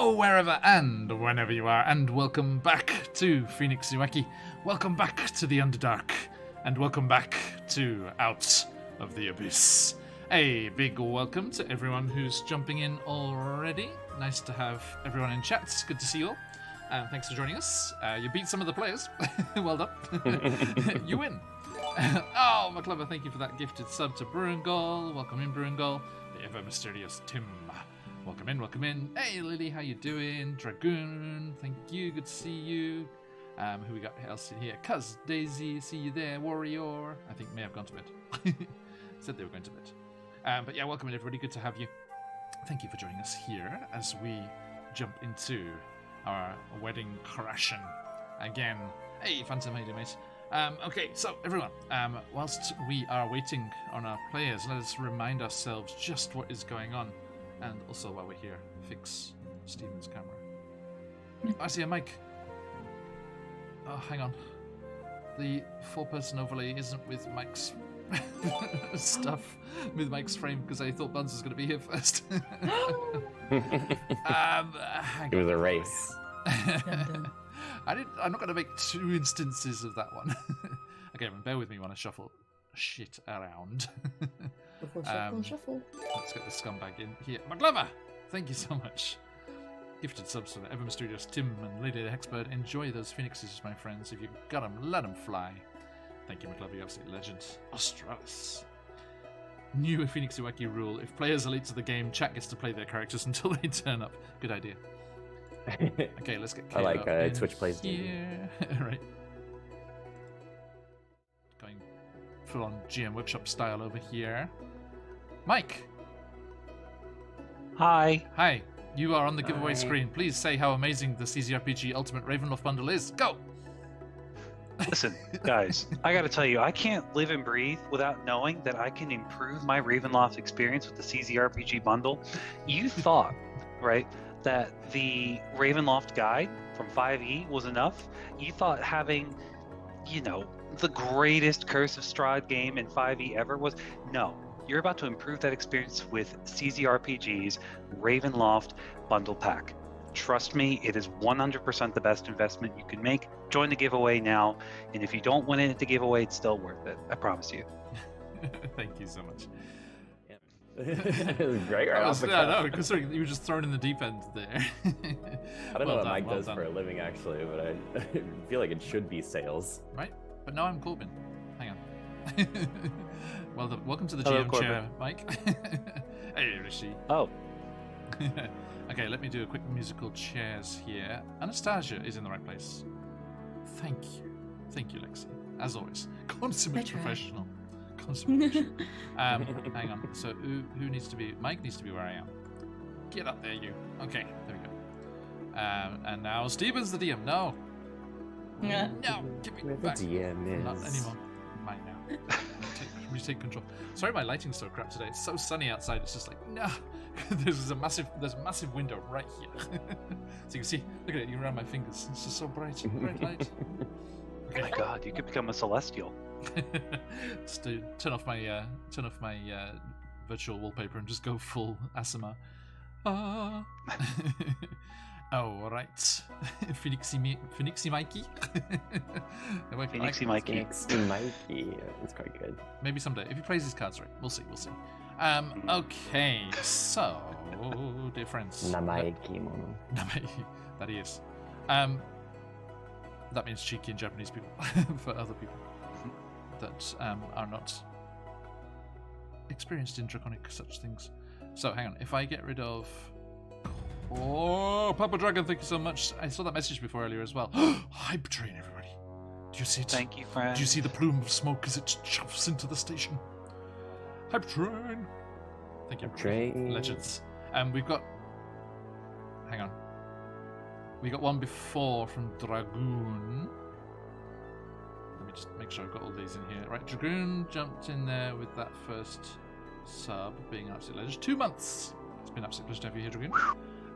Hello, wherever and whenever you are, and welcome back to QuestJunkiesUK. Welcome back to the Underdark, and welcome back to Out of the Abyss. A big welcome to everyone who's jumping in already. Nice to have everyone in chat. Good to see you all. Thanks for joining us. You beat some of the players. Well done. You win. Oh, my clever, thank you for that gifted sub to Brungol. Welcome in, Brungol. The ever mysterious Tim. Welcome in, welcome in. Hey, Lily, how you doing? Dragoon, thank you, good to see you. Who we got else in here? Cuz, Daisy, see you there. Warrior, I think may have gone to bed. Said they were going to bed. But yeah, welcome in, everybody. Good to have you. Thank you for joining us here as we jump into our wedding crashing again. Hey, Phantom, how you doing, mate? Okay, so everyone, whilst we are waiting on our players, let us remind ourselves just what is going on. And also, while we're here, fix Steven's camera. I see a mic. Oh, hang on. The 4-person overlay isn't with Mike's stuff, with Mike's frame, because I thought Buns was going to be here first. It was a race. I'm not going to make 2 instances of that one. Okay, bear with me when I shuffle shit around. Shuffle. Let's get the scumbag in here. McGlover, thank you so much. Gifted subs for the ever mysterious Tim and Lady the Hexbird. Enjoy those phoenixes, my friends. If you got them, let them fly. Thank you, McGlover. You're absolute legend. Australis. New QuestJunkiesUK rule. If players are late to the game, chat gets to play their characters until they turn up. Good idea. Okay, let's get I like Twitch plays here. Right. Going full on GM Workshop style over here. Mike. Hi. Hi. You are on the giveaway screen. Please say how amazing the CZRPG Ultimate Ravenloft bundle is. Go! Listen, guys, I gotta tell you, I can't live and breathe without knowing that I can improve my Ravenloft experience with the CZRPG bundle. You thought, right, that the Ravenloft guide from 5e was enough? You thought having, the greatest Curse of Strahd game in 5e ever was? No. You're about to improve that experience with CZRPG's Ravenloft Bundle Pack. Trust me, it is 100% the best investment you can make. Join the giveaway now, and if you don't win it at the giveaway, it's still worth it. I promise you. Thank you so much. It was great. No, considering you were just thrown in the deep end there. I don't know what Mike does for a living, actually, but I feel like it should be sales. Right? But now I'm Corbin. Hang on. Well, welcome to the Hello, GM Corbin. chair, Mike. Hey, Rishi. Oh. Okay, let me do a quick musical chairs here. Anastasia is in the right place. Thank you. Thank you, Lexi. As always. Consummate professional. Consummate professional. Hang on. So, who needs to be... Mike needs to be where I am. Get up there, you. Okay, there we go. And now Steven's the DM. No. Yeah. No, give me The back. DM is... Not anymore. Mike now. Retake control. Sorry, my lighting's so crap today. It's so sunny outside. It's just like no. There's a massive window right here, so you can see. Look at it. You can run my fingers. It's just so bright light. Okay. Oh my God, you could become a celestial. Just to turn off my virtual wallpaper and just go full ASMR. Ah. Oh, right. Phoenixy Mikey. Phoenixy Mikey. It's quite good. Maybe someday. If he plays his cards right. We'll see. Okay, so, dear friends. Namaiki mono. Namaiki. That he is. That means cheeky in Japanese people. For other people that are not experienced in draconic such things. So, hang on. If I get rid of... Oh, Papa Dragon, thank you so much. I saw that message before earlier as well. Hype train, everybody. Do you see it? Thank you, friend. Do you see the plume of smoke as it chuffs into the station? Hype train. Thank you, Train. Legends. We've got... Hang on. We got one before from Dragoon. Let me just make sure I've got all these in here. Right, Dragoon jumped in there with that first sub, being an absolute legend. 2 months. It's been an absolute pleasure to have you here, Dragoon.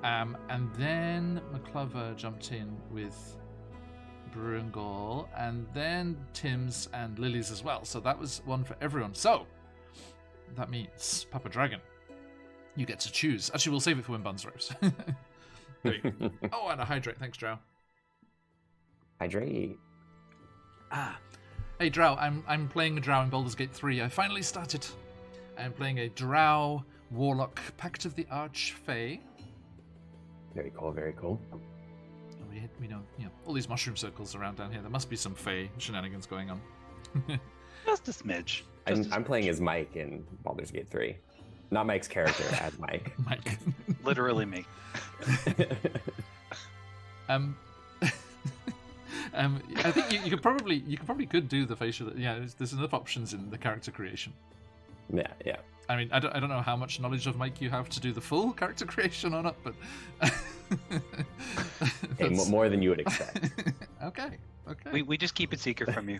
And then McClover jumped in with Brungol, and then Tim's and Lily's as well. So that was one for everyone. So that means Papa Dragon, you get to choose. Actually, we'll save it for when Buns arrives. There you go. Oh, and a hydrate. Thanks, Drow. Hydrate. Hey, Drow. I'm playing a Drow in Baldur's Gate 3. I finally started. I'm playing a Drow Warlock Pact of the Archfey. Very cool, very cool. We know, all these mushroom circles around down here. There must be some Fey shenanigans going on. Just a smidge. I'm playing as Mike in Baldur's Gate 3. Not Mike's character, as Mike. Mike. Literally me. I think you could probably do the facial. Yeah, there's enough options in the character creation. Yeah. I mean, I don't know how much knowledge of Mike you have to do the full character creation or not, but Hey, more than you would expect. Okay. We just keep it secret from you.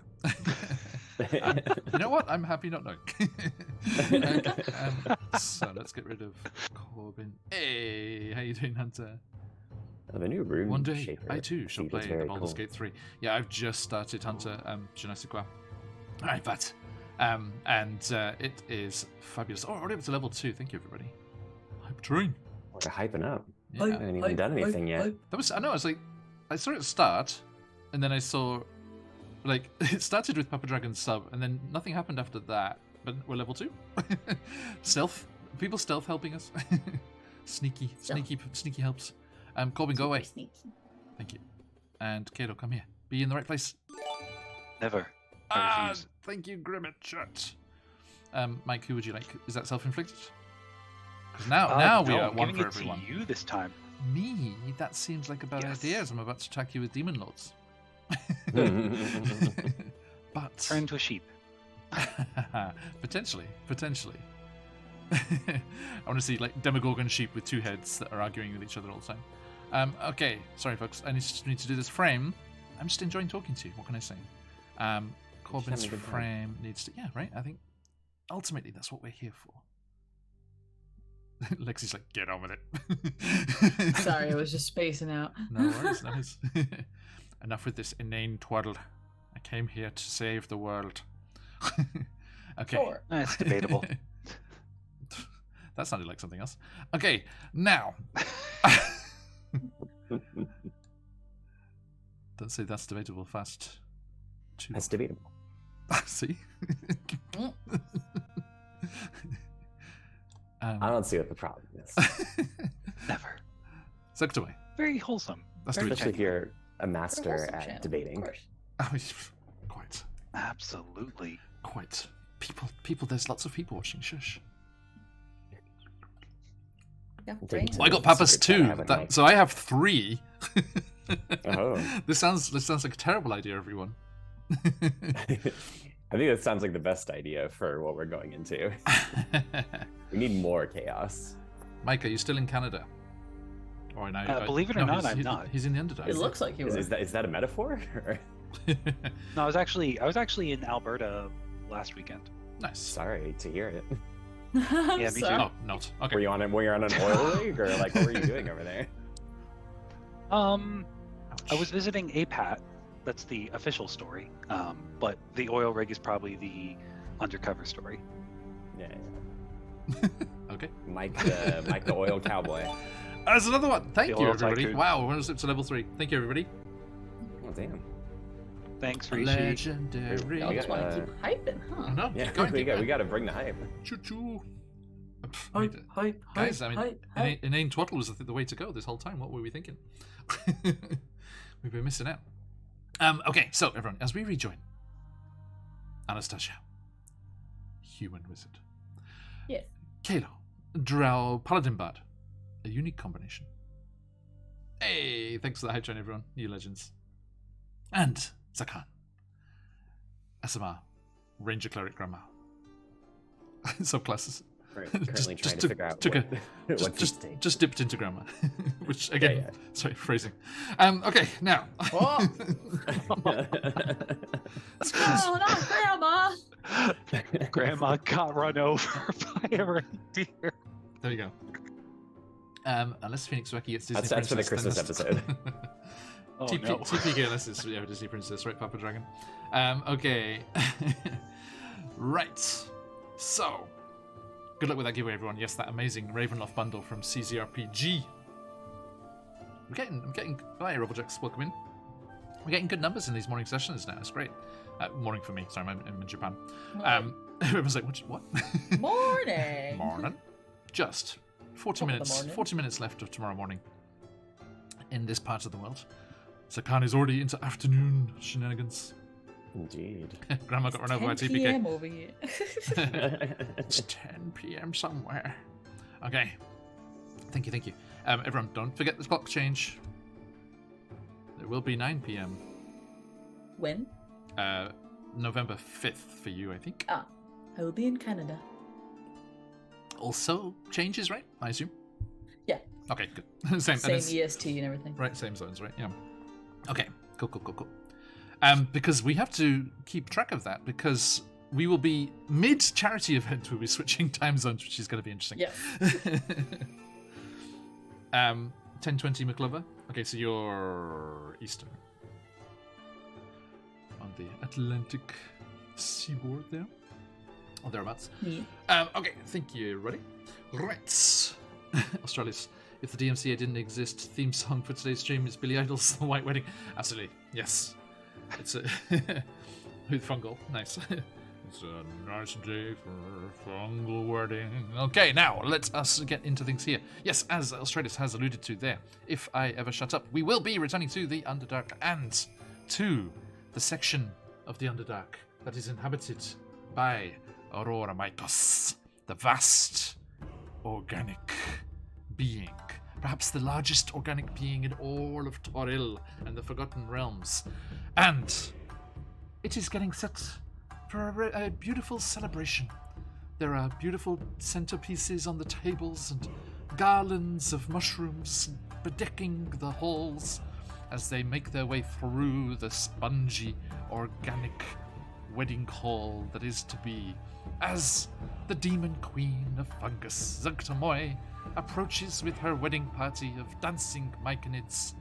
You know what? I'm happy not knowing. So let's get rid of Corbin. Hey, how you doing, Hunter? The new rune One day, shaper. I too shall It's play very the Baldur's cool. Gate 3. Yeah, I've just started Hunter, QuestJunkiesUK. Alright, but and it is fabulous. Oh, already up to level 2. Thank you, everybody. Hype train. We're hyping up. Yeah. I haven't even done anything yet. That was, I know, I was like, I saw it start, and then I saw, like, it started with Papa Dragon's sub, and then nothing happened after that, but we're level 2. Stealth. People stealth helping us. Sneaky helps. Corbin, go away. Sneaky. Thank you. And Kato, come here. Be in the right place. Never. I refuse. Thank you, Grimmett Chat. Mike, who would you like? Is that self-inflicted? Because now we no, are I'm one giving for it everyone. To you this time. Me? That seems like a bad Yes. idea, as I'm about to attack you with Demon Lords. But Turn into a sheep. potentially. I want to see like Demogorgon sheep with 2 heads that are arguing with each other all the time. Okay, sorry folks, I just need to do this frame. I'm just enjoying talking to you. What can I say? Corbin's having a good time. frame needs to. Yeah, right. I think ultimately that's what we're here for. Lexi's like, get on with it. Sorry, I was just spacing out. No worries, no worries. Enough with this inane twaddle. I came here to save the world. Okay. Sure. It's debatable. That sounded like something else. Okay, now. Don't say that's debatable fast. That's debatable. See? I don't see what the problem is. Never. Sucked away. Very wholesome. That's Very good. Especially if you're a For a master wholesome at channel, debating. Of course. Quite. Absolutely. Quite. People, there's lots of people watching. Shush. Yeah, Take right. it to Well, I got the Papas secret chat I too. have at night. So I have 3. Oh. This sounds like a terrible idea, everyone. I think that sounds like the best idea for what we're going into. We need more chaos. Mike, are you still in Canada? Or no, believe it or not, I'm he's, not. He's in the Underdark. It looks like you were. Is that a metaphor? Or- No, I was actually in Alberta last weekend. Nice. Sorry to hear it. I'm Yeah, me too. sorry. Oh, not. Okay. Were you on an oil rig, or like what were you doing over there? I was visiting APAT. That's the official story. But the oil rig is probably the undercover story. Yeah. Okay. Mike the oil cowboy. There's another one. Thank The you, oil everybody. tycoon. Wow, we're up to level 3. Thank you, everybody. Oh damn. Thanks, Rishi. Legendary. Yeah, Just want to keep hyping, huh? Oh, no, Yeah, keep going, we keep going. got to bring the hype. Choo-choo. Hype, Guys, I mean, inane twaddle was the way to go this whole time. What were we thinking? We've been missing out. Okay, so everyone, as we rejoin Anastasia, human wizard. Yes. Kalo, Drow Paladin Bard, a unique combination. Hey, thanks for the hype train, everyone. You legends. And Zakan, SMR, Ranger Cleric Grandma. Subclasses. Currently trying to figure out what to take. Just dipped into grammar, which again, Yeah. sorry, phrasing. Okay, now. Oh, no, not grandma. Grandma got run over by a reindeer. There you go. Unless Phoenix Weki gets Disney That's for the Princess, Christmas then episode. Oh TP, no. TPK unless it's Disney Princess, right, Papa Dragon? Okay. Right. So, good luck with that giveaway, everyone. Yes, that amazing Ravenloft bundle from CZRPG. I'm getting. Hi, Robojacks, welcome in. We're getting good numbers in these morning sessions now. It's great. Morning for me. Sorry, I'm in Japan. Everyone's like, what? Morning. Morning. Just 40 minutes. 40 minutes left of tomorrow morning. In this part of the world. Sakan is already into afternoon shenanigans. Indeed. Grandma got run over by 10 TPK. PM over here. It's 10 p.m. somewhere. Okay. Thank you. Everyone, don't forget the clock change. There will be 9 p.m. When? November 5th for you, I think. I will be in Canada. Also changes, right? I assume? Yeah. Okay, good. Same EST and everything. Right, same zones, right? Yeah. Okay, cool. Because we have to keep track of that, because we will be mid-charity event, we'll be switching time zones, which is going to be interesting. Yeah. 10:20 McLover. Okay, so you're Eastern. On the Atlantic seaboard there. Or thereabouts. Yeah. Okay, think you're ready? Right. Australis. If the DMCA didn't exist, theme song for today's stream is Billy Idol's The White Wedding. Absolutely. Yes. It's a with fungal. Nice. It's a nice day for fungal wedding. Okay, now let us get into things here. Yes, as Australis has alluded to there, if I ever shut up, we will be returning to the Underdark and to the section of the Underdark that is inhabited by Aurora Mycos, the vast organic being. Perhaps the largest organic being in all of Toril and the Forgotten Realms. And it is getting set for a beautiful celebration. There are beautiful centerpieces on the tables and garlands of mushrooms bedecking the halls as they make their way through the spongy, organic wedding hall that is to be, as the demon queen of fungus, Zugtamoy, approaches with her wedding party of dancing myconids,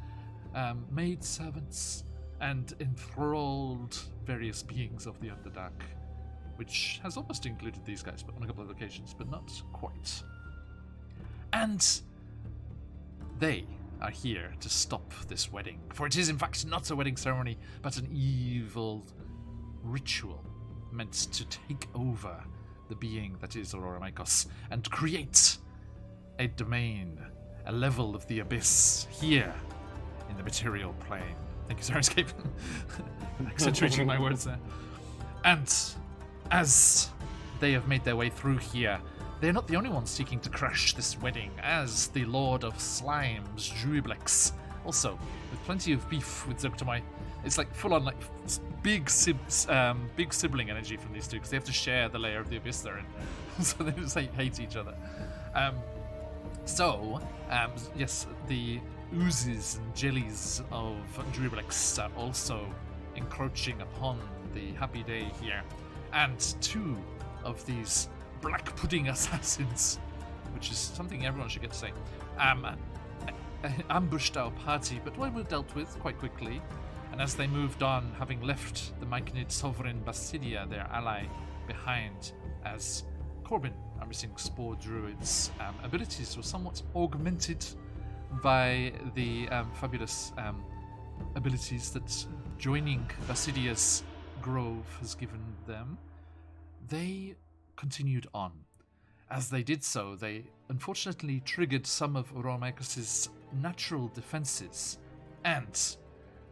maidservants, and enthralled various beings of the Underdark, which has almost included these guys, but on a couple of occasions, but not quite. And they are here to stop this wedding, for it is in fact not a wedding ceremony, but an evil ritual meant to take over the being that is Aurora Mycos and create a domain, a level of the abyss here in the material plane. Thank you, Sarscape. Accentuating my words there. And as they have made their way through here, they're not the only ones seeking to crash this wedding, as the Lord of Slimes, Druiblex, also with plenty of beef with Zogtamai. It's like full on like big sibling energy from these two, because they have to share the layer of the abyss they're in. So they just hate each other. Yes, the oozes and jellies of Druiblex are also encroaching upon the happy day here. And two of these black pudding assassins, which is something everyone should get to say, ambushed our party, but we were dealt with quite quickly. And as they moved on, having left the Myconid sovereign Basidia, their ally, behind, as Corbin, our missing Spore Druid's abilities were somewhat augmented by the fabulous abilities that joining Basidia's grove has given them, they continued on. As they did so, they unfortunately triggered some of Oromykos' natural defenses, and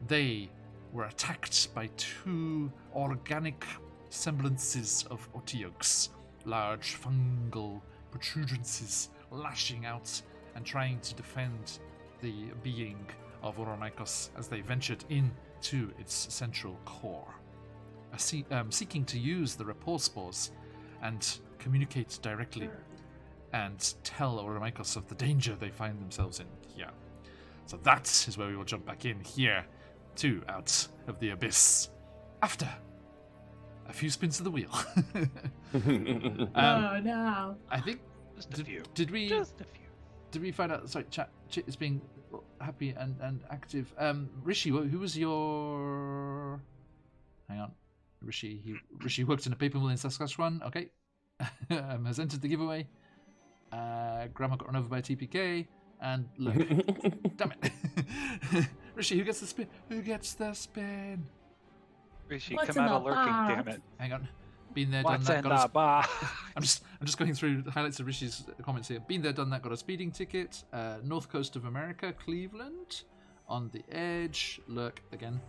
they were attacked by two organic semblances of Otiogs, large fungal protrudences lashing out and trying to defend the being of Oromykos as they ventured into its central core, seeking to use the rapport spores and communicate directly and tell Oromykos of the danger they find themselves in here. So that is where we will jump back in here to Out of the Abyss after a few spins of the wheel. Oh no! I think Just a few. Did we find out? Sorry, chat is being happy and active. Rishi, who was your? Hang on, Rishi. Rishi worked in a paper mill in Saskatchewan. Okay, has entered the giveaway. Grandma got run over by TPK. And look. Damn it. Rishi, who gets the spin? Who gets the spin? Rishi, What's come in out of the lurking, box? damn it. Hang on. Been there, What's done in that. Got the bar? I'm just going through the highlights of Rishi's comments here. Been there, done that. Got a speeding ticket. North coast of America, Cleveland. On the edge. Lurk again.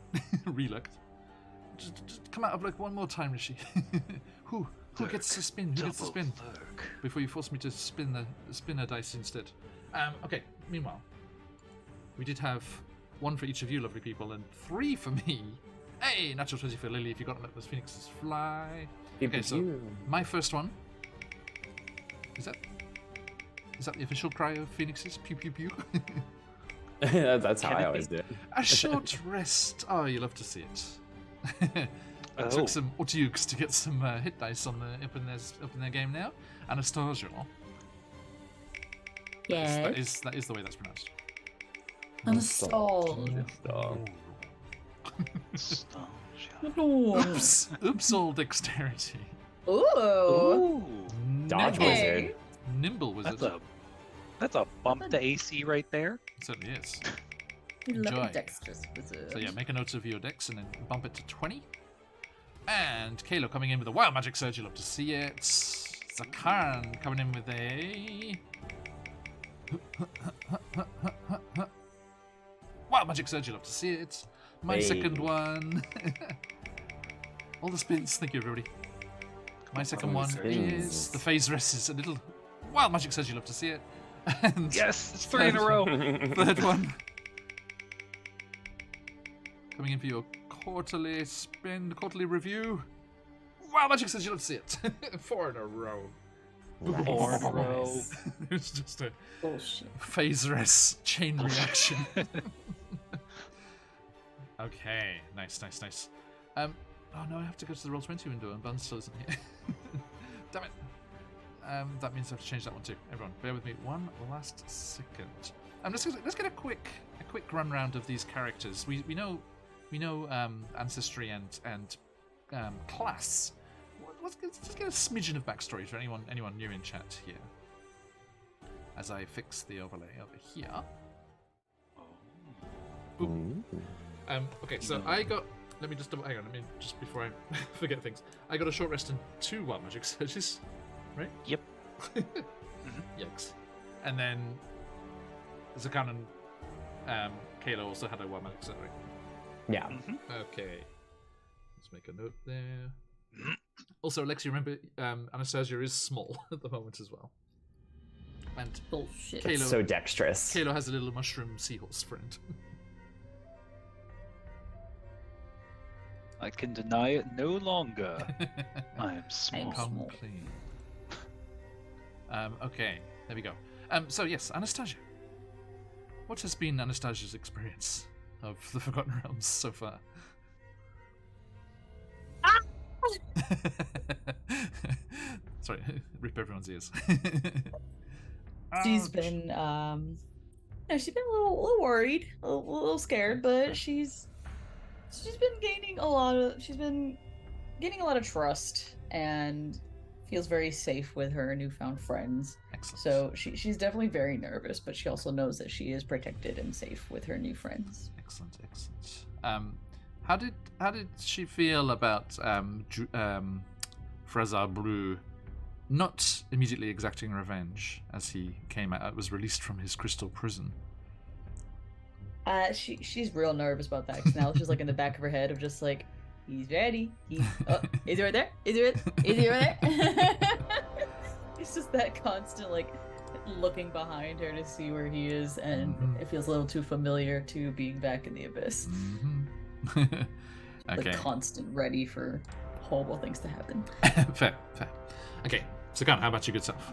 Re-lurked. Just come out of like one more time, Rishi. Who gets to spin? Who gets to spin? Lurk. Before you force me to spin a dice instead. Okay. Meanwhile, we did have 1 for each of you, lovely people, and 3 for me. Hey, natural 20 for Lily. If you got them, those phoenixes fly. Okay, so my first one. Is that the official cry of phoenixes? Pew pew pew. That's how I always do it. A short rest. Oh, you love to see it. It took some Otuyuks to get some hit dice on the up in their game now. Anastasia. Yeah. That is the way that's pronounced. Anastasia. Oops, all dexterity. Ooh. Dodge Okay. wizard. Nimble wizard. That's a bump to AC right there. It certainly is. Love Enjoy. a dexterous wizard. So yeah, make a note of your dex and then bump it to 20. And Kalo coming in with a wild magic surge. You love to see it. Zakaran coming in with a wild magic surge. You love to see it. My second one. All the spins. Thank you, everybody. My second one is the phase rest is a little wild magic surge. You love to see it. And Yes, it's 3 in a row. third one. Coming in for your quarterly spin, quarterly review. Wow, magic says you love to see it. 4 in a row. 4 in a row. It's just a Bullshit. phase rest chain reaction. Okay, nice. Oh no, I have to go to the Roll20 window and Bun still isn't here. Damn it. That means I have to change that one too. Everyone, bear with me one last second. Let's get a quick run round of these characters. We know ancestry and class. Let's get a smidgen of backstory for anyone new in chat here. As I fix the overlay over here. Ooh. Okay, so I got. Let me just hang on. Just before I forget things, I got a short rest and 2 wild magic surges, right? Yep. Yikes. And then Zakan and Kalo also had a wild magic surge, right? Yeah. Okay. Let's make a note there. Also, Alexi, remember Anastasia is small at the moment as well. And Bullshit. Kalo, So dexterous. Kalo has a little mushroom seahorse friend. I can deny it no longer. I am small. Come clean. Okay, there we go. So yes, Anastasia. What has been Anastasia's experience of the Forgotten Realms so far? Sorry, rip everyone's ears. She's been, she's been a little worried, a little scared, but she's been gaining a lot of trust and feels very safe with her newfound friends. Excellent. So she's definitely very nervous, but she also knows that she is protected and safe with her new friends. Excellent. How did she feel about Frazar Bleu not immediately exacting revenge as he was released from his crystal prison? She's real nervous about that, because now she's like in the back of her head of just like, he's ready. Is he right there? Is he right there? It's just that constant like looking behind her to see where he is, and it feels a little too familiar to being back in the abyss. Okay. Like constant ready for horrible things to happen. Fair. Okay, Zakan, how about your good self?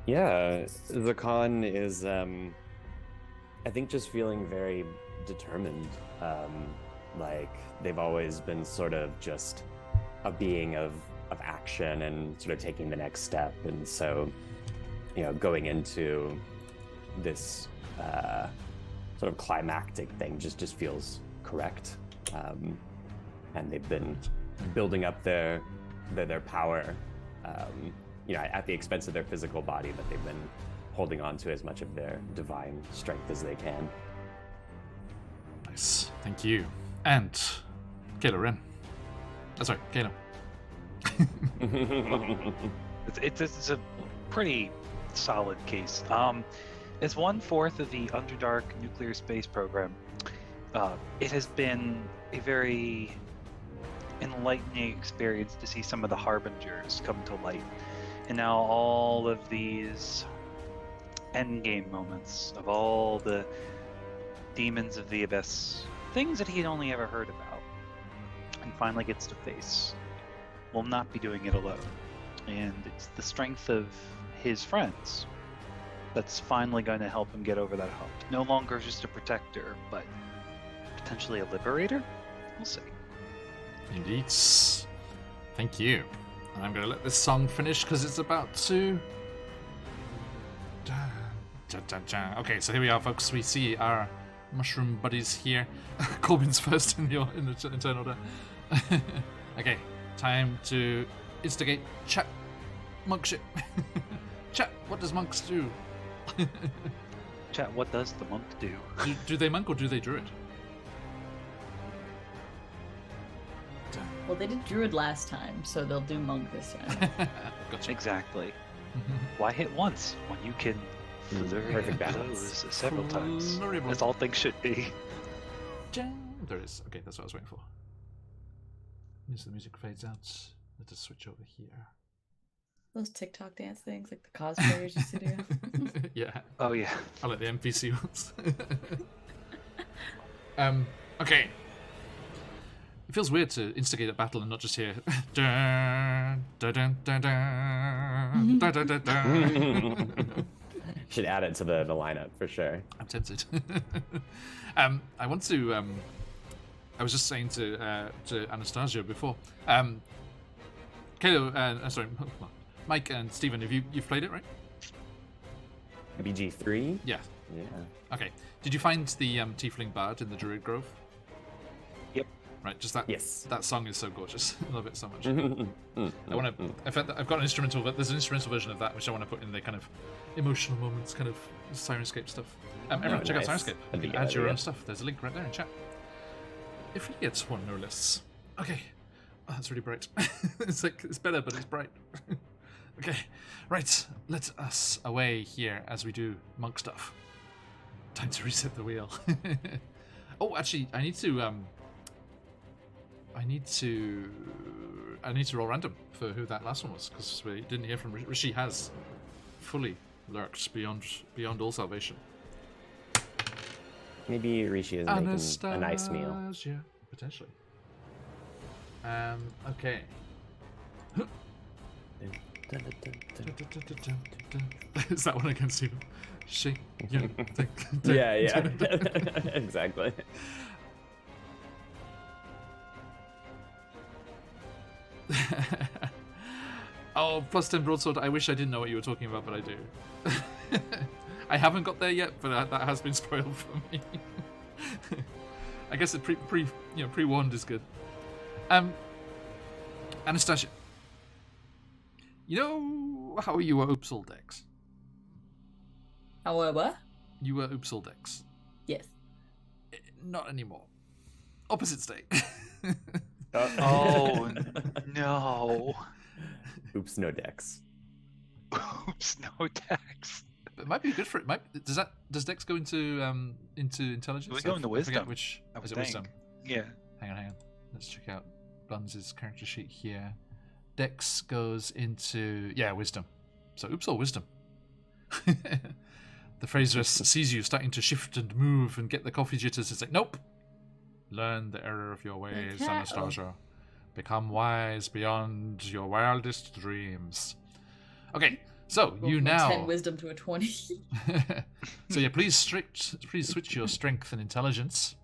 Yeah, Zakan is, I think, just feeling very determined. Like they've always been sort of just a being of action and sort of taking the next step, and so, going into this sort of climactic thing just feels correct. And they've been building up their power, at the expense of their physical body, but they've been holding on to as much of their divine strength as they can. Nice. Thank you. And Kayla Ren. Oh, sorry, Kayla. It's a pretty solid case. As 1/4 of the Underdark nuclear space program, it has been a very enlightening experience to see some of the harbingers come to light. And now all of these endgame moments of all the demons of the Abyss, things that he had only ever heard about, he finally gets to face, will not be doing it alone. And it's the strength of his friends that's finally going to help him get over that hump. No longer just a protector, but potentially a liberator? We'll see. Indeed. Thank you. And I'm going to let this song finish because it's about to... Okay, so here we are, folks. We see our mushroom buddies here. Corbin's first in the turn order. Okay, time to instigate chat. Monk shit. Chat, what does monks do? Chat, what does the monk do? Do they monk or do they druid? Well, they did druid last time, so they'll do monk this time. Gotcha. Exactly. Why hit once when you can flurry Perfect blows balance. several times? Flurry blows. As all things should be. There it is. Okay, that's what I was waiting for. As the music fades out, let us switch over here. Those TikTok dance things, like the cosplayers used to do. Yeah. Oh yeah. I like the NPC ones. Okay. It feels weird to instigate a battle and not just hear dun, dun, dun, dun, dun, dun, dun, dun, dun. Should add it to the lineup for sure. I'm tempted. I want to. I was just saying to Anastasia before. Kayla, sorry, Mike and Stephen, you've played it, right? BG3? Yeah. Yeah. Okay. Did you find the Tiefling Bard in the Druid Grove? Yep. Right. Just that. Yes. That song is so gorgeous. I love it so much. I want to. In fact, I've got an instrumental. There's an instrumental version of that which I want to put in the kind of emotional moments, kind of Sirenscape stuff. Everyone, check out nice. Sirenscape. That'd be You good, can add your yeah. own stuff. There's a link right there in chat. If he gets one, no less. Okay. Oh, that's really bright. It's like it's better, but it's bright. Okay. Right. Let us away here as we do monk stuff. Time to reset the wheel. Oh, actually, I need to roll random for who that last one was, because we didn't hear from Rishi. Has fully lurked beyond all salvation. Maybe Rishi is making a nice meal. Anastasia, potentially. Okay. Is that one against you? She. Yeah, yeah. Exactly. Oh, plus 10 broadsword. I wish I didn't know what you were talking about, but I do. I haven't got there yet, but that has been spoiled for me. I guess it pre-warned is good. Anastasia, you know how you were Upsal Dex? However, You were Upsal Dex. yes. Not anymore. Opposite state. Oh no. Oops, no decks. Oops, no tax. It might be good for it. Does Dex go into intelligence? We go into I wisdom, forget which I would is it think. wisdom? Yeah. Hang on. Let's check out Buns' character sheet here. Dex goes into wisdom. So oops, all wisdom. The Fraseress sees you starting to shift and move and get the coffee jitters. It's like, nope. Learn the error of your ways, Okay. Anastasia. Become wise beyond your wildest dreams. Okay, so Go you from a now. 10 wisdom to a 20. So yeah, please switch your strength and intelligence.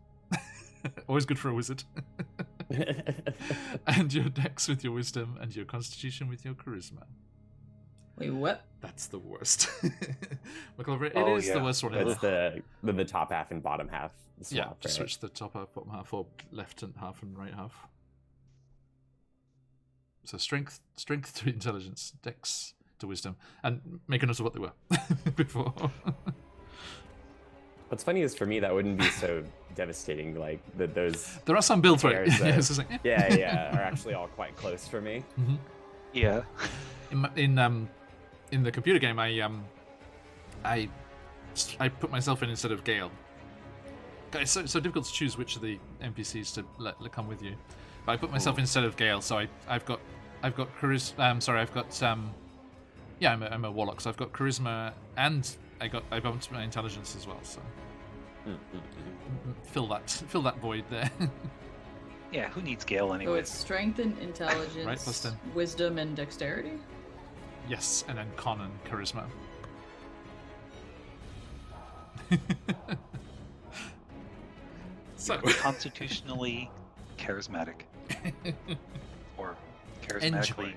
Always good for a wizard. And your dex with your wisdom, and your constitution with your charisma. Wait, what? That's the worst. McClover, Oh, it is the yeah. worst one. That's the top half and bottom half. Yeah, Swap, just right? switch the top half, bottom half, or left and half and right half. So strength to intelligence, dex to wisdom, and make a note of what they were before. What's funny is for me that wouldn't be so devastating. Like those There are some builds, right? pairs that- It's just like, yeah, are actually all quite close for me. Yeah. In the computer game, I put myself in instead of Gale. It's so difficult to choose which of the NPCs to let come with you. But I put myself instead of Gale, so I've got charisma. I'm a warlock, so I've got charisma, and I bumped my intelligence as well. So fill that void there. Yeah, who needs Gale So anyway? it's strength and intelligence, Right, plus 10. wisdom and dexterity. Yes, and then con and charisma. So Constitutionally charismatic. Or charismatically.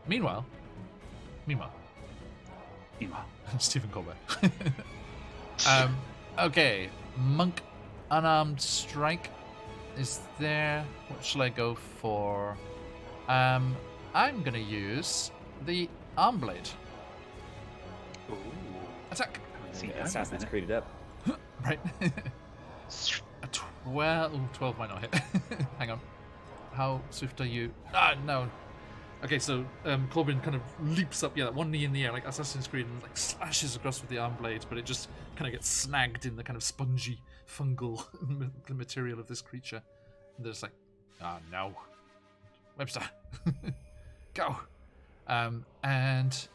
Meanwhile, Meanwhile. Stephen Colbert. Okay, monk unarmed strike is there. What shall I go for? I'm gonna use the arm blade. Ooh. Attack. See, Assassin's Creed it up. Right. A 12. Ooh, 12 might not hit. Hang on. How swift are you? Ah, no. Okay, so Corbin kind of leaps up, that one knee in the air like Assassin's Creed, and like slashes across with the arm blade, but it just kind of gets snagged in the kind of spongy, fungal material of this creature. And they're just like, no. Webster, go. And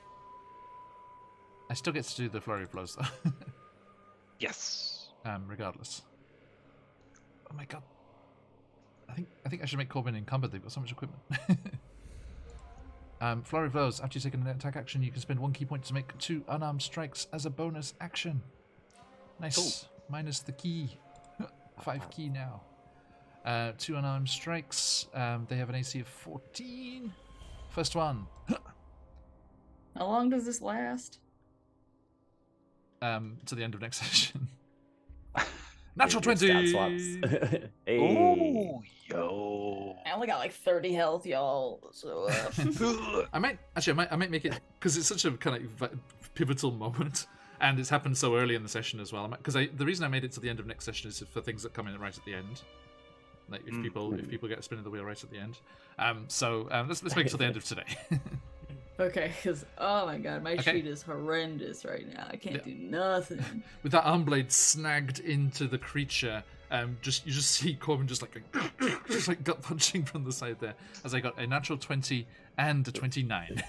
I still get to do the flurry of blows though. Yes. Regardless. Oh my god. I think I should make Corbin encumbered. They've got so much equipment. Flurry of blows. After you take an attack action, you can spend 1 key point to make 2 unarmed strikes as a bonus action. Nice. Minus the key. 5 key now. 2 unarmed strikes. They have an AC of 14. First one. How long does this last? To the end of next session. Natural Your 20. stat swaps. Hey. Ooh, yo. I only got like 30 health, y'all. So I might make it because it's such a kind of pivotal moment, and it's happened so early in the session as well. Because the reason I made it to the end of next session is for things that come in right at the end, like if people get a spin of the wheel right at the end. Let's make it to the end of today. okay, because oh my god, my sheet is horrendous right now. I can't do nothing. With that arm blade snagged into the creature, you just see Corbin just like gut punching from the side there. As I got a natural 20 and a 29.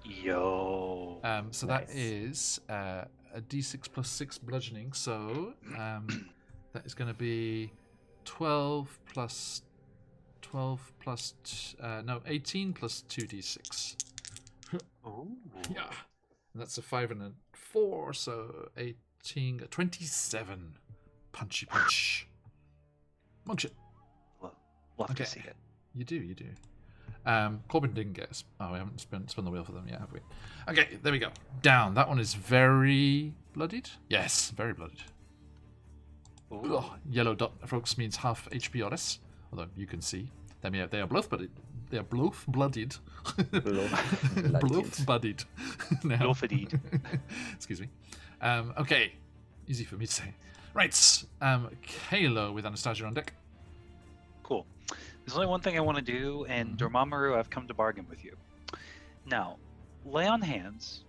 Yo. So that is a d6 plus 6 bludgeoning. So that is going to be 12 plus 18 plus 2d6. Ooh. Yeah. And that's a 5 and a 4, so 18, 27. Punchy punch. Monk shit. Love Okay. to see it. You do. Corbin didn't get us. Oh, we haven't spun the wheel for them yet, have we? Okay, there we go. Down. That one is very bloodied. Yes, very bloodied. Ugh. Yellow dot, folks, means half HP or less. Although you can see they are both bloodied. They are both bloodied. Both bloodied. Now. Bloodied. Excuse me. Okay, easy for me to say. Right. Kalo with Anastasia on deck. Cool. There's only one thing I want to do, and Dormammu, I've come to bargain with you. Now, lay on hands.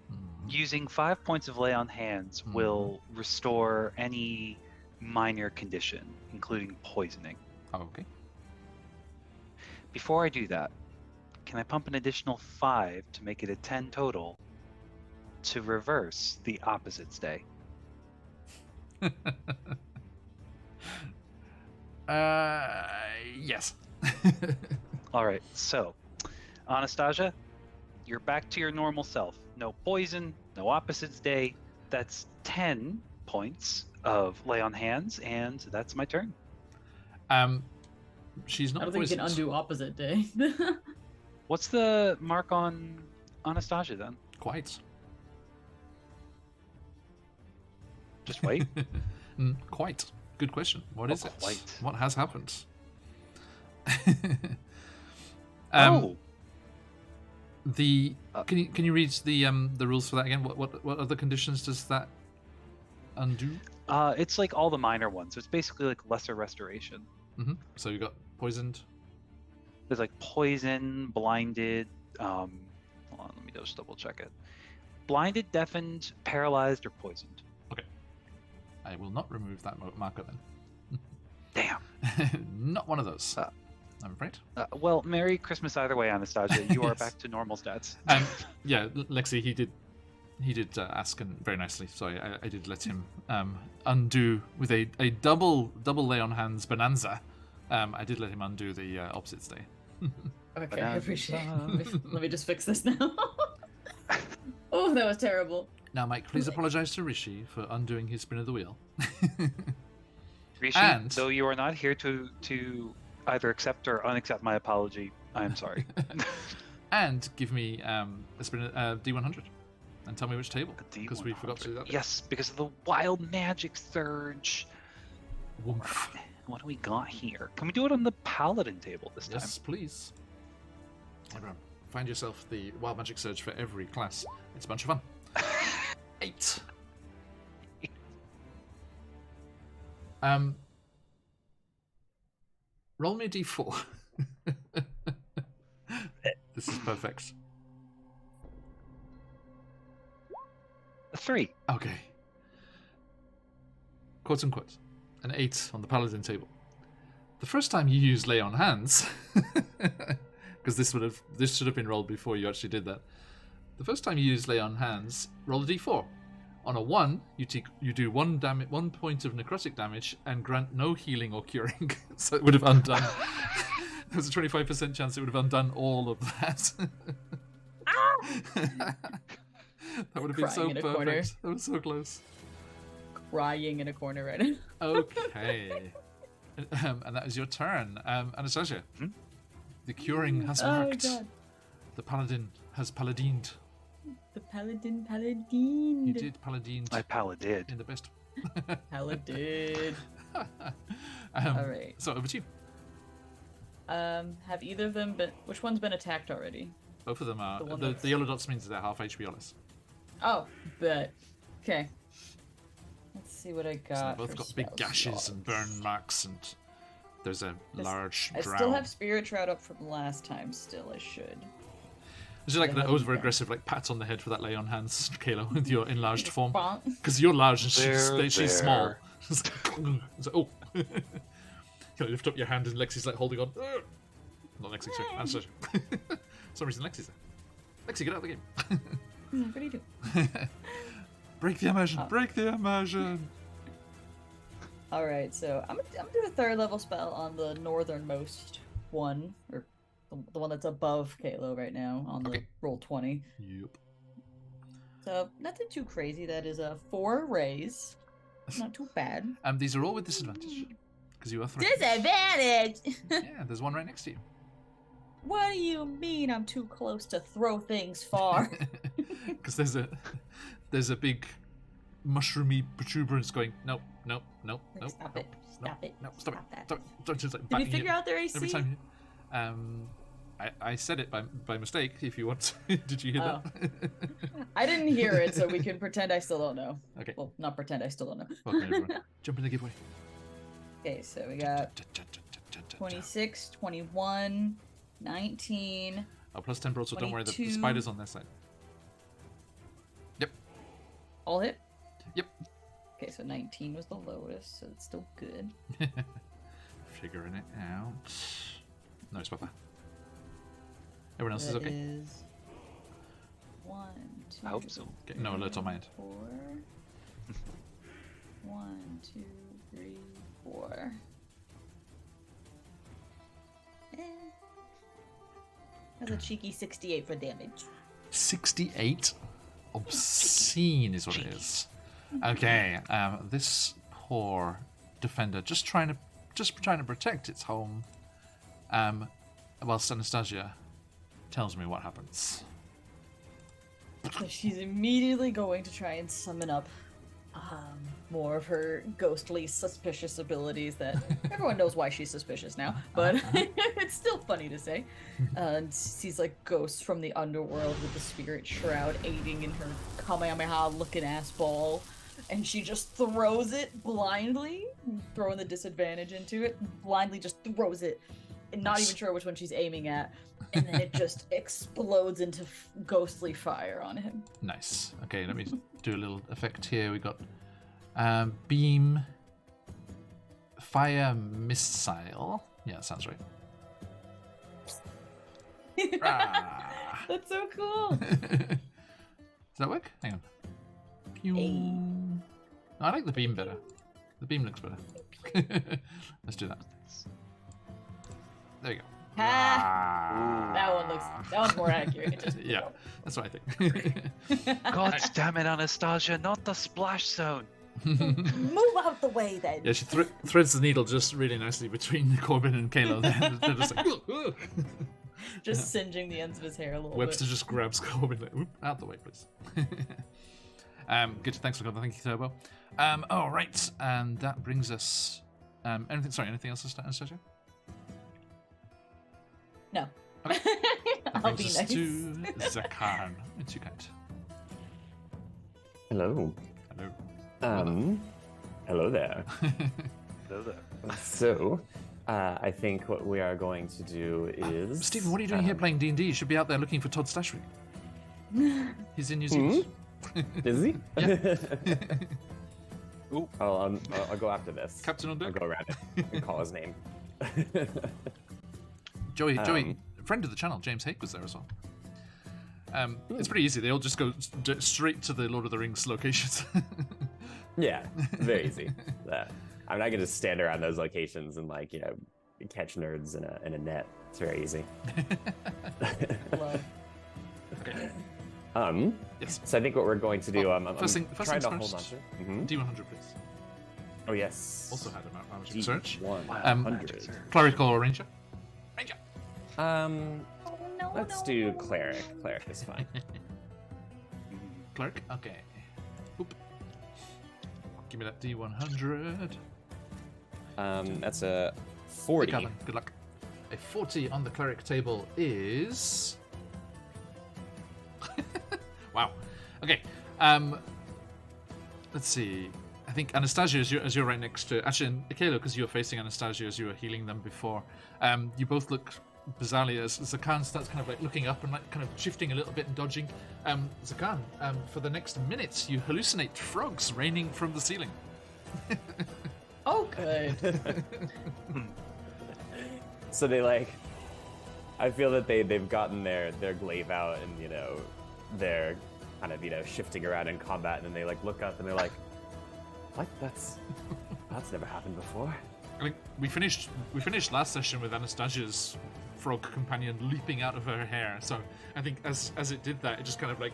Using 5 points of lay on hands will restore any minor condition, including poisoning. Oh, okay. Before I do that, can I pump an additional 5 to make it a 10 total to reverse the opposites day? Yes. All right, so Anastasia, you're back to your normal self. No poison, no opposites day. That's 10 points of lay on hands, and that's my turn. She's not I don't think you can poisoned. undo opposite day. What's the mark on Anastasia then? Quite. Just wait. Quite. Good question. What is it? Quite. What has happened? The can you read the rules for that again? What other conditions does that undo? It's like all the minor ones. So it's basically like lesser restoration. Mm-hmm. So you got poisoned. There's like poison, blinded. Hold on, let me just double check it. Blinded, deafened, paralyzed, or poisoned. Okay. I will not remove that marker then. Damn. Not one of those. I'm afraid. Well, Merry Christmas either way, Anastasia. You are back to normal stats. Yeah, Lexi, he did ask, and very nicely. Sorry, I did let him undo with a double lay on hands bonanza. I did let him undo the opposites day. Okay, I appreciate it. Let me just fix this now. Oh, that was terrible. Now, Mike, please apologize to Rishi for undoing his spin of the wheel. Rishi, And- though you are not here to either accept or unaccept my apology, I am sorry. And give me a spin D100, and tell me which table, A because we forgot to do that. Yes, because of the wild magic surge. Woof. What do we got here? Can we do it on the paladin table this time? Yes, please. Everyone, find yourself the Wild Magic Surge for every class. It's a bunch of fun. 8. Roll me a d4. This is perfect. A 3. Okay. Quote unquote. An 8 on the paladin table. The first time you use lay on hands, because this should have been rolled before you actually did that. The first time you use lay on hands, roll a d4. On a 1, you do 1 point of necrotic damage and grant no healing or curing. So it would have undone. There's a 25% chance it would have undone all of that. That would have been so Crying in a corner. perfect. That was so close. Crying in a corner right now. Okay. And that is your turn. Anastasia, the curing has Oh worked. god. The paladin has paladined. The paladin. You did paladined I paladid. in the best. Paladin. Alright. So over to you. Have either of them been... Which one's been attacked already? Both of them are. The one The that's- yellow dots means they're half HP or less. Oh, bet. Okay. Let's see what I So got. they've both for got big spell gashes and slots. burn marks, and there's a large I drow. still have Spirit Shroud up from last time. Still, I should. Is it like I an haven't over-aggressive like pat on the head for that lay on hands, Kayla, with your enlarged form? Bonk. Because you're large and There, she's small. there. It's like, oh. You lift up your hand and Lexi's like holding on. Not Lexi, sorry. Anastasia. For some reason Lexi's there. Lexi, get out of the game. What do you do? Break the immersion. Break the immersion. All right, so I'm gonna do a 3rd level spell on the northernmost one, or the one that's above Kalo right now on the Okay. roll 20. Yep. So nothing too crazy. That is a 4 raise. Not too bad. These are all with disadvantage. Because you are 3. Disadvantage. Yeah, there's one right next to you. What do you mean? I'm too close to throw things far. Because there's a big mushroomy protuberance going, no. Stop it. Stop it. No, stop that. it. Stop it. Don't just like Did we banging figure it out their AC? every time. I said it by mistake. If you want, to. Did you hear that? I didn't hear it, so we can pretend I still don't know. Okay. Well, not pretend I still don't know. Welcome everyone. Jump in the giveaway. Okay, so we got 26, 21, 19. Oh, plus 10 bros, so don't worry. The 22. spider's on their side. Yep. All hit? Yep. Okay, so 19 was the lowest, so it's still good. Figuring it out. No, it's better. Everyone else is That okay? is 1, 2, I hope so. Okay, no alerts on my end. 4. 1, 2, 3, 4. That's a cheeky 68 for damage. 68? Obscene is what it is. Okay, this poor defender just trying to protect its home. Whilst Anastasia tells me what happens. So she's immediately going to try and summon up more of her ghostly, suspicious abilities that everyone knows why she's suspicious now, but it's still funny to say. And sees like ghosts from the underworld with the spirit shroud aiding in her Kamehameha-looking ass ball, and she just throws it blindly, throwing the disadvantage into it, blindly just throws it, and not even sure which one she's aiming at, and then it just explodes into ghostly fire on him. Nice. Okay, let me do a little effect here. We got beam, fire, missile. Yeah, that sounds right. That's so cool. Does that work? Hang on. Pew. Hey. I like the beam better. The beam looks better. Let's do that. There you go. That one's more accurate. Just Yeah, that's what I think. God damn it, Anastasia, not the splash zone. move out the way then. Yeah, she threads the needle just really nicely between Corbin and Kayla. They're just like, Just singeing the ends of his hair a little Webster bit. just grabs Corbin, like, "Oop, out the way, please." Good. Thanks for coming. Thank you, Turbo. Oh, right, and that brings us. Anything else, Anastasia? No. Okay. That I'll brings be us nice. to Zakan. It's you, kind. Hello. Hello. Hello there. Hello there. So, I think what we are going to do is... Stephen, what are you doing here playing D&D? You should be out there looking for Todd Stashwick. He's in New Zealand. Is he? Yeah. Ooh. I'll go after this. Captain on I'll deck. go around it and call his name. Joey, friend of the channel, James Hake was there as well. It's pretty easy. They all just go straight to the Lord of the Rings locations. Yeah, very easy. I mean, I can just stand around those locations and, like, catch nerds in a net. It's very easy. Love. Okay. Yes. So I think what we're going to do, I'm first trying things to hold on first. to. D100, please. Oh yes. Also had a magic search. 100. Cleric or ranger? Ranger. Let's do cleric. Cleric is fine. Cleric. Okay. Oop. Give me that D100. That's a 40. Hey, Calvin, good luck. A 40 on the cleric table is. Wow. Okay. Let's see. I think Anastasia, as you're right next to actually, and Kayla, because you were facing Anastasia as you were healing them before, you both look bizarrely as Zakan starts kind of like looking up and like kind of shifting a little bit and dodging. Zakan, for the next minute, you hallucinate frogs raining from the ceiling. Oh, good. So they I feel that they've gotten their glaive out and they're kind of shifting around in combat, and then they look up and they're like, what? That's never happened before. I think we finished last session with Anastasia's frog companion leaping out of her hair. So I think as it did that, it just kind of like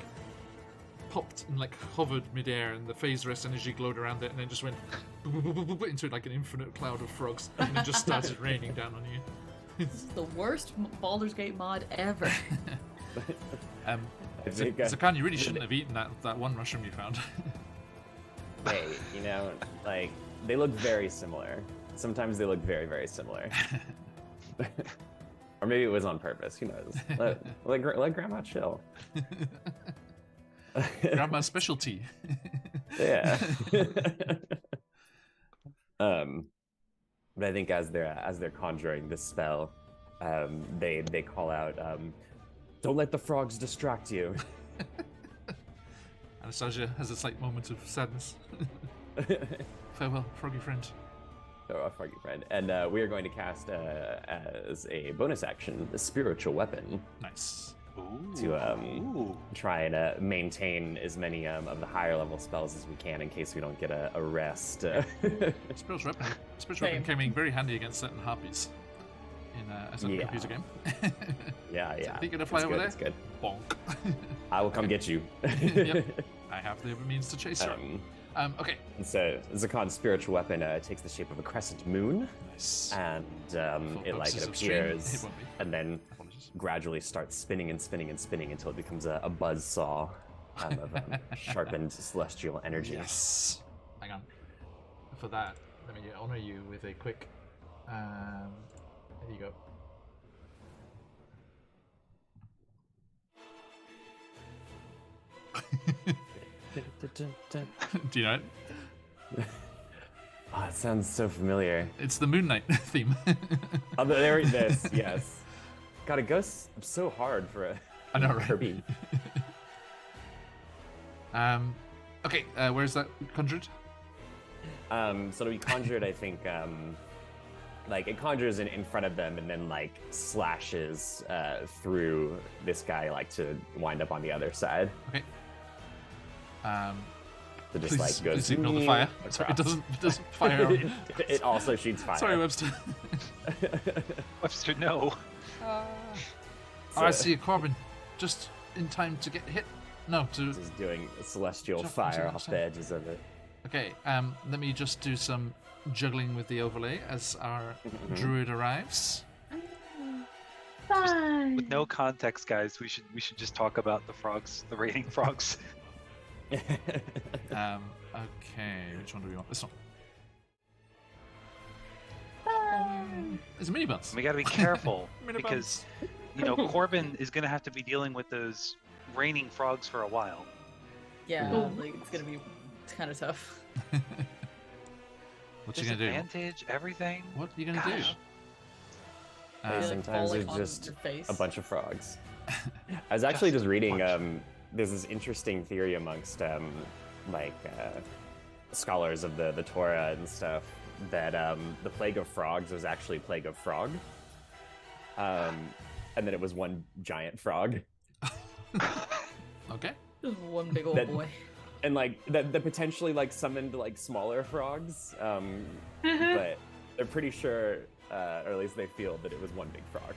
popped and like hovered midair, and the phase rest energy glowed around it, and then just went into like an infinite cloud of frogs, and then just started raining down on you. This is the worst Baldur's Gate mod ever. Zakan, you really shouldn't have eaten that one mushroom you found. Hey, they look very similar. Sometimes they look very, very similar. Or maybe it was on purpose. Who knows? Let Grandma chill. Grandma's specialty. Yeah. But I think as they're conjuring this spell, they call out, "Don't let the frogs distract you." Anastasia has a slight moment of sadness. Farewell, froggy friend. Oh, froggy friend. And we are going to cast as a bonus action the spiritual weapon. Nice. To try and maintain as many of the higher level spells as we can in case we don't get a rest. Spiritual weapon came in very handy against certain harpies in a certain computer game. Yeah. So I think you're gonna fly over there. It's good. Bonk. I will come get you. Yep. I have the means to chase her. Okay. And so Zakan's spiritual weapon takes the shape of a crescent moon. Nice. And it appears and then gradually starts spinning and spinning and spinning until it becomes a buzz saw of sharpened celestial energy. Yes. hang on. For that, let me honor you with a quick. There you go. Do you know it? Oh, it sounds so familiar. It's the Moon Knight theme. Oh, there it is. Yes. God, it goes so hard for a I know, right? Kirby. Okay, where's that conjured? So we conjured, I think, like it conjures in front of them and then like slashes through this guy, like to wind up on the other side. Okay. So just like goes. Please ignore the fire. Sorry, it doesn't fire. It also shoots fire. Sorry, Webster. Webster, no. Oh, I see a Corbin. Just in time to get hit. No, to. Just doing celestial Jump fire into off the the edges of it. Okay, let me just do some juggling with the overlay as our druid arrives. Fine. With no context, guys, we should just talk about the frogs, the raining frogs. Okay, which one do we want? This one. It's a mini buns. We got to be careful Mini because Corbin is going to have to be dealing with those raining frogs for a while. Yeah, like it's gonna be kind of tough. What you gonna do? Disadvantage, everything. What are you gonna Gosh. do? Like, Sometimes falling it's on just your face. a bunch of frogs. I was actually just reading. There's this interesting theory amongst scholars of the Torah and stuff that the plague of frogs was actually plague of frog, and that it was one giant frog. Okay. Just one big old That- boy. And like that potentially like summoned like smaller frogs, but they're pretty sure, or at least they feel that it was one big frog,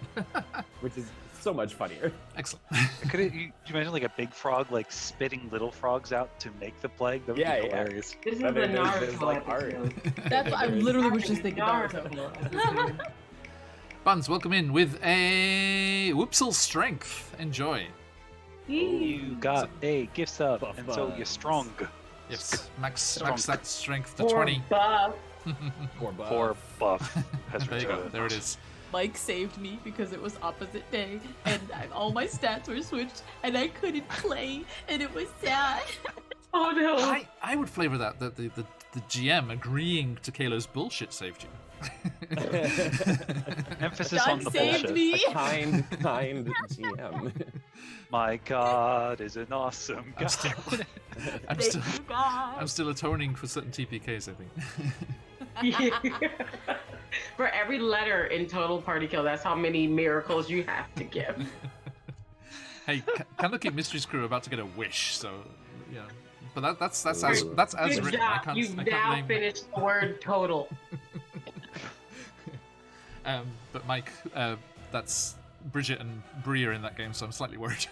which is so much funnier. Excellent. Could you imagine like a big frog like spitting little frogs out to make the plague? That would Yeah, be yeah. hilarious. This is But the then there's, Naruto like, art. episode. That's I literally was just thinking Naruto Naruto. episode. Buns, welcome in with a Whoopsel Strength. Enjoy. You got a gift sub, Buff and so buns. you're strong. Yes, max Strong. that strength to Poor 20. Buff. Poor Buff. Poor buff has There you go. returned. There it is. Mike saved me because it was opposite day, and all my stats were switched, and I couldn't play, and it was sad. Oh no. I would flavor that the GM agreeing to Kayla's bullshit saved you. Emphasis God on the saved bullshit. me. kind GM. My God is an awesome I'm God. still, I'm Thank still, you, God. I'm still atoning for certain TPKs, I think. For every letter in total party kill, that's how many miracles you have to give. Hey, Candlekeep Mysteries Crew are about to get a wish, so yeah. But that's as Ooh. that's as Good written. job. You've I now can't name. finished the word total. But Mike, that's Bridget and Bree are in that game, so I'm slightly worried.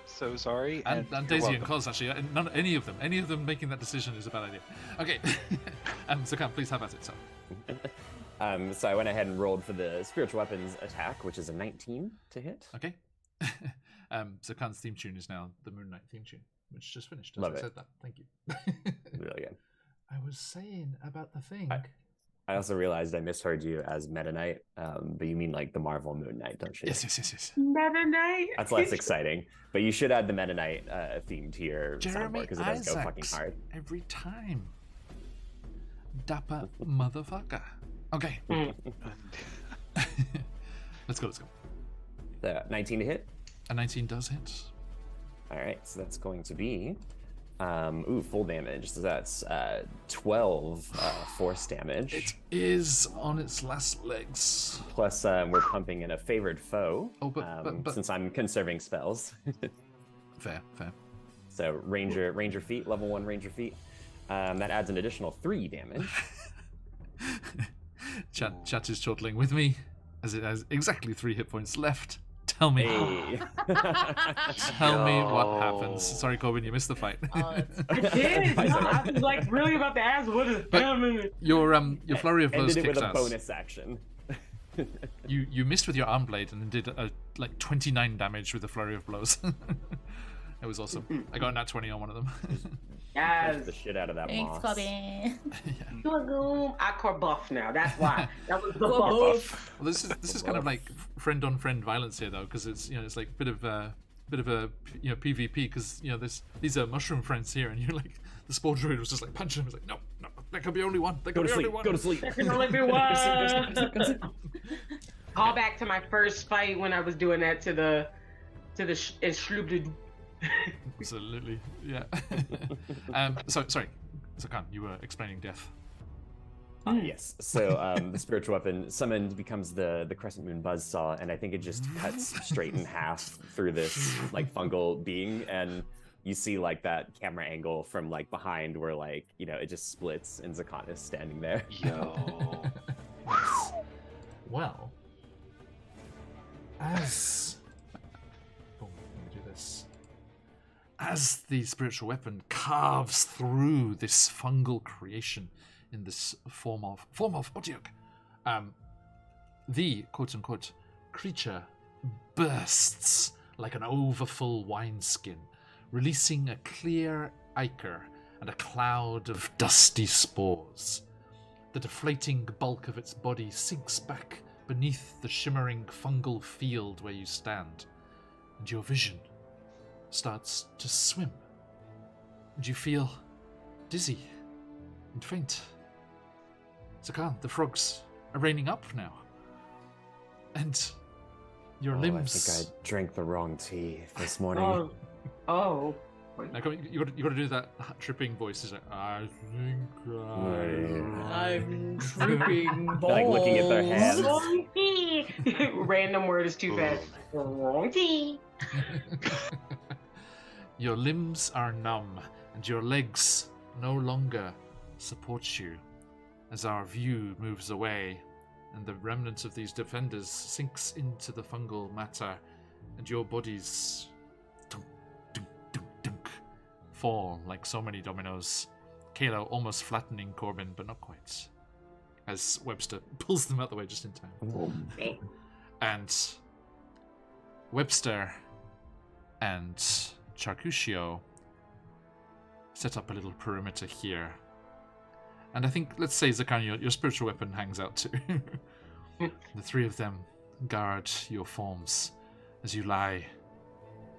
So sorry. and you're Daisy and welcome. Cos actually. Any of them making that decision is a bad idea. Okay, so Cam, please have at it. So. So I went ahead and rolled for the spiritual weapons attack, which is a 19 to hit. Okay. So Khan's theme tune is now the Moon Knight theme tune, which just finished. As Love I it. said that. Thank you. Really good. I was saying about the thing. I also realized I misheard you as Meta Knight, but you mean like the Marvel Moon Knight, don't you? Yes. Meta Knight. That's less exciting. But you should add the Meta Knight theme to your Jeremy soundboard because it does go fucking Isaacs hard. every time. Dapper motherfucker. Okay. Mm. Let's go. The 19 to hit. A 19 does hit. All right, so that's going to be full damage. So that's 12 force damage. It is on its last legs. Plus, we're pumping in a favored foe. Oh, but- since I'm conserving spells. Fair. So ranger feet, level 1 ranger feet. That adds an additional 3 damage. Chat is chortling with me, as it has exactly 3 hit points left. Tell me. Hey. Tell me what Yo. happens. Sorry, Corbin, you missed the fight. I did. No, I was like really about to ask what is But- coming. Your flurry of blows Ended it with kicked a ass. bonus action. You missed with your arm blade and did like 29 damage with the flurry of blows. It was awesome. I got a nat 20 on one of them. Punch Yes. the shit out of that Thanks, moss. Corbin. I core buff now. That's why. That was the Core buff. buff. Well, this is kind of like friend on friend violence here, though, because it's it's like a bit of a PvP, because these are mushroom friends here, and you're like the spore druid was just like punching him. He's like, no, there can be only one. There Go can to be sleep. only one. Go to sleep. There can only be one. Call back to my first fight when I was doing that to the Schlubd. Absolutely, yeah. Sorry, Zakan, you were explaining death. Yes. So the spiritual weapon summoned becomes the crescent moon buzzsaw, and I think it just cuts straight in half through this like fungal being, and you see like that camera angle from like behind where like it just splits, and Zakan is standing there. Yo. Well, as boom, let me do this. As the spiritual weapon carves through this fungal creation in this form of Otyok, the quote-unquote creature bursts like an overfull wineskin, releasing a clear ichor and a cloud of dusty spores. The deflating bulk of its body sinks back beneath the shimmering fungal field where you stand, and your vision starts to swim, and you feel dizzy and faint. Zakan, the frogs are raining up now, and your I limbs. think I drank the wrong tea this morning. Oh. Now, you got to do that tripping voice. Is like, I think I'm tripping balls. Like looking at their hands. Wrong tea. Random word is too fast. Wrong tea. Your limbs are numb, and your legs no longer support you as our view moves away, and the remnants of these defenders sinks into the fungal matter, and your bodies dunk, dunk, dunk, dunk, fall like so many dominoes. Kalo almost flattening Corbin, but not quite, as Webster pulls them out the way just in time. And Webster and Charcuccio set up a little perimeter here. And I think, let's say, Zakan, your spiritual weapon hangs out too. The three of them guard your forms as you lie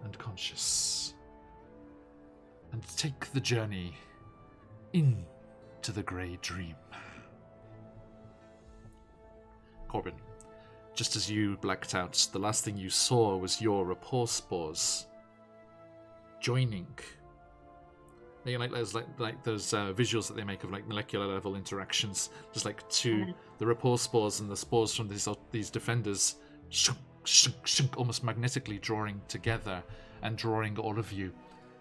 unconscious and take the journey into the grey dream. Corbin, just as you blacked out, the last thing you saw was your rapport spores joining. Like those visuals that they make of like molecular level interactions, just like the rapport spores and the spores from these defenders, shunk, shunk, shunk, almost magnetically drawing together and drawing all of you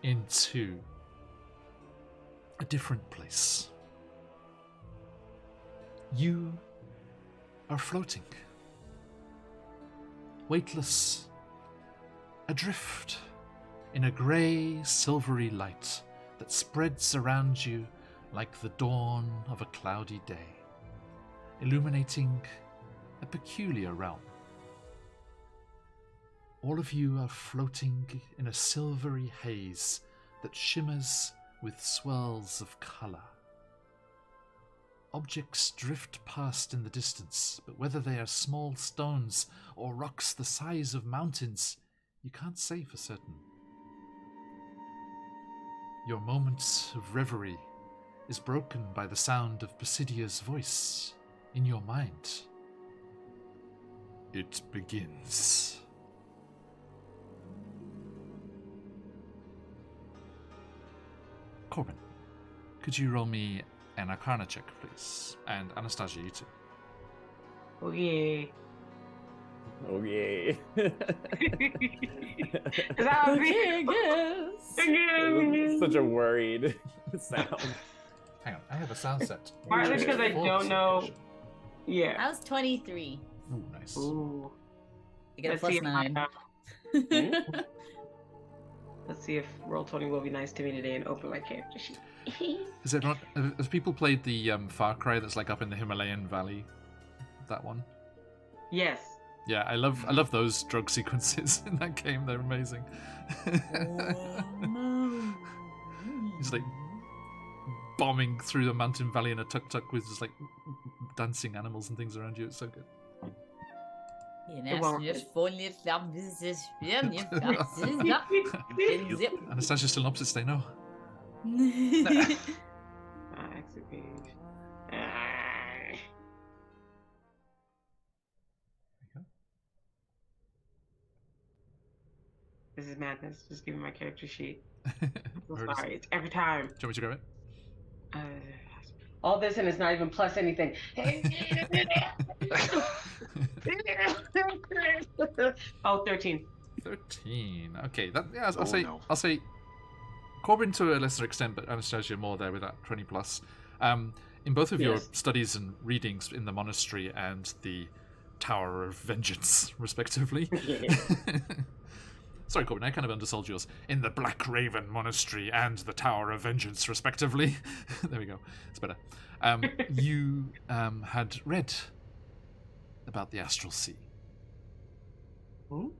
into a different place. You are floating, weightless, adrift in a grey, silvery light that spreads around you like the dawn of a cloudy day, illuminating a peculiar realm. All of you are floating in a silvery haze that shimmers with swirls of colour. Objects drift past in the distance, but whether they are small stones or rocks the size of mountains, you can't say for certain. Your moment of reverie is broken by the sound of Basidia's voice in your mind. It begins. Corbin, could you roll me an Arcana check, please? And Anastasia, you too. Oh yeah. Oh yay. Is that Okay, yes. Such a worried sound. Hang on, I have a sound set. Partly because I For don't this know. occasion. Yeah. I was 23. Ooh, nice. Ooh. You get a Let's plus see if 9. Let's see if Roll20 will be nice to me today and open my character sheet. Is it not? Have people played the Far Cry that's like up in the Himalayan valley? That one. Yes. Yeah, I love those drug sequences in that game. They're amazing. It's like bombing through the mountain valley in a tuk-tuk with just like dancing animals and things around you. It's so good. Anastasia's still in opposite stay, no. Exit page. This is madness. Just give me my character sheet. I'm sorry, it's every time. Do you want me to grab it? All this and it's not even plus anything. Oh, 13. 13. Okay, that I'll say Corbin to a lesser extent, but Anastasia more there with that 20 plus. In both of your studies and readings in the monastery and the Tower of Vengeance, respectively. Sorry, Corbin, I kind of undersold yours. In the Black Raven Monastery and the Tower of Vengeance, respectively. There we go. It's better. You had read about the Astral Sea. Ooh.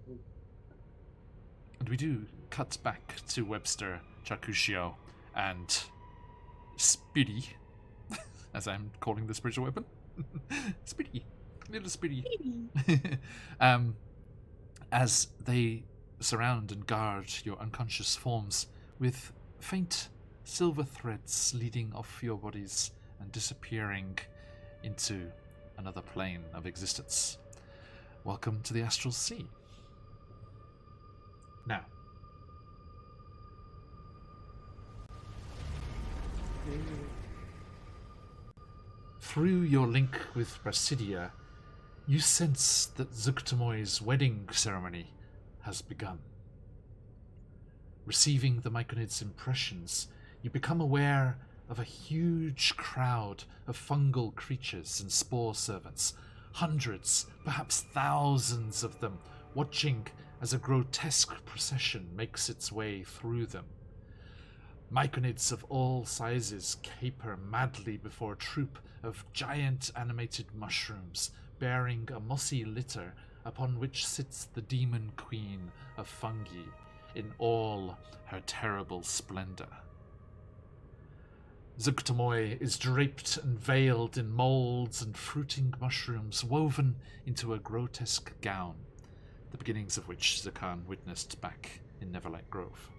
And we do cut back to Webster, Chakushio, and Speedy, as I'm calling the spiritual weapon. Speedy. Little Speedy. As they surround and guard your unconscious forms with faint silver threads leading off your bodies and disappearing into another plane of existence. Welcome to the Astral Sea. Now, through your link with Brasidia, you sense that Zuktamoy's wedding ceremony has begun. Receiving the Myconid's impressions, you become aware of a huge crowd of fungal creatures and spore servants, hundreds, perhaps thousands of them, watching as a grotesque procession makes its way through them. Myconids of all sizes caper madly before a troop of giant animated mushrooms bearing a mossy litter upon which sits the demon queen of fungi in all her terrible splendor. Zuktamoy is draped and veiled in molds and fruiting mushrooms woven into a grotesque gown, the beginnings of which Zakan witnessed back in Neverlight Grove.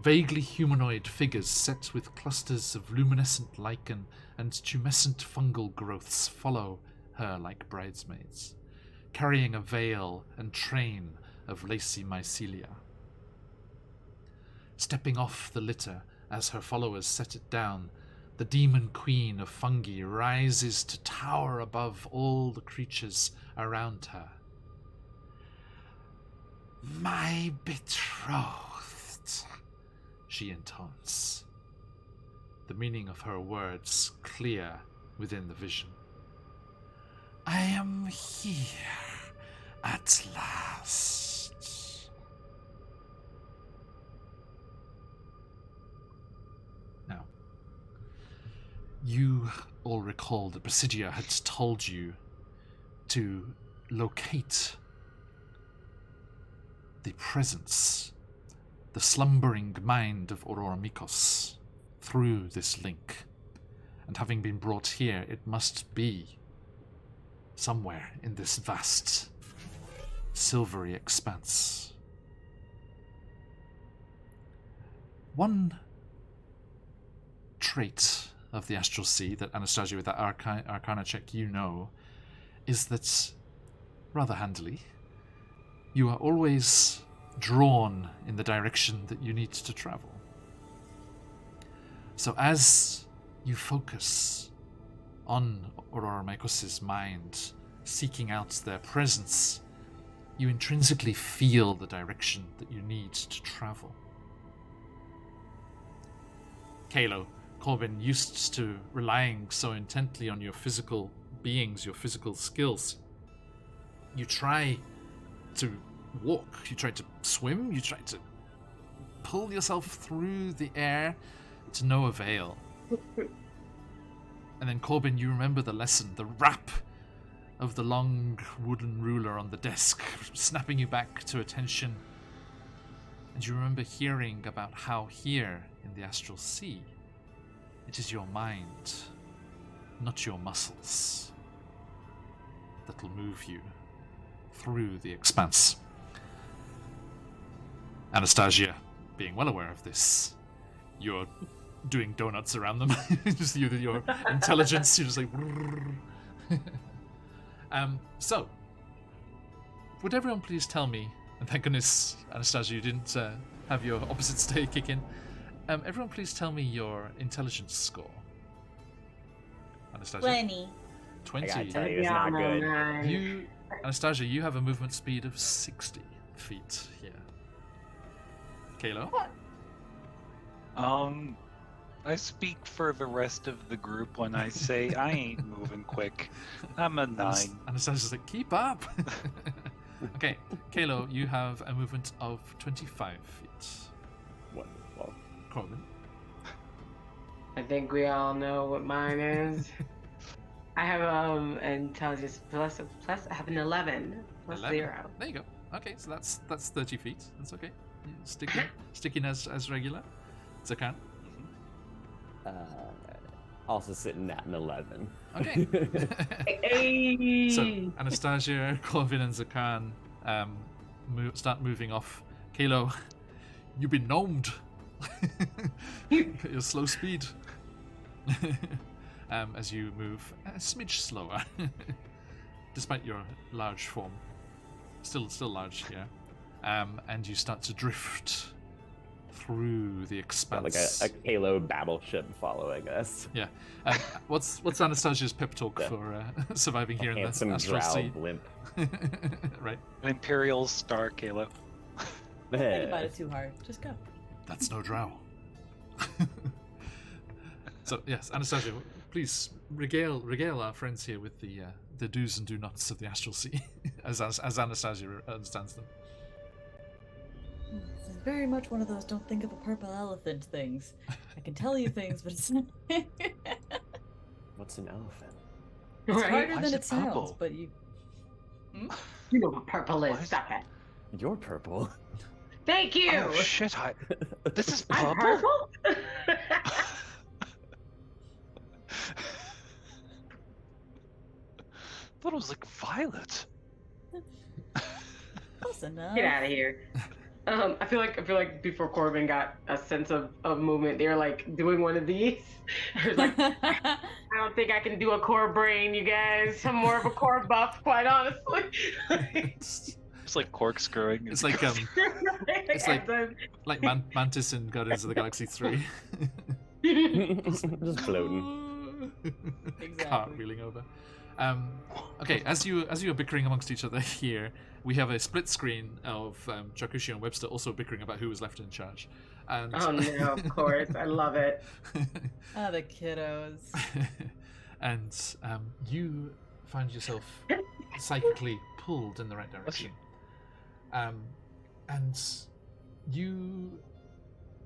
Vaguely humanoid figures set with clusters of luminescent lichen and tumescent fungal growths follow her like bridesmaids, carrying a veil and train of lacy mycelia. Stepping off the litter as her followers set it down, the demon queen of fungi rises to tower above all the creatures around her. "My betrothed," she intones, the meaning of her words clear within the vision. "I am here at last." Now, you all recall that Brasidia had told you to locate the presence, the slumbering mind of Aurora Mikos through this link. And having been brought here, it must be somewhere in this vast, silvery expanse. One trait of the Astral Sea that Anastasia, with that Arcana check, you know, is that, rather handily, you are always drawn in the direction that you need to travel. So as you focus on Aurora Mikos' mind, seeking out their presence, you intrinsically feel the direction that you need to travel. Kalo, Corbin, used to relying so intently on your physical beings, your physical skills, you try to walk, you try to swim, you try to pull yourself through the air to no avail. And then, Corbin, you remember the lesson, the rap of the long wooden ruler on the desk, snapping you back to attention. And you remember hearing about how here in the Astral Sea, It is your mind, not your muscles, that'll move you through the expanse. Anastasia, being well aware of this, you're doing donuts around them. Just your intelligence, you're just like... So, would everyone please tell me, and thank goodness, Anastasia, you didn't have your opposite stay kick in. Everyone please tell me your intelligence score. Anastasia? 20. I gotta 20. tell you, it's not good. You, Anastasia, you have a movement speed of 60 feet here. Kalo? I speak for the rest of the group when I say I ain't moving quick. I'm a 9. Anastasia's like, keep up! Okay, Kalo, you have a movement of 25 feet. Wonderful. Corbin? I think we all know what mine is. I have intelligence plus. I have an 11 plus 11. 0. There you go. Okay, so that's 30 feet. That's okay. Sticking as regular. Zakan? Also sitting at an 11. Okay. Hey! So, Anastasia, Corvin, and Zakan start moving off. Kalo, you've been gnomed. Your slow speed. As you move a smidge slower, despite your large form. Still large, yeah. And you start to drift through the expanse. Like a Halo battleship following us. Yeah. What's Anastasia's pep talk for surviving here in the Handsome Astral drow Sea? blimp. Right. An Imperial Star, Caleb. Think about it too hard. Just go. That's no drow. So yes, Anastasia, please regale our friends here with the do's and do nots of the Astral Sea, as Anastasia understands them. This is very much one of those don't think of a purple elephant things. I can tell you things, but it's not. What's an elephant? It's Right? harder Why than is it it sounds, purple? but you. You know what purple is. What? Stop it. You're purple. Thank you. Oh shit! This is I'm purple. purple. Thought it was like violet. Close enough. Get out of here. I feel like before Corbin got a sense of movement, they were like doing one of these. It was like, I don't think I can do a core brain, you guys. I'm more of a core buff, quite honestly. It's like corkscrewing. It's like it's like Mantis in Guardians of the Galaxy 3. Just floating. Exactly. Cartwheeling over. Okay, as you are bickering amongst each other here, we have a split screen of Chakushi and Webster also bickering about who was left in charge. And Oh no, of course. I love it. Ah, the kiddos. and you find yourself psychically pulled in the right direction. And you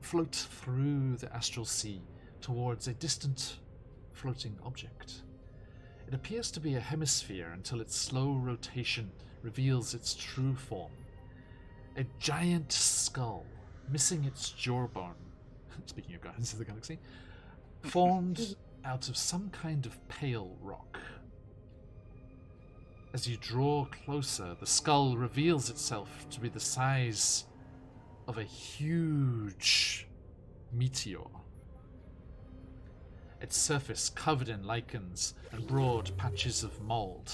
float through the astral sea towards a distant floating object. It appears to be a hemisphere until its slow rotation reveals its true form. A giant skull, missing its jawbone, speaking of Guardians of the Galaxy, formed out of some kind of pale rock. As you draw closer, the skull reveals itself to be the size of a huge meteor. Its surface covered in lichens and broad patches of mold,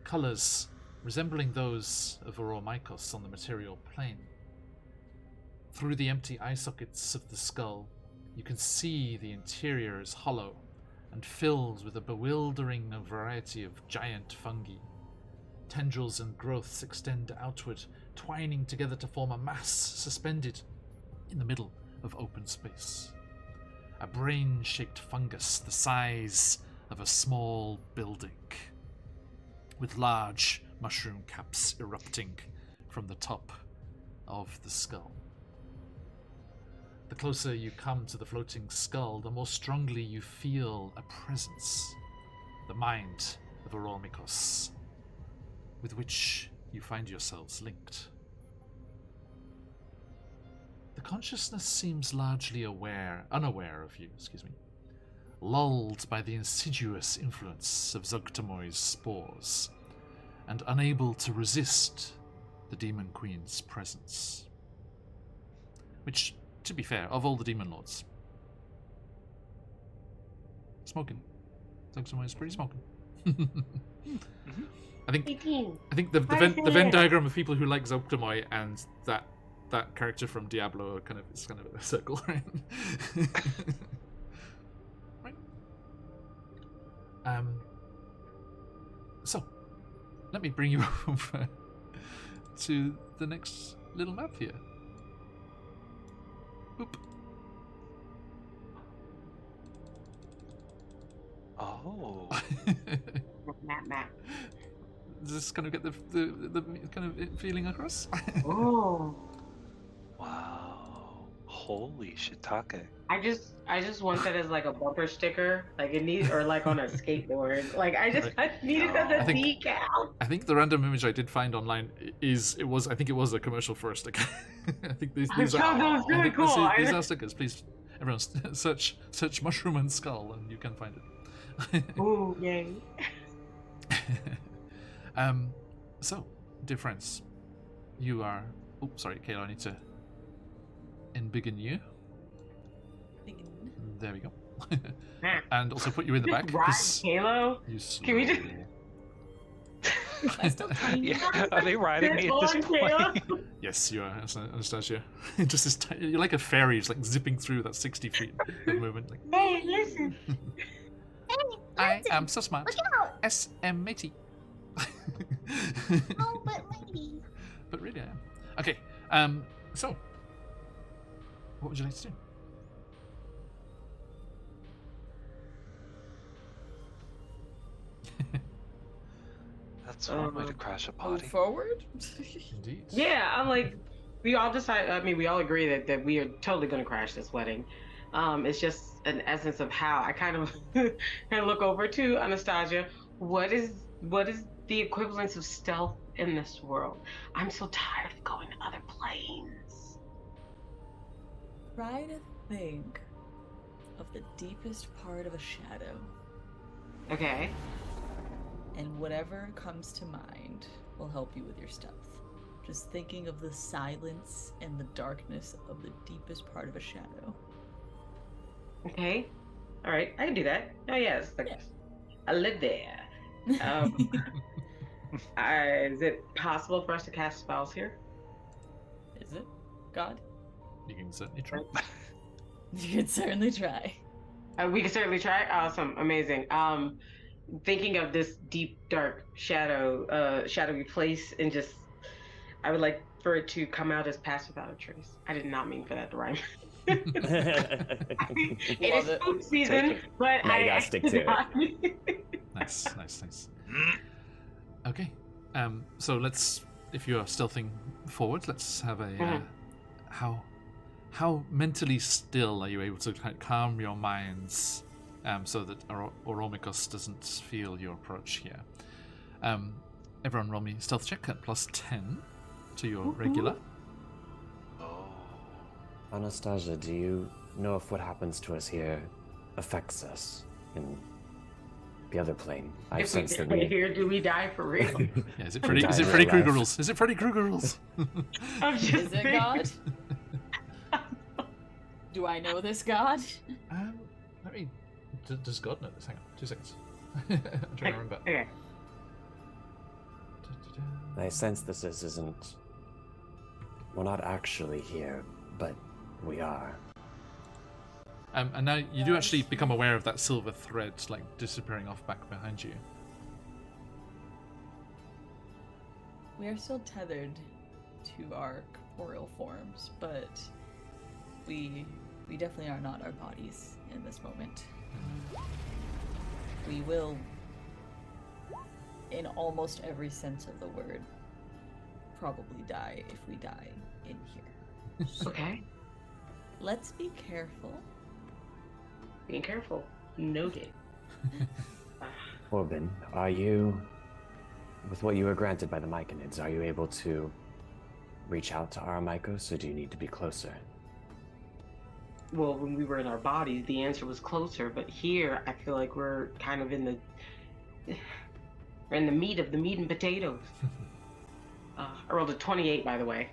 colors resembling those of Oromikos on the material plane. Through the empty eye sockets of the skull, you can see the interior is hollow and filled with a bewildering variety of giant fungi. Tendrils and growths extend outward, twining together to form a mass suspended in the middle of open space. A brain-shaped fungus the size of a small building, with large mushroom caps erupting from the top of the skull. The closer you come to the floating skull, the more strongly you feel a presence, the mind of Oromikos, with which you find yourselves linked. The consciousness seems largely unaware of you, lulled by the insidious influence of Zugtamoy's spores, and unable to resist the Demon Queen's presence. Which, to be fair, of all the Demon Lords, smoking. Zugtamoy is pretty smoking. I think 18. I think the Venn diagram of people who like Zugtamoy and that character from Diablo are kind of a circle, right? Right. So let me bring you over to the next little map here. Boop. Oh. Map. Does this kind of get the kind of feeling across? Oh. Wow. Holy shiitake. I just want that as like a bumper sticker, like it needs, or like on a skateboard. Like I need it as a decal. I think the random image I did find online it was a commercial for a sticker. I think these are That was really cool. These are stickers. Please, everyone, search mushroom and skull, and you can find it. Ooh, yay. So, dear friends, you are. Oh, sorry, Kayla. I need to embiggen you. There we go. And also put you in the back. Right, Halo. Can we just? I still tiny. Yeah, are they riding me at this point? Yes, you are, Anastasia. Just this you're like a fairy, just like zipping through that 60 feet of movement. Like, Hey, listen. I am so smart. Look out! SM matey. Oh, but lady. But really, I am. Okay. So, what would you like to do? That's one way to crash a Move party. forward? Indeed. Yeah, I'm like, we all agree that we are totally gonna crash this wedding. It's just an essence of how I kind of look over to Anastasia. What is the equivalence of stealth in this world? I'm so tired of going to other planes. Try to think of the deepest part of a shadow, Okay. and whatever comes to mind will help you with your stealth. Just thinking of the silence and the darkness of the deepest part of a shadow. Okay. All right. I can do that. Oh yes. Yeah. I live there. Is it possible for us to cast spells here? Is it? God? You can certainly try. You could certainly try. We can certainly try. Awesome. Amazing. Thinking of this deep, dark shadowy place, and just, I would like for it to come out as Pass Without a Trace. I did not mean for that to rhyme. It is spook season, but Now you gotta stick to it. Nice. Okay. So let's, if you're stealthing forward, let's have a how mentally still are you able to calm your minds, so that Oromikos doesn't feel your approach here. Everyone roll me stealth check at +10 to your regular. Oh. Anastasia, do you know if what happens to us here affects us in the other plane? I If we sense that die we. here, do we die for real? Yeah, is it Freddy Die in real Krueger life. rules? Is it Freddy Krueger rules? I'm just Is it thinking. God? Do I know this God? Let me. Does God know this? Hang on, 2 seconds. I'm trying to remember. Okay. I sense this isn't. We're not actually here, but we are. And now you do actually become aware of that silver thread, like disappearing off back behind you. We are still tethered to our corporeal forms, but we definitely are not our bodies in this moment. We will, in almost every sense of the word, probably die if we die in here. Okay. Let's be careful. Being careful. Noted. Corbin, are you, with what you were granted by the Myconids, are you able to reach out to Aramikos, or do you need to be closer? well, when we were in our bodies, the answer was closer. But here, I feel like we're kind of in the meat of the meat and potatoes. I rolled a 28, by the way.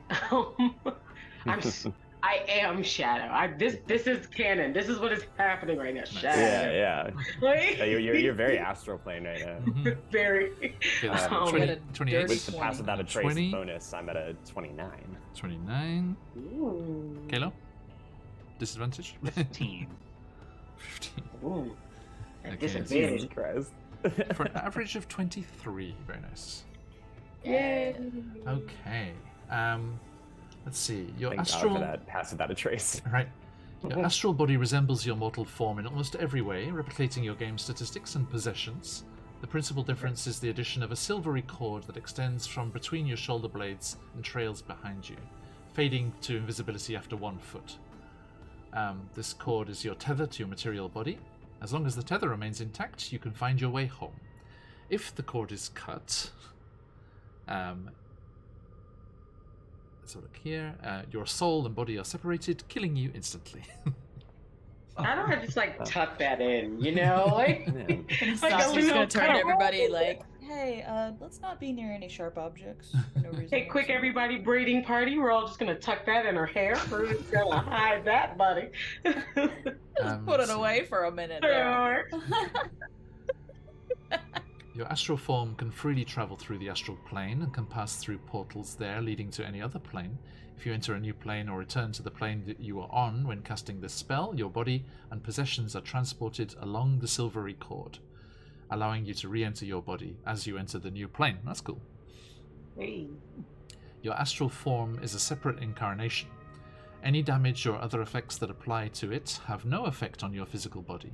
I am Shadow. This is canon. This is what is happening right now. Shadow. Yeah. Like, You're very astral plane right now. very. Okay, that's Um, 20, 28. With the pass without a trace 20. bonus, I'm at a 29. 29. Ooh. Kalo? Disadvantage? 15. 15. Ooh. At Okay, disadvantage. Jesus Christ. For an average of 23. Very nice. Yay. Okay. Let's see. Your Thank astral... God for that pass without a trace. Right. Your astral body resembles your mortal form in almost every way, replicating your game statistics and possessions. The principal difference is the addition of a silvery cord that extends from between your shoulder blades and trails behind you, fading to invisibility after 1 foot. This cord is your tether to your material body. As long as the tether remains intact, you can find your way home. If the cord is cut, let's have a look here. Your soul and body are separated, killing you instantly. I don't have to just like tuck that in, you know, like. Man. Like a Sasuke's little gonna turn to cup. everybody like, hey, let's not be near any sharp objects for no reason. Hey, quick, everybody, braiding party. We're all just gonna tuck that in our hair. We're just gonna hide that, buddy. Just put it away for a minute there. Your astral form can freely travel through the astral plane and can pass through portals there leading to any other plane. If you enter a new plane or return to the plane that you are on when casting this spell, your body and possessions are transported along the silvery cord, allowing you to re-enter your body as you enter the new plane. That's cool. Hey. Your astral form is a separate incarnation. Any damage or other effects that apply to it have no effect on your physical body,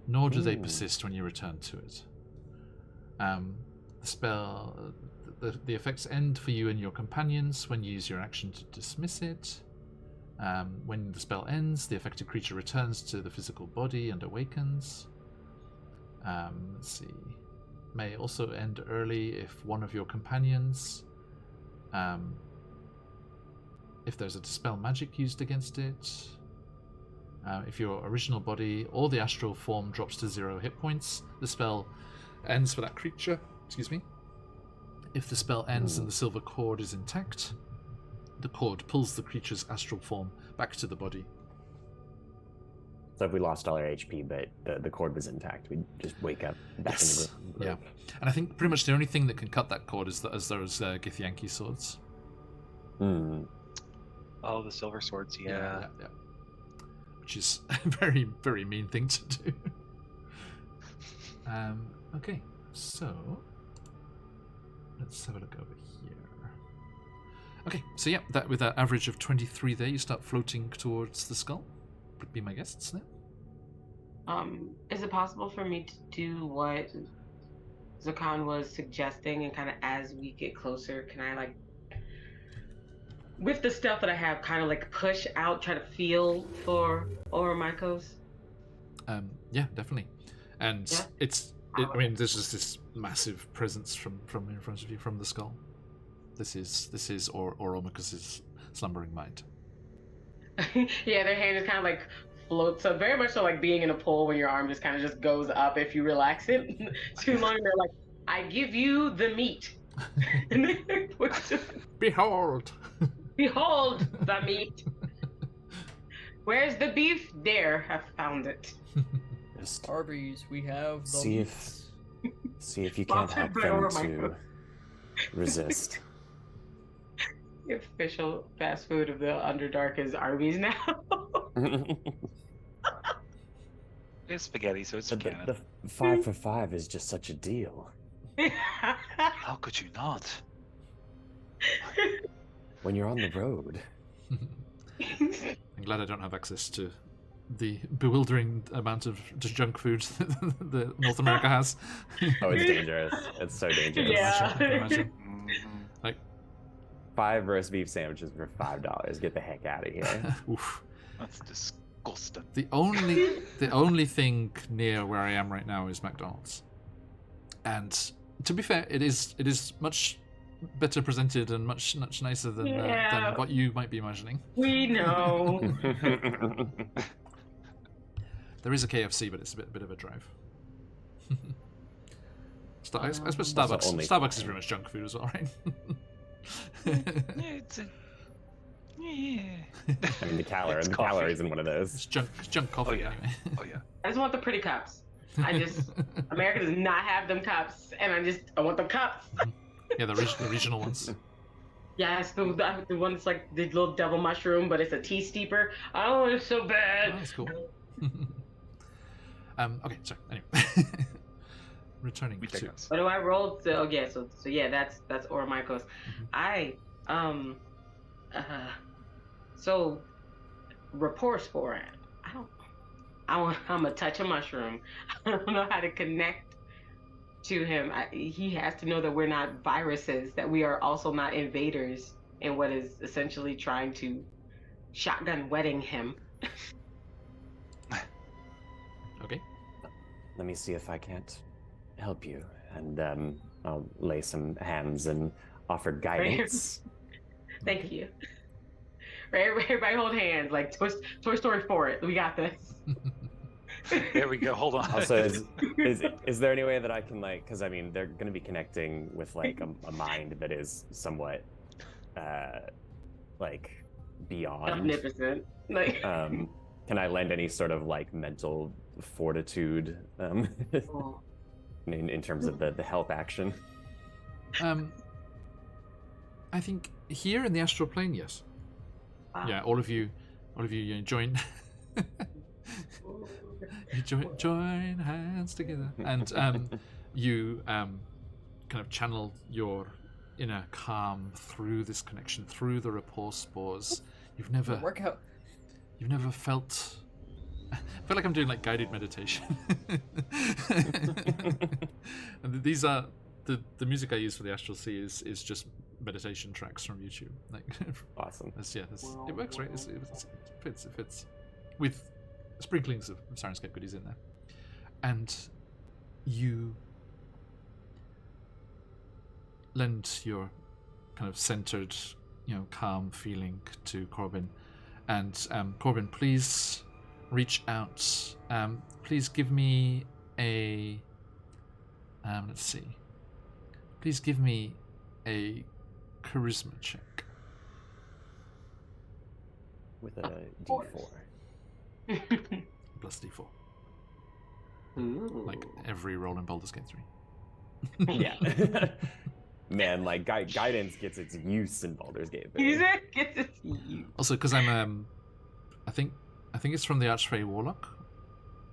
nor do they persist when you return to it. The spell, the effects end for you and your companions when you use your action to dismiss it. When the spell ends, the affected creature returns to the physical body and awakens. Let's see. May also end early if one of your companions, if there's a dispel magic used against it. If your original body or the astral form drops to 0 hit points, the spell ends for that creature. Excuse me. If the spell ends and the silver cord is intact, the cord pulls the creature's astral form back to the body. So if we lost all our HP, but the cord was intact, we'd just wake up back in the group. Yeah. And I think pretty much the only thing that can cut that cord is those Githyanki swords. Oh, the silver swords, yeah. Yeah. Which is a very, very mean thing to do. Okay, so let's have a look over here. Okay, so yeah, that with that average of 23 there, you start floating towards the skull. Would be my guests there. Is it possible for me to do what Zakan was suggesting, and kind of as we get closer, can I like, with the stuff that I have, kind of like push out, try to feel for Oromikos? Yeah, definitely. And Yeah? I mean, there's just this massive presence from in front of you, from the skull. This is Oromikos' slumbering mind. Yeah, their hand is kind of like floats up, very much so like being in a pool when your arm just kind of just goes up if you relax it too long. They're like, I give you the meat. And they Behold! Behold the meat. Where's the beef? There, I found it. Just Arby's, we have the see if you can't help them to resist. The official fast food of the Underdark is Arby's now. It's spaghetti, so it's the canon. 5 for 5 is just such a deal. How could you not? When you're on the road. I'm glad I don't have access to the bewildering amount of just junk food that North America has. Oh, it's dangerous. It's so dangerous. Yeah. I can imagine. Like 5 roast beef sandwiches for $5. Get the heck out of here. Oof. That's disgusting. The only thing near where I am right now is McDonald's, and to be fair, it is much better presented and much nicer than what you might be imagining. We know. There is a KFC, but it's a bit of a drive. I suppose Starbucks is pretty much junk food as well, right? I mean, the calories in one of those. It's junk coffee. Oh yeah. Anyway. Oh yeah. I just want the pretty cups. America does not have them cups, and I want the cups. Yeah, the regional ones. Yes, the ones like the little devil mushroom, but it's a tea steeper. Oh, it's so bad. Oh, that's cool. Okay, sorry. Anyway, returning to. What do I roll? So yeah, that's Oromikos. Mm-hmm. So rapport spore. I'm gonna touch a mushroom. I don't know how to connect to him. He has to know that we're not viruses, that we are also not invaders in what is essentially trying to shotgun wedding him. Okay. Let me see if I can't help you. And I'll lay some hands and offer guidance. Thank you. Right, everybody hold hands like Toy Story 4. We got this. There we go. Hold on. Also, is there any way that I can because I mean they're going to be connecting with like a mind that is somewhat beyond Omnipotent. Like can I lend any sort of like mental fortitude in terms of the help action? I think here in the astral plane, yes. Wow. Yeah, all of you join. Join hands together, and you kind of channel your inner calm through this connection, through the rapport spores. You've never felt. I feel like I'm doing like guided meditation. And these are the music I use for the Astral Sea is just meditation tracks from YouTube. Like awesome. It works, right? It fits with sprinklings of Sirenscape goodies in there. And you lend your kind of centered, calm feeling to Corbin. And Corbin, please reach out. Please give me a let's see. Please give me a charisma check. With a D4. Plus D4. Ooh. Like every roll in Baldur's Gate 3. Yeah. Man, like guidance gets its use in Baldur's Gate 3. Music gets its use. Also, because I'm I think it's from the Archfey Warlock.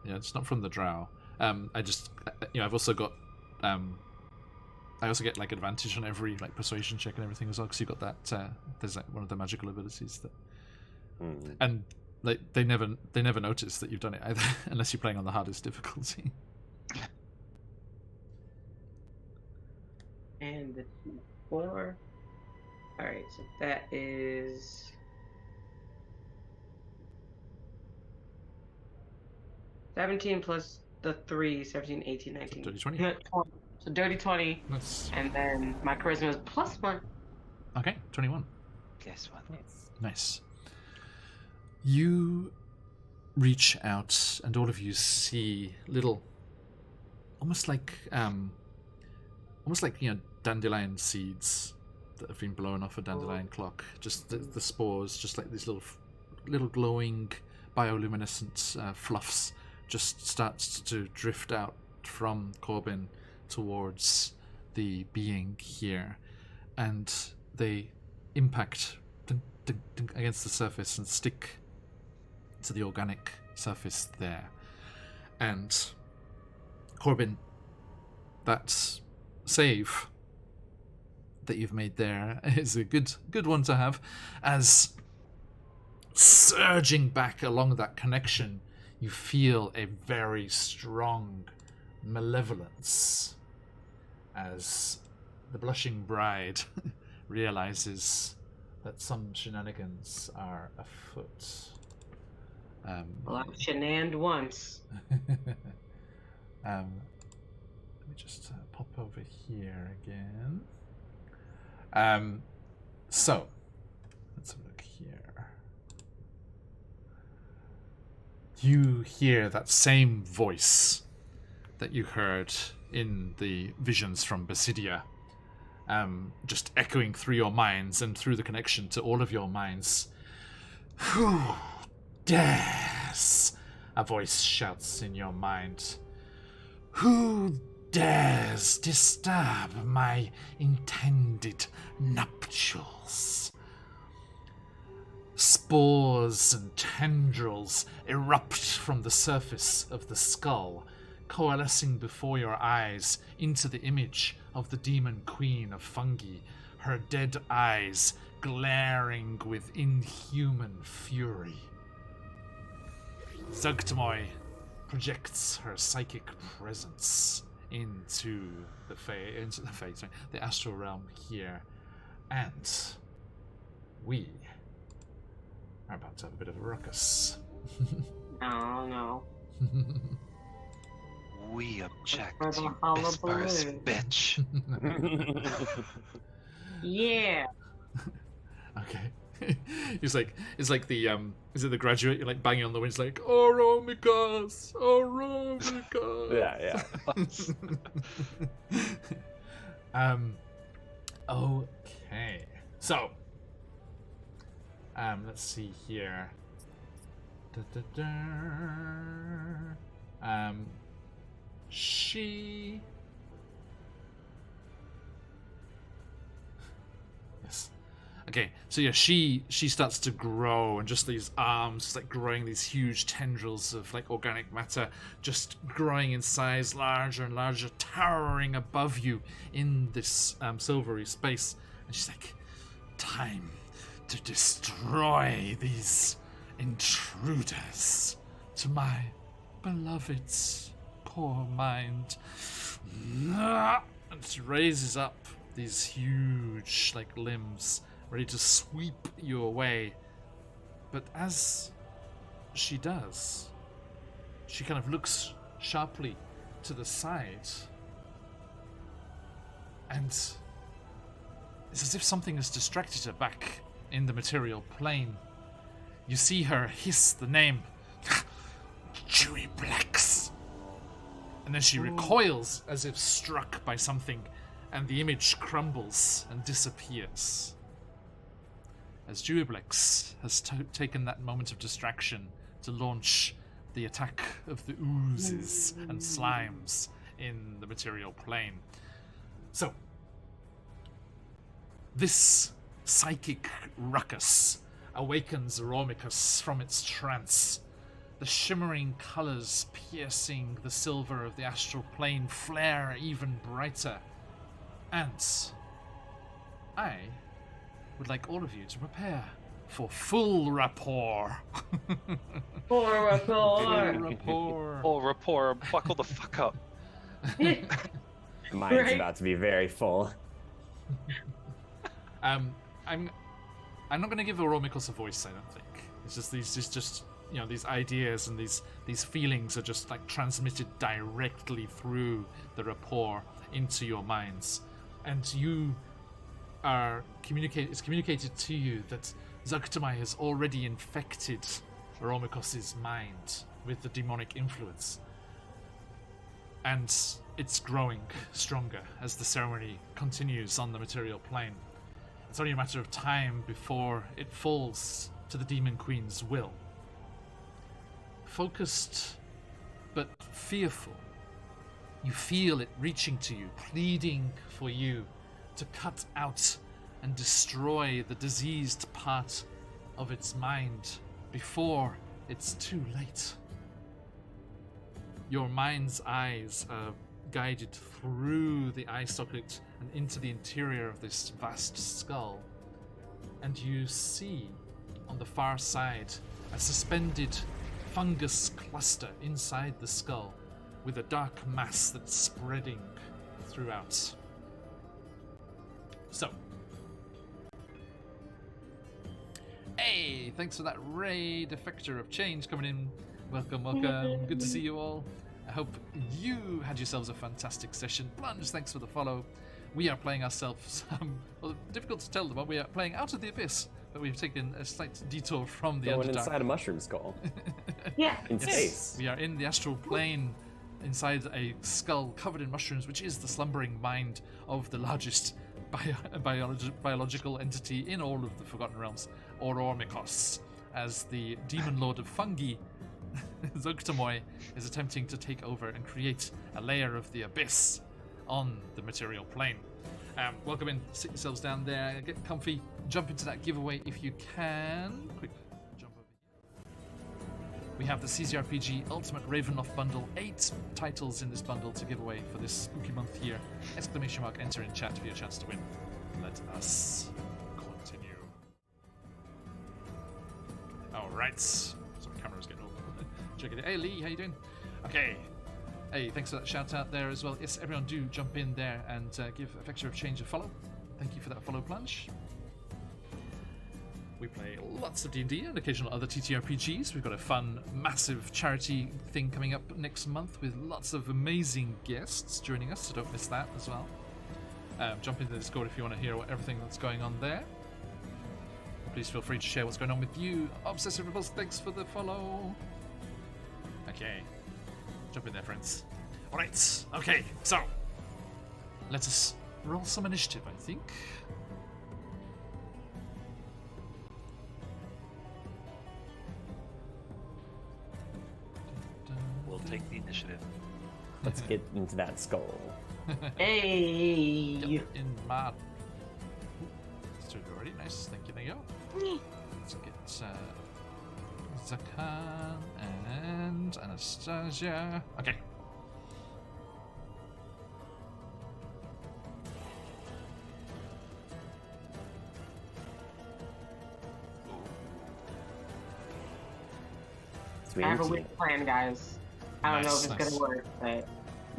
Yeah, it's not from the Drow. I just I've also got I also get like advantage on every like persuasion check and everything as well, because you got that there's like one of the magical abilities that and like they never notice that you've done it either unless you're playing on the hardest difficulty. And the 4. Alright, so that is 17 plus the 3, 17, 18, 19. Dirty 20. So dirty 20. Nice. And then my charisma is +1. Okay, 21. Guess what? Nice. You reach out, and all of you see little, almost like dandelion seeds that have been blown off a dandelion clock. Just the spores, just like these little glowing bioluminescent fluffs, just starts to drift out from Corbin towards the being here, and they impact against the surface and stick to the organic surface there. And Corbin, that save that you've made there is a good one to have, as surging back along that connection, you feel a very strong malevolence as the blushing bride realizes that some shenanigans are afoot. Well, I've shenaned once. Let me just pop over here again. So, let's have a look here. You hear that same voice that you heard in the visions from Basidia, just echoing through your minds and through the connection to all of your minds. Who dares? A voice shouts in your mind. Who dares disturb my intended nuptials? Spores and tendrils erupt from the surface of the skull, coalescing before your eyes into the image of the demon queen of fungi, her dead eyes glaring with inhuman fury. Zugtmoy projects her psychic presence into the astral realm here, and we are about to have a bit of a ruckus. Oh no. We object, For the you hullabaloo. bitch. Yeah. Okay. It's like the is it The Graduate? You're like banging on the window, it's like Oromicas, Oromicas. Yeah. Okay. So, let's see here. She. Yes. Okay, so yeah, she starts to grow, and just these arms, just like growing these huge tendrils of like organic matter, just growing in size, larger and larger, towering above you in this silvery space. And she's like, "Time to destroy these intruders to my beloved's core mind." And she raises up these huge like limbs, ready to sweep you away. But as she does, she kind of looks sharply to the side, and it's as if something has distracted her back in the material plane. You see her hiss the name, Chewy Blacks. And then she recoils as if struck by something, and the image crumbles and disappears. As Duiblex has taken that moment of distraction to launch the attack of the oozes and slimes in the material plane. So, this psychic ruckus awakens Oromicus from its trance. The shimmering colours piercing the silver of the astral plane flare even brighter. And I would like all of you to prepare for full rapport. Full rapport. Full rapport. Oh, rapport, buckle the fuck up. Mine's Right. about to be very full. I'm not going to give Oromicus a voice, I don't think. It's just these you know, these ideas and these feelings are just like transmitted directly through the rapport into your minds, and you are it's communicated to you that Zugtamai has already infected Oromicus's mind with the demonic influence, and it's growing stronger as the ceremony continues on the material plane. It's only a matter of time before it falls to the Demon Queen's will. Focused, but fearful, you feel it reaching to you, pleading for you to cut out and destroy the diseased part of its mind before it's too late. Your mind's eyes are guided through the eye socket and into the interior of this vast skull, and you see on the far side a suspended fungus cluster inside the skull with a dark mass that's spreading throughout. So, hey, thanks for that raid effector of change coming in. Welcome. Good to see you all. I hope you had yourselves a fantastic session. Plunge, thanks for the follow. we are playing ourselves. Well, difficult to tell them, but we are playing Out of the Abyss. But we've taken a slight detour from the Going Underdark. inside a mushroom skull. Yeah. In Yes, space. we are in the astral plane, inside a skull covered in mushrooms, which is the slumbering mind of the largest biological entity in all of the Forgotten Realms, Orormikos, as the demon lord of fungi, Zogtamoy, is attempting to take over and create a layer of the abyss on the material plane. Welcome in, sit yourselves down there, get comfy, jump into that giveaway if you can. Quick jump over here. We have the CZRPG Ultimate Ravenloft Bundle, 8 titles in this bundle to give away for this spooky month here. Exclamation mark, enter in chat for your chance to win. Let us continue. Alright. Sorry, camera's getting old. Check it. Hey Lee, how you doing? Okay. Hey, thanks for that shout out there as well. Yes, everyone do jump in there and give Affecture of Change a follow. Thank you for that follow plunge. We play lots of D&D and occasional other TTRPGs. We've got a fun, massive charity thing coming up next month with lots of amazing guests joining us, so don't miss that as well. Jump into the Discord if you want to hear everything that's going on there. Please feel free to share what's going on with you. Obsessive Repulse, thanks for the follow. Okay. Jump in there, friends. Alright, okay, so let us roll some initiative, I think. We'll take the initiative. Let's get into that skull. Hey. Get in my... Let's do it already. Nice, thank you, Let's get Zakan and Anastasia. Okay. Sweet. I have a weird plan, guys. I don't know if it's Nice. gonna work, but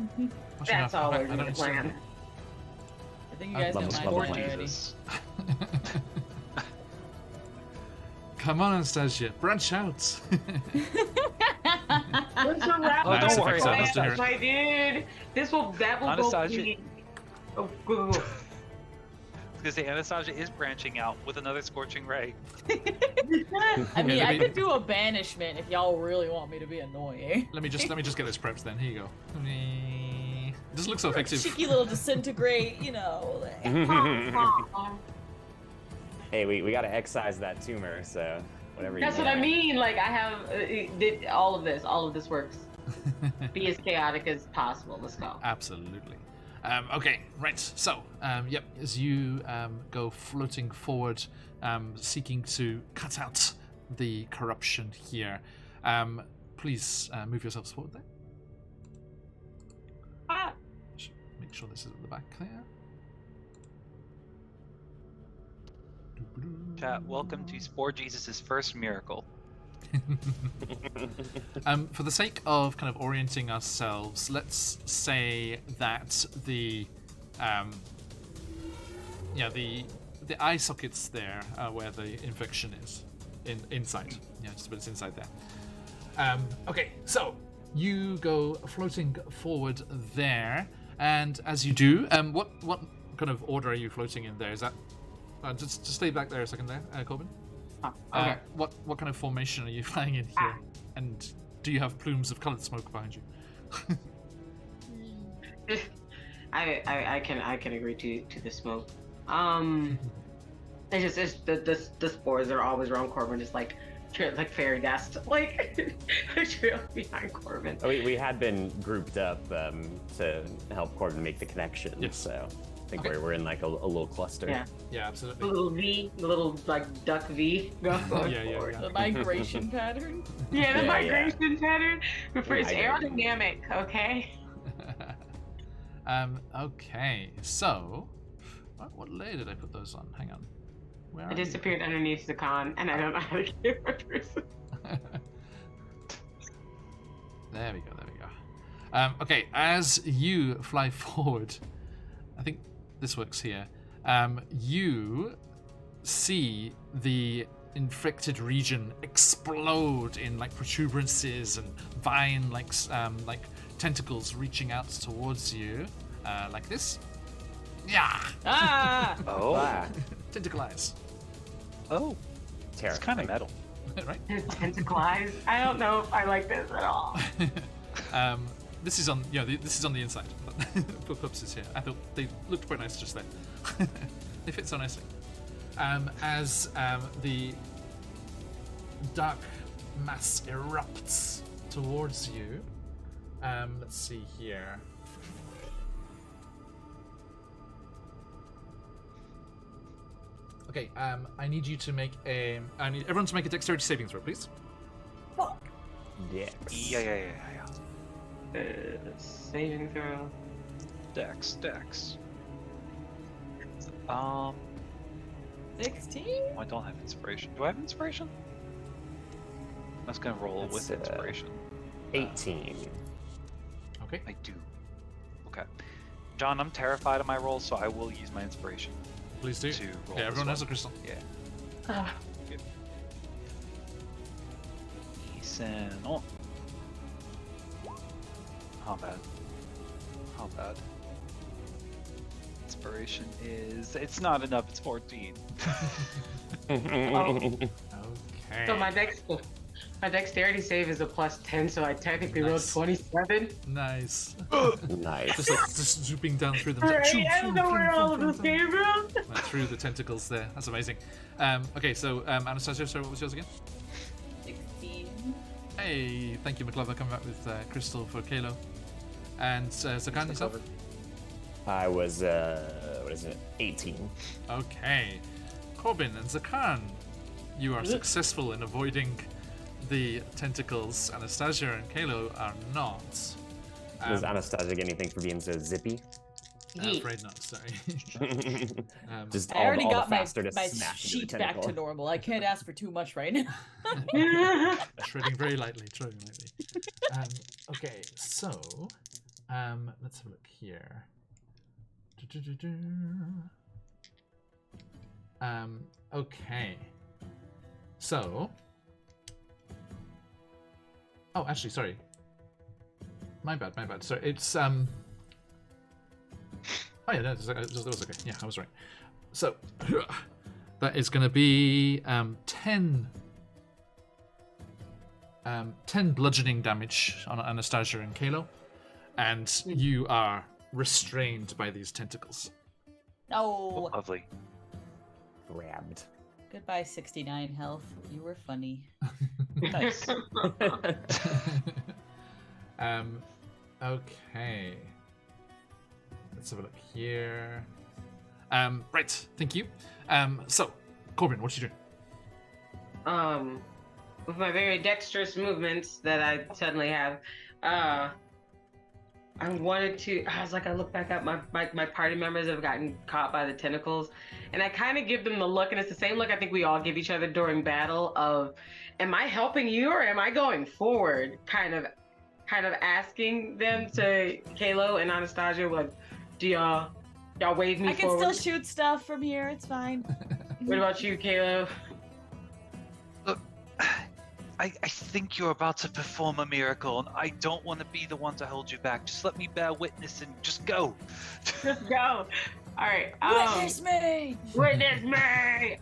Actually, that's no, all I we're don't gonna understand. plan. I think you guys Love know this my level plan already. Jesus. Come on, Anastasia, branch out. What's a wrap? Oh, don't worry, Anastasia. my dude. That will Anastasia- go. Oh, go. I was gonna say Anastasia is branching out with another scorching ray. I mean, let I me- could do a banishment if y'all really want me to be annoying. Let me just get this prepped then. Here you go. It doesn't look so effective. Cheeky little disintegrate, you know. Hey, we gotta excise that tumor, so whatever you That's do. what I mean. Like I have all of this works. Be as chaotic as possible. Let's go. Absolutely. Okay, right. So, yep, as you go floating forward, seeking to cut out the corruption here, please move yourselves forward there. Ah. Make sure this is at the back there. Chat, welcome to Spore Jesus' first miracle. For the sake of kind of orienting ourselves, let's say that the eye sockets there are where the infection is, inside. Yeah, just but it's inside there. Okay, so you go floating forward there, and as you do, what kind of order are you floating in there? Is that just stay back there a second there, Corbin? Oh, okay. What kind of formation are you flying in here? And do you have plumes of coloured smoke behind you? I can agree to the smoke. It's just the spores are always around Corbin, just like fairy dust, like trail behind Corbin. We had been grouped up to help Corbin make the connection, Yes. so I think Okay. we're in like a little cluster. Yeah. Yeah, The absolutely. little V, the little like duck V going Yeah. forward. The migration pattern. Yeah, the Yeah, migration pattern. But for it's I know. aerodynamic, okay? Okay, so what layer did I put those on? Hang on. Where I are you? disappeared underneath the con, and I don't know how to get my person. There we go. Okay, as you fly forward, I think this works here. You see the infected region explode in like protuberances and vine like tentacles reaching out towards you, like this. Yeah. Ah! Oh. Ah, Tentacle eyes. Oh. It's terrifying. kind of metal. Right. Tentacle eyes. I don't know if I like this at all. This is on, this is on the inside. For purposes here, I thought they looked quite nice just then. They fit so nicely. As the dark mass erupts towards you. Let's see here. Okay, I need you to make I need everyone to make a dexterity saving throw, please. Dex. Yeah. Saving throw. Dex. 16? I don't have inspiration. Do I have inspiration? I was gonna roll That's, with inspiration. 18. Okay. I do. Okay. John, I'm terrified of my rolls, so I will use my inspiration Please do. to roll. Okay, everyone this has a crystal. Yeah. Ah, Decent. Oh. How bad? Inspiration is... It's not enough, it's 14. Okay. so my dexterity save is a +10, so I technically rolled Nice. 27. Nice. Nice. just zooping down through them. Right, Choo, I choo, don't know choo, where choo, all of choo, this choo. came from. Went through the tentacles there. That's amazing. Okay, so Anastasia, sorry, what was yours again? 16. Hey, thank you, McLover, coming back with crystal for Kalo. And Zakan, yourself? I was, 18. Okay. Corbin and Zakan, you are successful in avoiding the tentacles. Anastasia and Kalo are not. Was Anastasia getting anything for being so zippy? I'm afraid not, sorry. Just I all, already all got the my faster to my smack into the sheet back to tentacle. normal. I can't ask for too much right now. treading very lightly, Okay, so let's have a look here. Okay. So. Oh, actually, sorry. My bad. So it's Oh yeah, that was okay. Yeah, I was right. So that is going to be 10 bludgeoning damage on Anastasia and Kalo, and you are restrained by these tentacles. Oh, Lovely. Grabbed. goodbye 69 health. You were funny. Nice. Okay. Let's have a look here. Right, thank you. So, Corbin, what you doing? With my very dexterous movements that I suddenly have, I look back at my party members have gotten caught by the tentacles, and I kind of give them the look, and it's the same look I think we all give each other during battle of, am I helping you or am I going forward? Kind of asking them to Kalo and Anastasia, like, do y'all wave me I can forward? still shoot stuff from here. It's fine. What about you, Kalo? I think you're about to perform a miracle, and I don't want to be the one to hold you back. Just let me bear witness and just go. Let's go. All right. Witness me! Witness me!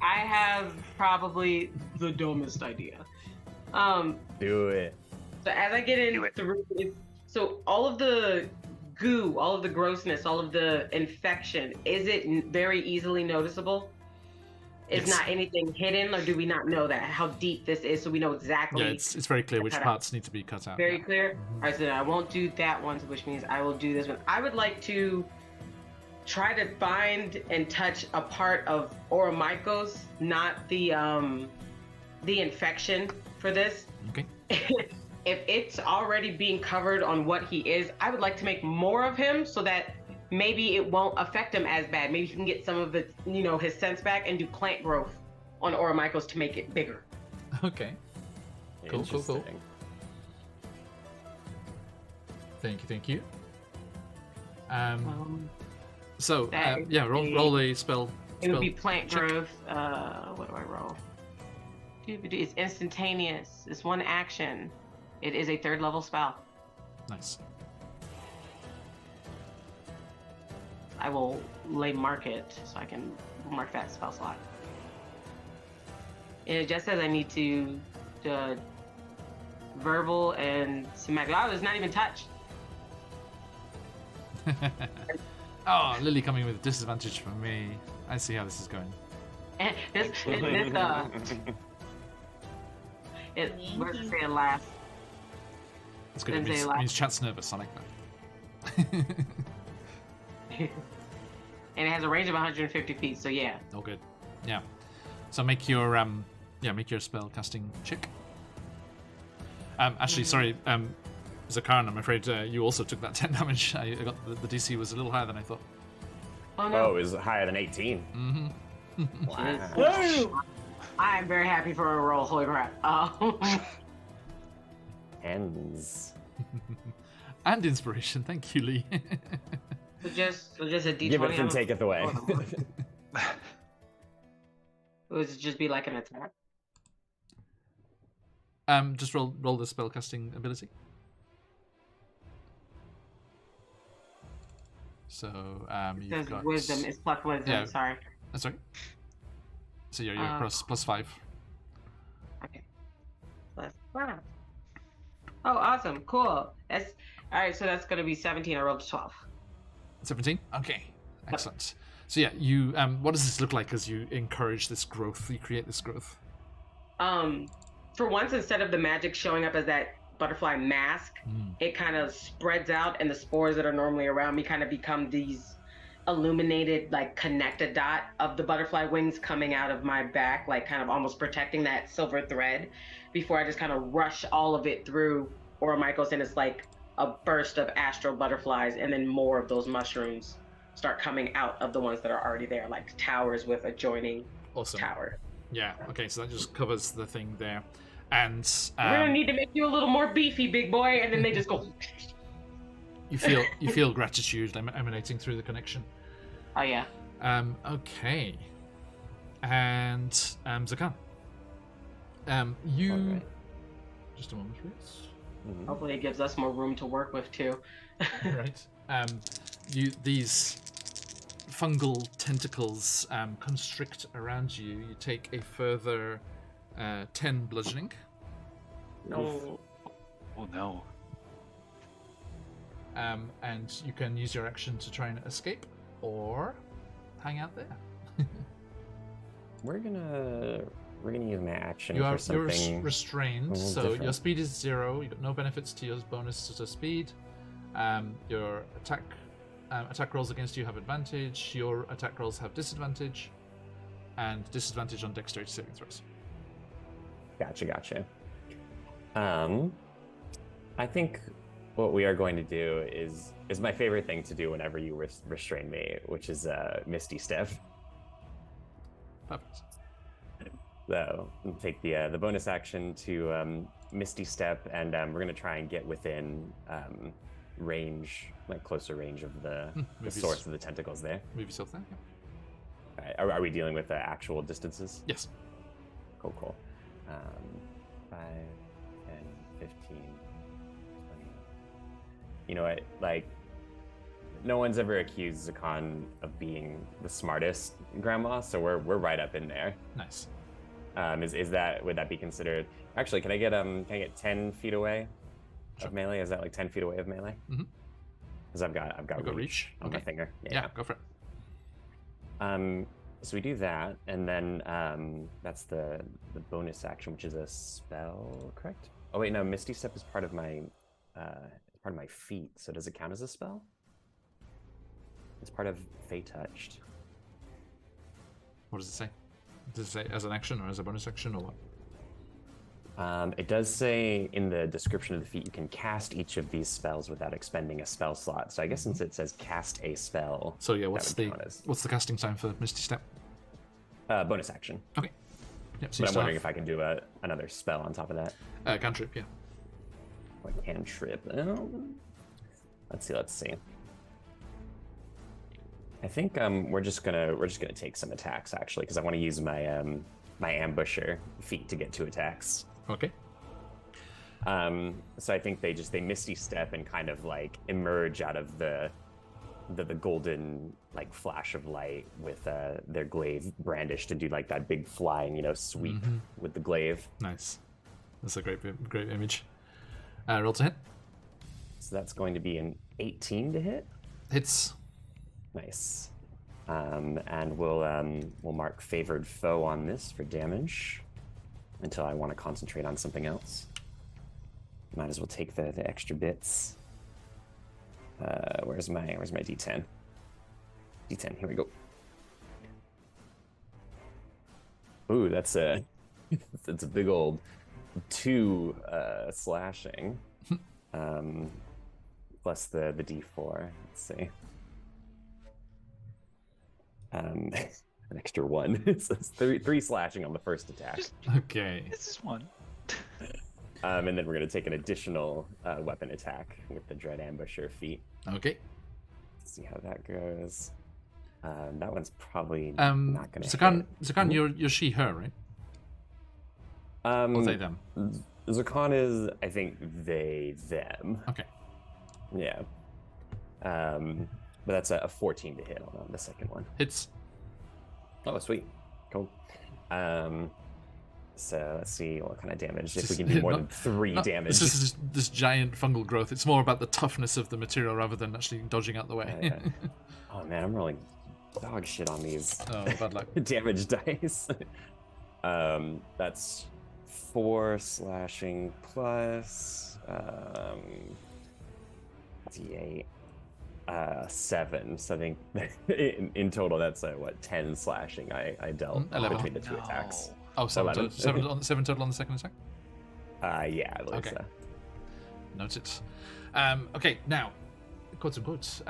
I have probably the dumbest idea. Do it. So as I get in Do it. through, so all of the goo, all of the grossness, all of the infection, is it very easily noticeable? Is Yes. not anything hidden, or do we not know that how deep this is, so we know exactly? Yeah, it's very clear which cut out. parts need to be cut out. Very yeah. clear. All right, so I won't do that one, which means I will do this one. I would like to try to find and touch a part of Oromiko's, not the infection for this. Okay. If it's already being covered on what he is, I would like to make more of him so that maybe it won't affect him as bad. Maybe he can get some of the, his sense back and do plant growth on Oromiko's to make it bigger. Okay. Cool. Interesting. Thank you. So That is yeah, roll a spell. It would be spell plant check. growth. What do I roll? It's instantaneous. It's one action. It is a 3rd level spell. Nice. I will lay mark it so I can mark that spell slot. And it just says I need to verbal and somatic. Oh, it's not even touched. Oh, Lily coming with disadvantage for me. I see how this is going. And where's it say last? That's good. It Didn't say means chat's nervous. I like that. And it has a range of 150 feet, so yeah. All good. Yeah. So make your spell casting check. Actually, sorry, Zakarn, I'm afraid you also took that 10 damage. I got the DC was a little higher than I thought. Oh no. Oh, it was higher than 18. Mm-hmm. Wow. I'm very happy for a roll. Holy crap. Hands. And inspiration. Thank you, Lee. So just a D20. Give it and taketh away. Would it just be like an attack? Just roll the spellcasting ability. So It you've says got wisdom. It's plus wisdom. Yeah. Sorry. That's right. So you're plus 5. Okay. Plus 5. Oh, awesome. Cool. That's all right. So that's gonna be 17. I rolled 12. 17. Okay. Excellent. So yeah, you what does this look like as you encourage this growth? You create this growth. For once, instead of the magic showing up as that butterfly mask, it kind of spreads out, and the spores that are normally around me kind of become these illuminated, like, connected dot of the butterfly wings coming out of my back, like kind of almost protecting that silver thread before I just kind of rush all of it through Oromikos, and it's like a burst of astral butterflies, and then more of those mushrooms start coming out of the ones that are already there, like towers with adjoining tower. Yeah. Okay. So that just covers the thing there, and we're gonna need to make you a little more beefy, big boy, and then they just go. You feel gratitude emanating through the connection. Oh yeah. Okay. And Zakan. You. Alright. Just a moment, please. Hopefully, it gives us more room to work with too. Right. These fungal tentacles constrict around you. You take a further 10 bludgeoning. No. Oh no. And you can use your action to try and escape or hang out there. We're gonna use my action You're for something. restrained, so different. your speed is 0. You got no benefits to your bonus to speed. Your attack rolls against you have advantage. Your attack rolls have disadvantage, and disadvantage on dexterity saving throws. Gotcha. I think what we are going to do is my favorite thing to do whenever you restrain me, which is Misty Step. Perfect. So we'll take the bonus action to Misty Step, and we're gonna try and get within range, like closer range of the source of the tentacles there. Move yourself there. Yeah. All right, are we dealing with actual distances? Yes. Cool. 5, 10, 15, 20. You know what? Like, no one's ever accused Zakan of being the smartest grandma, so we're right up in there. Nice. Would that be considered? Actually, can I get 10 feet away of melee? Is that like 10 feet away of melee? Mm-hmm. Because I've got reach on my finger. Yeah, go for it. So we do that, and then that's the bonus action, which is a spell, correct? Oh wait, no, Misty Step is part of my feat. So does it count as a spell? It's part of Fey Touched. What does it say? Does it say as an action or as a bonus action or what? It does say in the description of the feat you can cast each of these spells without expending a spell slot. So I guess since it says cast a spell. So yeah, what's the casting time for Misty Step? Bonus action. Okay. Yep. So but I'm wondering if I can do another spell on top of that. Cantrip, yeah. What cantrip? Let's see. I think we're just gonna take some attacks actually, because I want to use my my ambusher feat to get 2 attacks. Okay. So I think they Misty Step and kind of like emerge out of the the golden like flash of light with their glaive brandished to do like that big flying sweep with the glaive. Nice. That's a great image. Roll to hit. So that's going to be an 18 to hit. Hits. Nice. And we'll mark favored foe on this for damage until I want to concentrate on something else. Might as well take the extra bits. Where's my D10? D10, here we go. Ooh, that's a big old 2 slashing. Plus the D4. Let's see. An extra 1. So it's 3 slashing on the first attack. Okay. This is 1. And then we're going to take an additional weapon attack with the Dread Ambusher feat. Okay. Let's see how that goes. That one's probably not going to Zakan, you're she, her, right? Or they, them? Zakan is, I think, they, them. Okay. Yeah. But that's a 14 to hit on the second one. Hits. Oh, sweet. Cool. So let's see what kind of damage. If we can do more than 3 damage. This is this giant fungal growth. It's more about the toughness of the material rather than actually dodging out the way. Yeah. Oh man, I'm rolling dog shit on these bad luck. damage dice. That's 4 slashing plus D8. 7. So I think in total that's 10 slashing I dealt 11. between the 2 attacks. Oh, 7 11. seven total on the second attack? Yeah, I believe Okay. so. Noted. Okay, now, quotes unquote,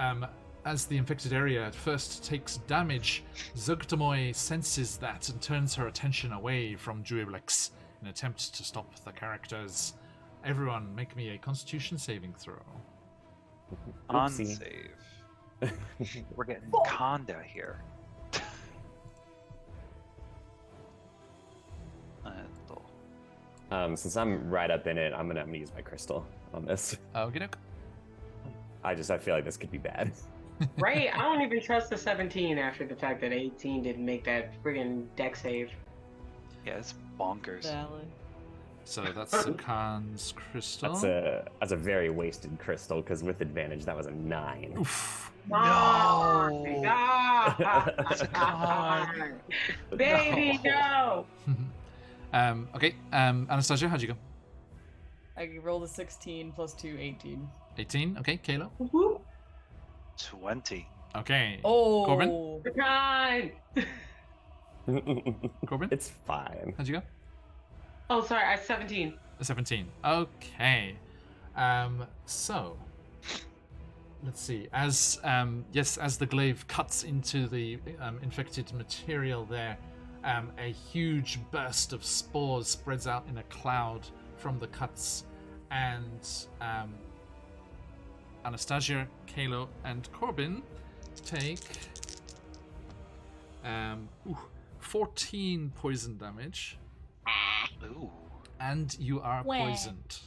as the infected area at first takes damage, Zugtamoy senses that and turns her attention away from Juiblex in an attempt to stop the characters. Everyone, make me a Constitution saving throw. Oopsie. Unsave. We're getting conda here. Since I'm right up in it, I'm gonna use my crystal on this. Okay. I feel like this could be bad. Right? I don't even trust the 17 after the fact that 18 didn't make that friggin' deck save. Yeah, it's bonkers. Valid. So that's Zakan's crystal. That's a very wasted crystal because with advantage that was a 9. Oof. No! Baby, no! Okay, Anastasia, how'd you go? I rolled a 16 plus 2, 18. 18, okay, Kayla. 20. Okay. Oh! Corbin? Pecan! Corbin? It's fine. How'd you go? Oh, sorry, I 17. 17. Okay. So let's see. As the glaive cuts into the infected material there, a huge burst of spores spreads out in a cloud from the cuts, and Anastasia, Kalo, and Corbin take 14 poison damage. Ooh. And you are Wah. poisoned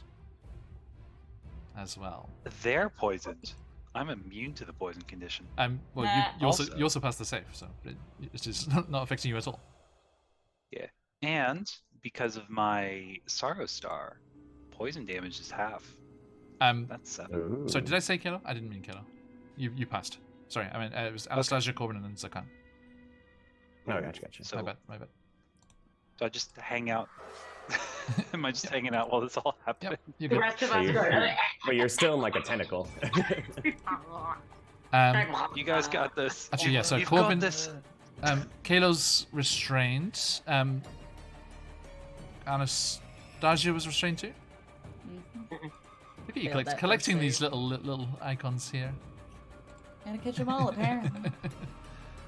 as well. They're poisoned. I'm immune to the poison condition. Well, Nah. you also passed the save, so it's just not affecting you at all. Yeah. And because of my Sorrow Star, poison damage is half. That's 7. Ooh. So did I say Kalo? I didn't mean Kalo. You passed. Sorry, I mean it was Anastasia, Corbin, and then Zakan. Oh, gotcha. So, My bad. so I just hang out. Am I just hanging out while this all happened? Yep, you're The good. rest of So us go. but you're still in like a tentacle. You guys got this. Actually, yeah. So You've Corbin, got this. Kalo's restrained. Anastasia was restrained too. Look at you Failed that collecting first these save. little icons here. Gotta catch them all, apparently.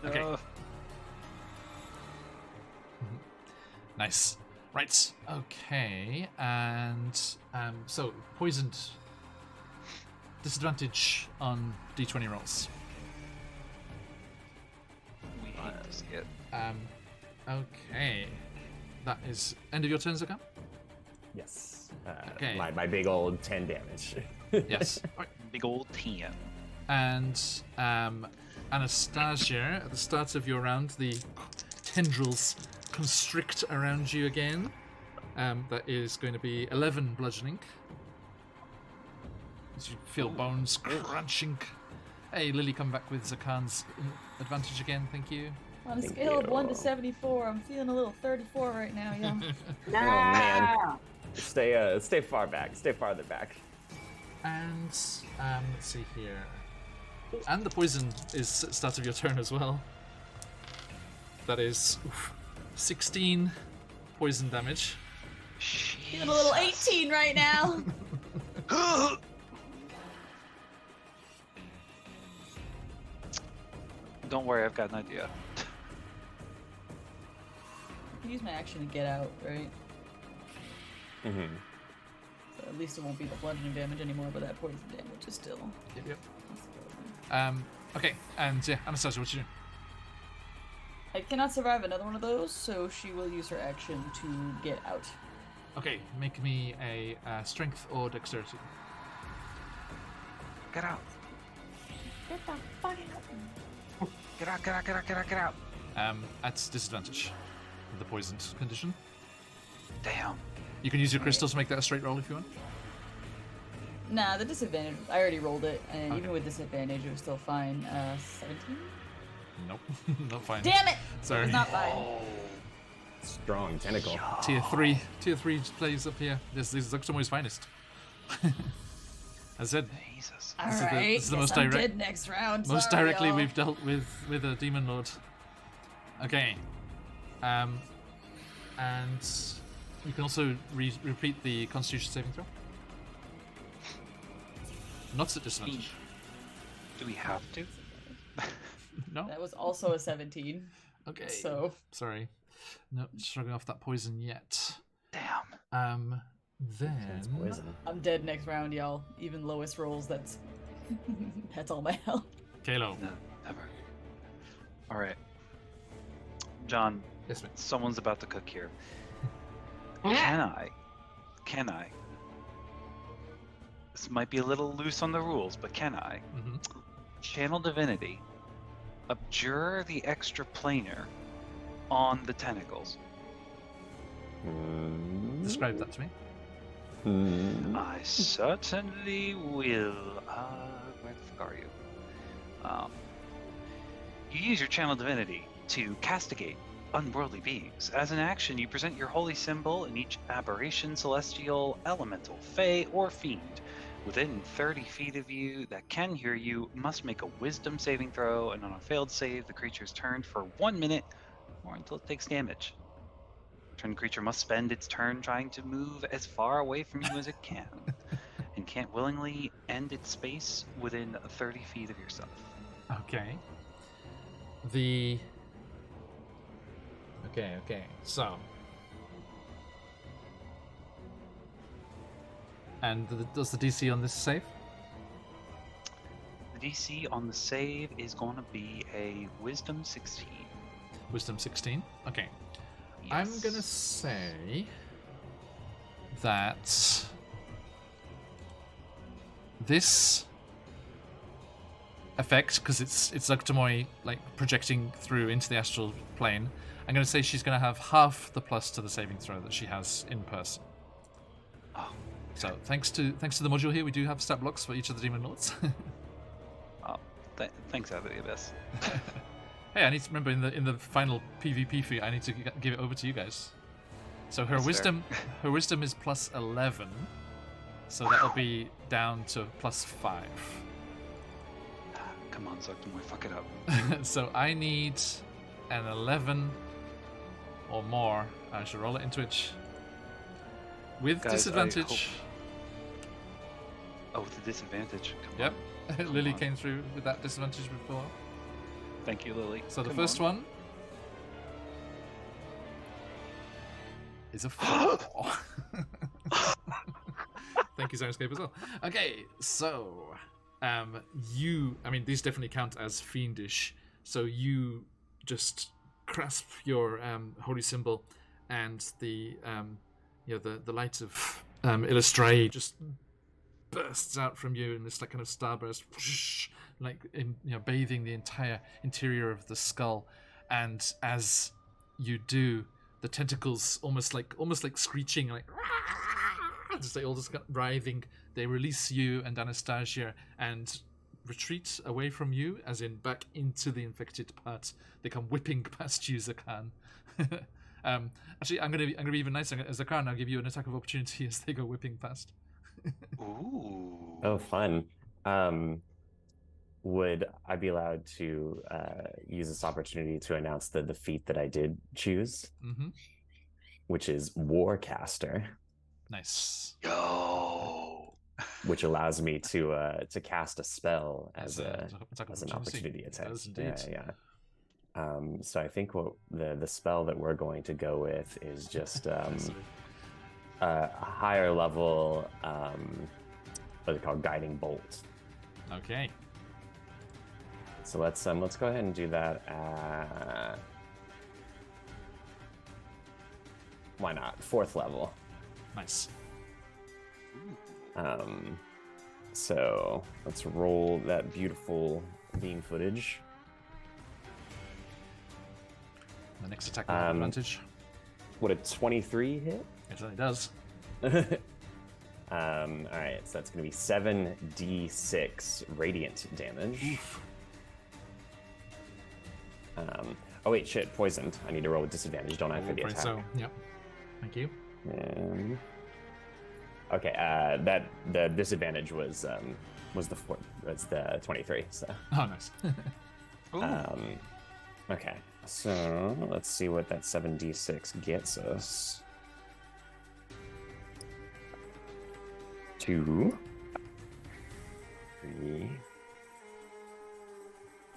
Okay. Nice. Right. Okay. And so poisoned. Disadvantage on d20 rolls. We hate to see it. Okay. That is end of your turn, Zakan? Yes. Okay. My big old 10 damage. Yes. Right. Big old 10. And Anastasia, at the start of your round, the tendrils constrict around you again. That is going to be 11 bludgeoning. As you feel bones crunching. Hey, Lily, come back with Zakan's advantage again, thank you. On a scale of 1 to 74, I'm feeling a little 34 right now, yeah. Oh man. Stay far back. Stay farther back. And let's see here. And the poison is at the start of your turn as well. That is 16 poison damage. Feeling a little 18 right now. Don't worry, I've got an idea. I can use my action to get out, right? Mm-hmm. So at least it won't be the bludgeoning damage anymore, but that poison damage is still. Yep. Okay, and yeah, Anastasia, what you doing? I cannot survive another one of those, so she will use her action to get out. Okay, make me a strength or dexterity. Get out. Get the fuck out. Get out, get out, get out, get out, get out. At disadvantage, with the poisoned condition. Damn. You can use your crystal to make that a straight roll if you want. Nah, the disadvantage, I already rolled it, and Okay. even with disadvantage, it was still fine. 17? Nope, not fine. Damn it! Sorry. It's not fine. Strong tentacle. Tier 3 plays up here. This is Zuxtamoy's finest. As I said, Jesus. This is the- Alright, this is the guess most I'm direct- dead next round. most Sorry, directly y'all. we've dealt with a demon lord. Okay. And you can also repeat the Constitution saving throw. Not at disadvantage. Do we have to? No. That was also a 17. Okay. So Sorry. No, shrugging off that poison yet. Damn. Then It's poison. I'm dead next round, y'all. Even lowest rolls, that's that's all my health. Kalo. No, never. All right. John, Yes, ma'am. someone's about to cook here. Can I? This might be a little loose on the rules, but can I Mm-hmm. channel divinity, abjure the extra planar on the tentacles? Describe that to me. I certainly will. Where the fuck are you? You use your channel divinity to castigate unworldly beings. As an action, you present your holy symbol in each aberration, celestial, elemental, fey, or fiend within 30 feet of you that can hear you must make a wisdom saving throw, and on a failed save, the creature is turned for 1 minute or until it takes damage. Turned creature must spend its turn trying to move as far away from you as it can, and can't willingly end its space within 30 feet of yourself. Okay. Okay. So. And does the DC on this save? The DC on the save is going to be a Wisdom 16. Wisdom 16. Okay. I'm Yes. gonna say that this effect, because it's Zuctamoy like projecting through into the astral plane, I'm gonna say she's gonna have half the plus to the saving throw that she has in person. Oh, So thanks to the module here, we do have stat blocks for each of the demon lords. thanks, Abbott Abyss. Hey, I need to remember in the final PvP feat, I need to give it over to you guys. So her That's fair. wisdom is plus 11, so that'll be down to plus 5. Come on, Zuctamoy, fuck it up. So I need an 11 or more. I should roll it into it with Guys, I disadvantage. Oh, with the disadvantage. Come Yep, on. Come Lily on. came through with that disadvantage before. Thank you, Lily. So the Come first on. one is a 4. Thank you, Zyroscape, as well. Okay, so these definitely count as fiendish. So you just grasp your holy symbol, and the light of Illustrae just bursts out from you in this like kind of starburst, whoosh, bathing the entire interior of the skull, and as you do, the tentacles almost like screeching, like just like all this writhing. They release you and Anastasia and retreat away from you, as in back into the infected part. They come whipping past you, Zakan. Actually, I'm gonna be even nicer. As Zakan, I'll give you an attack of opportunity as they go whipping past. Ooh. Oh, fun. Would I be allowed to use this opportunity to announce the feat that I did choose, Mm-hmm. which is Warcaster, Nice. Yo. which allows me to cast a spell as attack of an opportunity attack. It does indeed. Yeah. So I think what the spell that we're going to go with is just a higher level, what they call guiding bolt. Okay. So let's go ahead and do that at, why not, 4th level. Nice. So let's roll that beautiful beam footage. The next attack will have advantage. Would a 23 hit? It certainly does. All right, so that's going to be 7d6 radiant damage. Oof. Oh wait, shit, poisoned. I need to roll with disadvantage, don't I, for the Right, attack? so, yep. Thank you. Okay, that the disadvantage was the 23. So Oh, nice. okay, so let's see what that 7d6 gets us. 2, 3,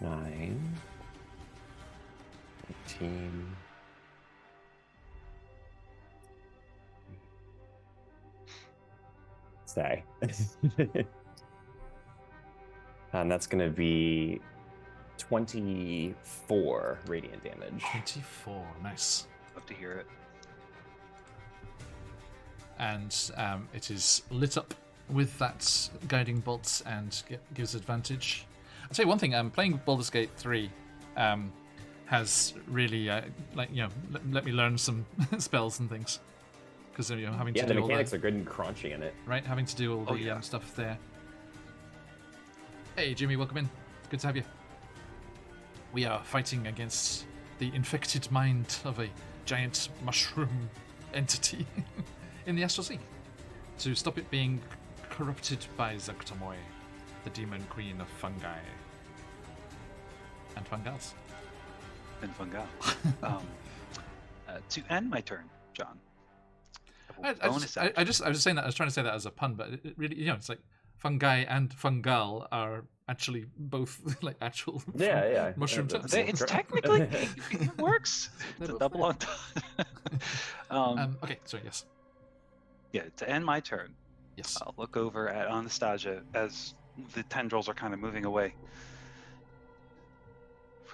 9, 18. Sorry. And that's going to be 24 radiant damage. 24. Nice. Love to hear it. And it is lit up with that guiding bolt and gives advantage. I'll tell you one thing. Playing Baldur's Gate 3 has really let me learn some spells and things, because having to the do mechanics all are good and crunchy in it. right, having to do all the stuff there. Hey Jimmy, welcome in. Good to have you. We are fighting against the infected mind of a giant mushroom entity in the Astral Sea to stop it being corrupted by Zagtamoy, the demon queen of fungi and fungals. And fungal. To end my turn, John. I was just saying that. I was trying to say that as a pun, but it really, it's like fungi and fungal are actually both like actual mushroom types. It's technically it works. It's a double entendre. Okay, so yes. Yeah, to end my turn, Yes. I'll look over at Anastasia as the tendrils are kind of moving away.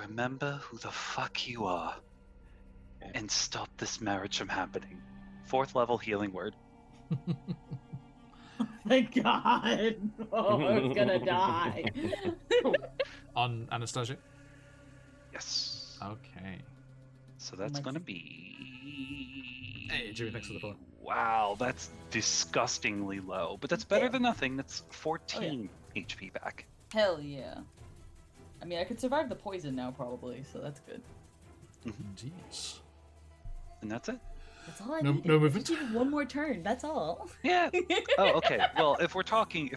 Remember who the fuck you are, and stop this marriage from happening. 4th level healing word. Thank God. Oh, I was gonna die. On Anastasia? Yes. Okay. So that's gonna be... Hey, Jimmy, thanks for the follow. Wow, that's disgustingly low. But that's better than nothing. That's 14 HP back. Hell yeah. I mean, I could survive the poison now, probably, so that's good. Indeed. And that's it. That's all I No- need. no movement? Just one more turn. That's all. Yeah. Oh, okay. Well, if we're talking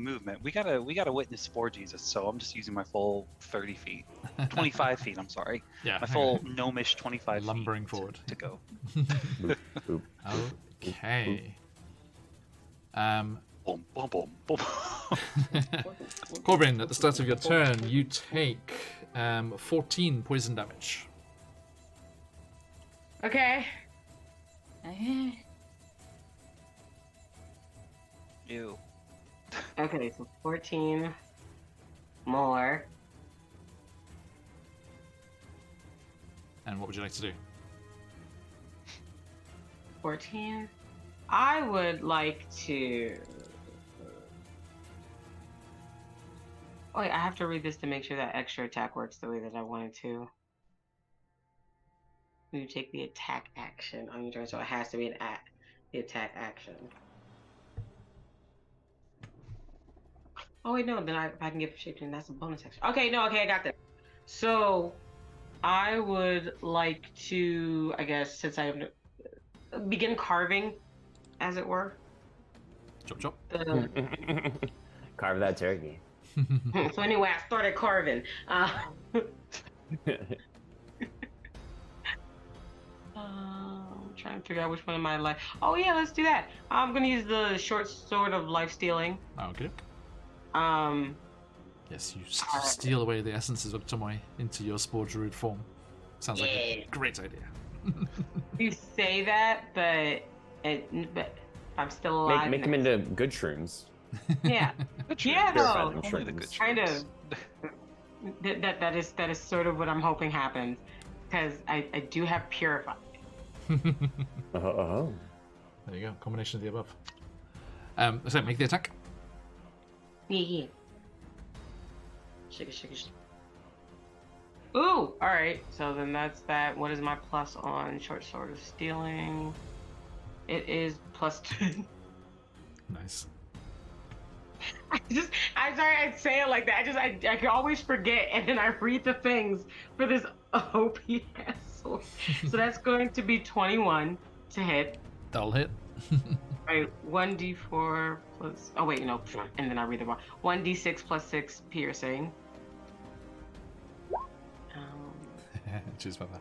movement, we gotta witness Spore Jesus. So I'm just using my full 30 feet, 25 feet. I'm sorry. Yeah. My full gnomish 25 Lumbering feet forward. to go. Boop. Okay. Boom, boom, boom, boom. Corbin, at the start of your turn, you take 14 poison damage. Okay. Ew. Okay, so 14 more. And what would you like to do? 14. I would like to. Oh, wait, I have to read this to make sure that extra attack works the way that I want it to. You take the attack action on your turn, so it has to be the attack action. Oh wait, no. Then if I can get shaped, that's a bonus action. Okay, I got that. So, I would like to, I guess, since I have begin carving, as it were. Chop chop. Carve that turkey. So anyway, I started carving. I'm trying to figure out which one of my life. Oh yeah, let's do that. I'm gonna use the short sword of life stealing. Okay. Um, Yes, you steal away the essences of Tomoe into your spore druid form. Sounds like a great idea. you say that, but I'm still alive. Make them into good shrooms. Yeah, yeah, Purified though. them Only the good shrooms. Kind of. That is sort of what I'm hoping happens, because I do have purified. Oh. There you go, combination of the above. So make the attack. Yeah. Shake it. Ooh, alright. So then that's that. What is my plus on short sword of stealing? It is +2. Nice. I'm sorry I say it like that. I can always forget, and then I read the things for this OP sword. So that's going to be 21 to hit. That'll hit. Right, 1d4 plus. Oh wait, no, and then I read the wrong. 1d6 plus 6 piercing. Cheers for that.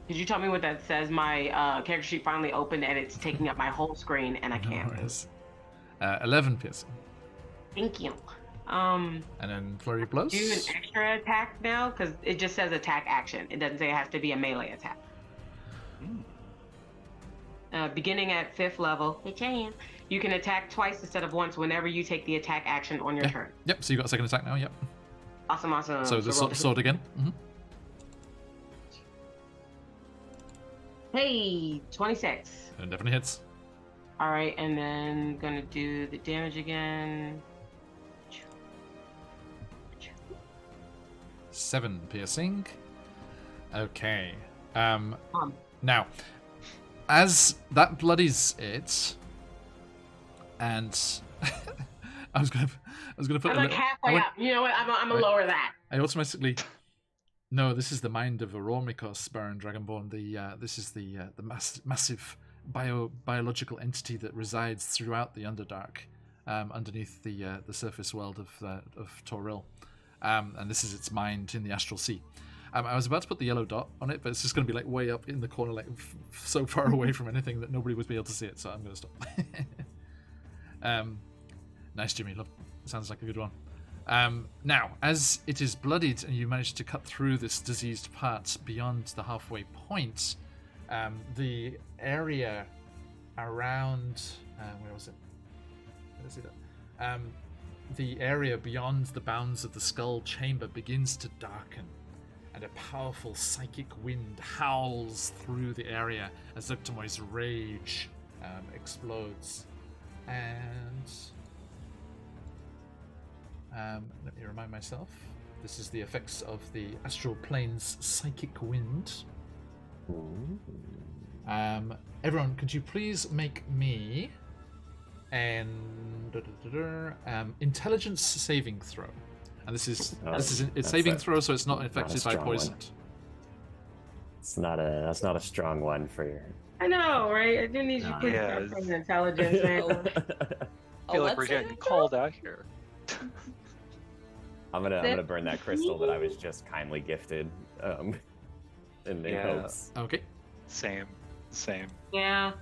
Could you tell me what that says? My character sheet finally opened and it's taking up my whole screen, and I can't. 11 piercing. Thank you. And then flurry of blows. Do an extra attack now, because it just says attack action. It doesn't say it has to be a melee attack. Beginning at 5th level, which I am, you can attack twice instead of once whenever you take the attack action on your turn. Yep, so you got a second attack now, yep. Awesome. So the sword again. Mm-hmm. Hey, 26. And definitely hits. All right, and then gonna do the damage again. 7 piercing. Okay. Now, as that bloodies it, and I was gonna put. I'm like halfway up. You know what? I'm gonna lower that. I automatically. No, this is the mind of Oromikos, Baron Dragonborn. This is the massive biological entity that resides throughout the Underdark, underneath the surface world of Toril, and this is its mind in the Astral Sea. I was about to put the yellow dot on it, but it's just going to be like way up in the corner, like so far away from anything that nobody would be able to see it. So I'm going to stop. Nice, Jimmy. Look, sounds like a good one. Now, as it is bloodied and you manage to cut through this diseased part beyond the halfway point, the area around where was it? Where is it? The area beyond the bounds of the skull chamber begins to darken, and a powerful psychic wind howls through the area as Zuktomoy's rage explodes. And let me remind myself, this is the effects of the astral plane's psychic wind. Everyone, could you please make me an intelligence saving throw? And this is it's saving throw, so it's not affected by poison. It's not that's not a strong one for your. I know, right? I do need you to Yeah. put intelligence, man. I feel like we're getting called out here. I'm gonna burn that crystal that I was just kindly gifted. In hopes. Okay. Same. Yeah.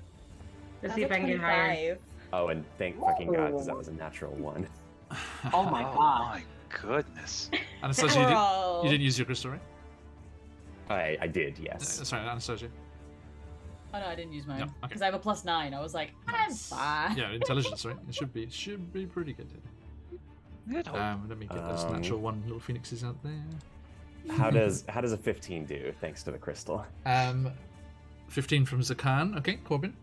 Let's see if I can get higher. Oh, and thank fucking God, because that was a natural 1. Oh my Oh god. my goodness. Anastasia, you didn't use your crystal, right? I did, yes. Sorry, Anastasia. Oh no, I didn't use mine No, okay. because I have a +9. I was like, I'm fine. Yeah, intelligence, right? It should be pretty good. Good hope. Let me get those natural 1 little phoenixes out there. How does a 15 do, thanks to the crystal? 15 from Zakan. Okay, Corbin.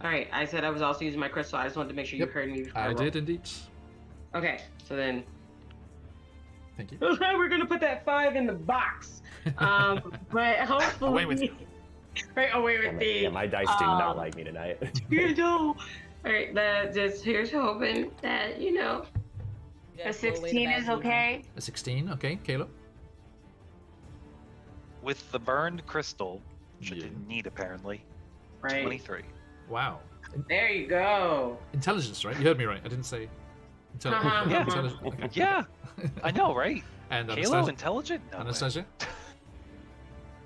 All right, I said I was also using my crystal. I just wanted to make sure you heard me. Before I rolled. did indeed. Okay, so then Thank you. we're gonna put that 5 in the box. But hopefully, Away with you. Right, away with thee. Yeah, my dice do not like me tonight. You know. All right, that just here's hoping that You a guys blow away the 16 bad is juju. okay. A 16, okay, Caleb. With the burned crystal, which I Yeah. didn't need apparently, Right. 23. Wow. There you go. Intelligence, right? You heard me right. I didn't say Uh-huh. Yeah. intelligence. Okay. Yeah, I know, right? And Halo Anastasia. intelligent? No way. Anastasia.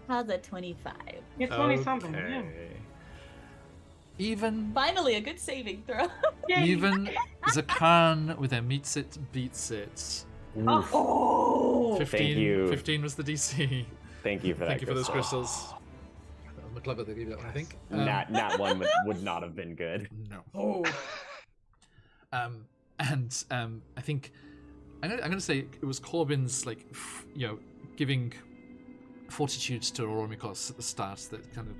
How's that 25? It's 20 something. Yeah. Okay. Even Finally, a good saving throw. Yay. even Zakan with a meets it beats it. Oof. Oh. 15, Thank you. 15 was the DC. Thank you for that. Thank you for those crystal. crystals. I'm clever they gave you that one, I think. Nat one would not have been good. No. Oh. I think I'm gonna say it was Corbin's giving fortitude to Oromikos at the start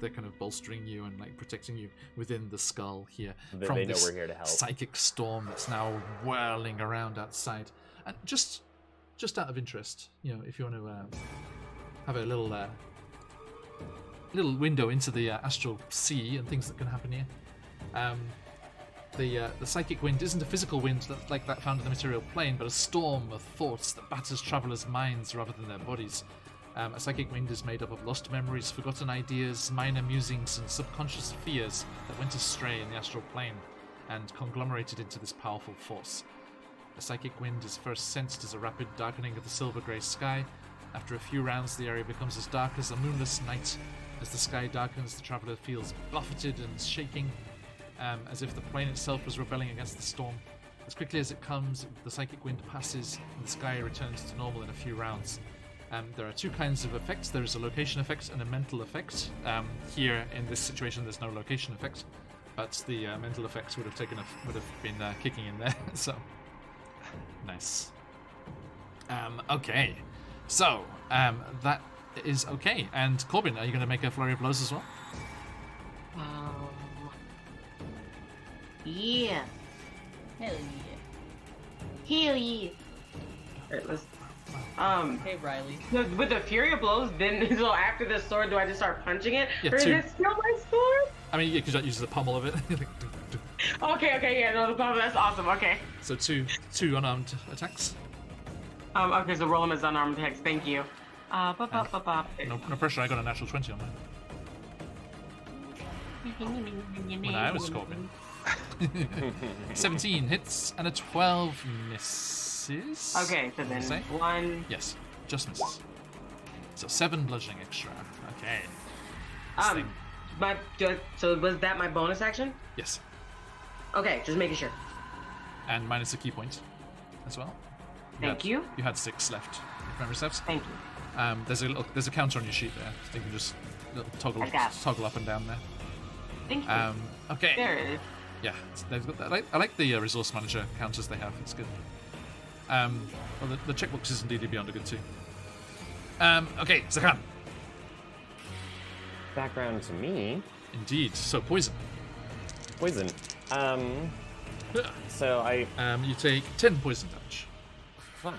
they're kind of bolstering you and like protecting you within the skull here from They know this we're here to help. psychic storm that's now whirling around outside. And just out of interest, if you want to have a little window into the astral sea and things that can happen here. The psychic wind isn't a physical wind like that found in the material plane, but a storm of thoughts that batters travelers' minds rather than their bodies. A psychic wind is made up of lost memories, forgotten ideas, minor musings, and subconscious fears that went astray in the astral plane and conglomerated into this powerful force. A psychic wind is first sensed as a rapid darkening of the silver-grey sky. After a few rounds, the area becomes as dark as a moonless night. As the sky darkens, the traveler feels buffeted and shaking, as if the plane itself was rebelling against the storm. As quickly as it comes, the psychic wind passes, and the sky returns to normal in a few rounds. There are two kinds of effects. There is a location effect and a mental effect. Here, in this situation, there's no location effect, but the mental effects would have been kicking in there. So, nice. Okay, so that is okay. And Corbin, are you going to make a flurry of blows as well? Yeah. Hell Hell yeah. Alright, let's. yeah. Hey, Riley. With the fury of blows, then so after the sword, do I just start punching it, Yeah, or is two. it still my sword? I mean, yeah, because that uses the pommel of it. Okay, yeah, no, that's awesome. Okay. So two unarmed attacks. Okay, so roll him as unarmed attacks. Thank you. No pressure. I got a natural 20 on mine. When I was Corbin. 17 hits and a 12 misses. Okay, so then Say? one. Yes, just misses. So 7 bludgeoning extra. Okay. So was that my bonus action? Yes, Okay, just making sure. and minus a key point as well. Thank you. You had 6 left. If memory serves. Thank you. There's a counter on your sheet there, so you can just toggle I got it. up and down there. Thank you. Okay. There it is. Yeah, they've got that. I like the resource manager counters they have. It's good. Well, the checkbox is indeed beyond a good too. Okay, Zakan. Background to me. Indeed. So poison. Poison. So I You take 10 poison damage. fun.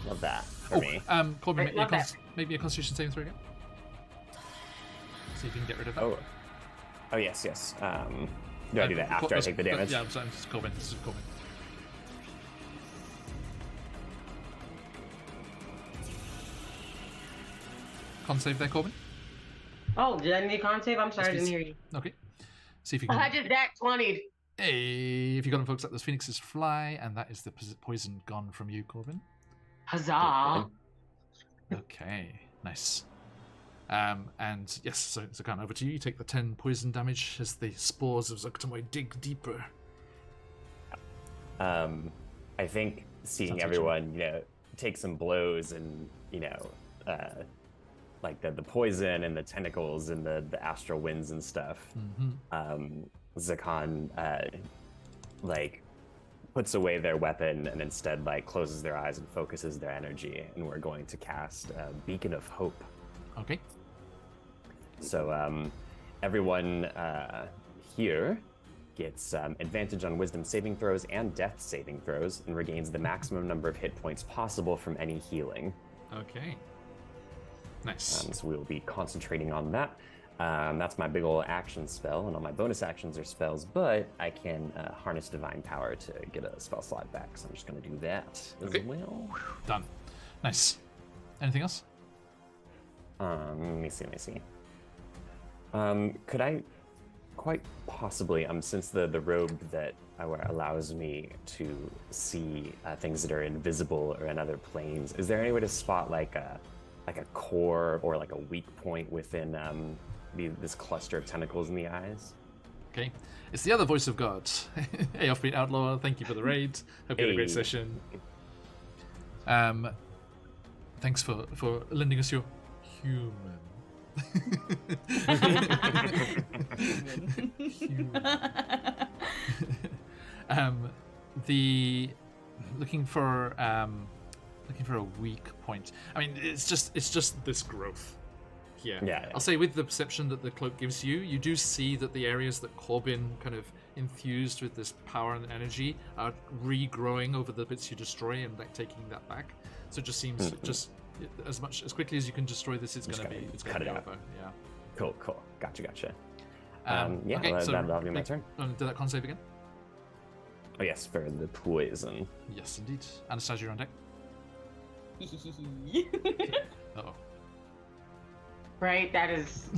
Love that for me. Corbin, Right, love that. make me a Constitution saving throw again. See if you can get rid of that. Oh yes. Do I do that after I take the damage? Yeah, I'm sorry, this is Corbin. Con save there, Corbin. Oh, did I need a con save? I'm sorry, I Yes, didn't please. hear you. Okay. See if you I can. just that 20. Hey, if you got them, folks, that those phoenixes fly, and that is the poison gone from you, Corbin. Huzzah! Okay, nice. And yes, so Zakan, over to you. You take the 10 poison damage as the spores of Zoktomoy dig deeper. I think seeing Sounds everyone, take some blows and, like the poison and the tentacles and the astral winds and stuff. Zakan, puts away their weapon and instead, closes their eyes and focuses their energy. And we're going to cast Beacon of Hope. Okay. So everyone here gets advantage on wisdom saving throws and death saving throws, and regains the maximum number of hit points possible from any healing. Okay. Nice. So we will be concentrating on that. That's my big ol' action spell, and all my bonus actions are spells, but I can harness divine power to get a spell slot back, so I'm just going to do that as well. Done. Nice. Anything else? Let me see. Could I quite possibly, since the robe that I wear allows me to see things that are invisible or in other planes, is there any way to spot like a core or like a weak point within this cluster of tentacles in the eyes? Okay. It's the other voice of God. Hey, Offbeat Outlaw, thank you for the raid. Hope you had a great session. Thanks for lending us your human. The looking for a weak point. I mean, it's just this growth here. Yeah. I'll say with the perception that the cloak gives you, you do see that the areas that Corbin kind of infused with this power and energy are regrowing over the bits you destroy and like taking that back. So it just seems just as quickly as you can destroy this, it's gonna be over. Yeah. Cool. Gotcha. Okay, so that'll be my turn. Do that con save again. Oh yes, for the poison. Yes, indeed. Anastasia, you're on deck. Uh-oh. Right, that's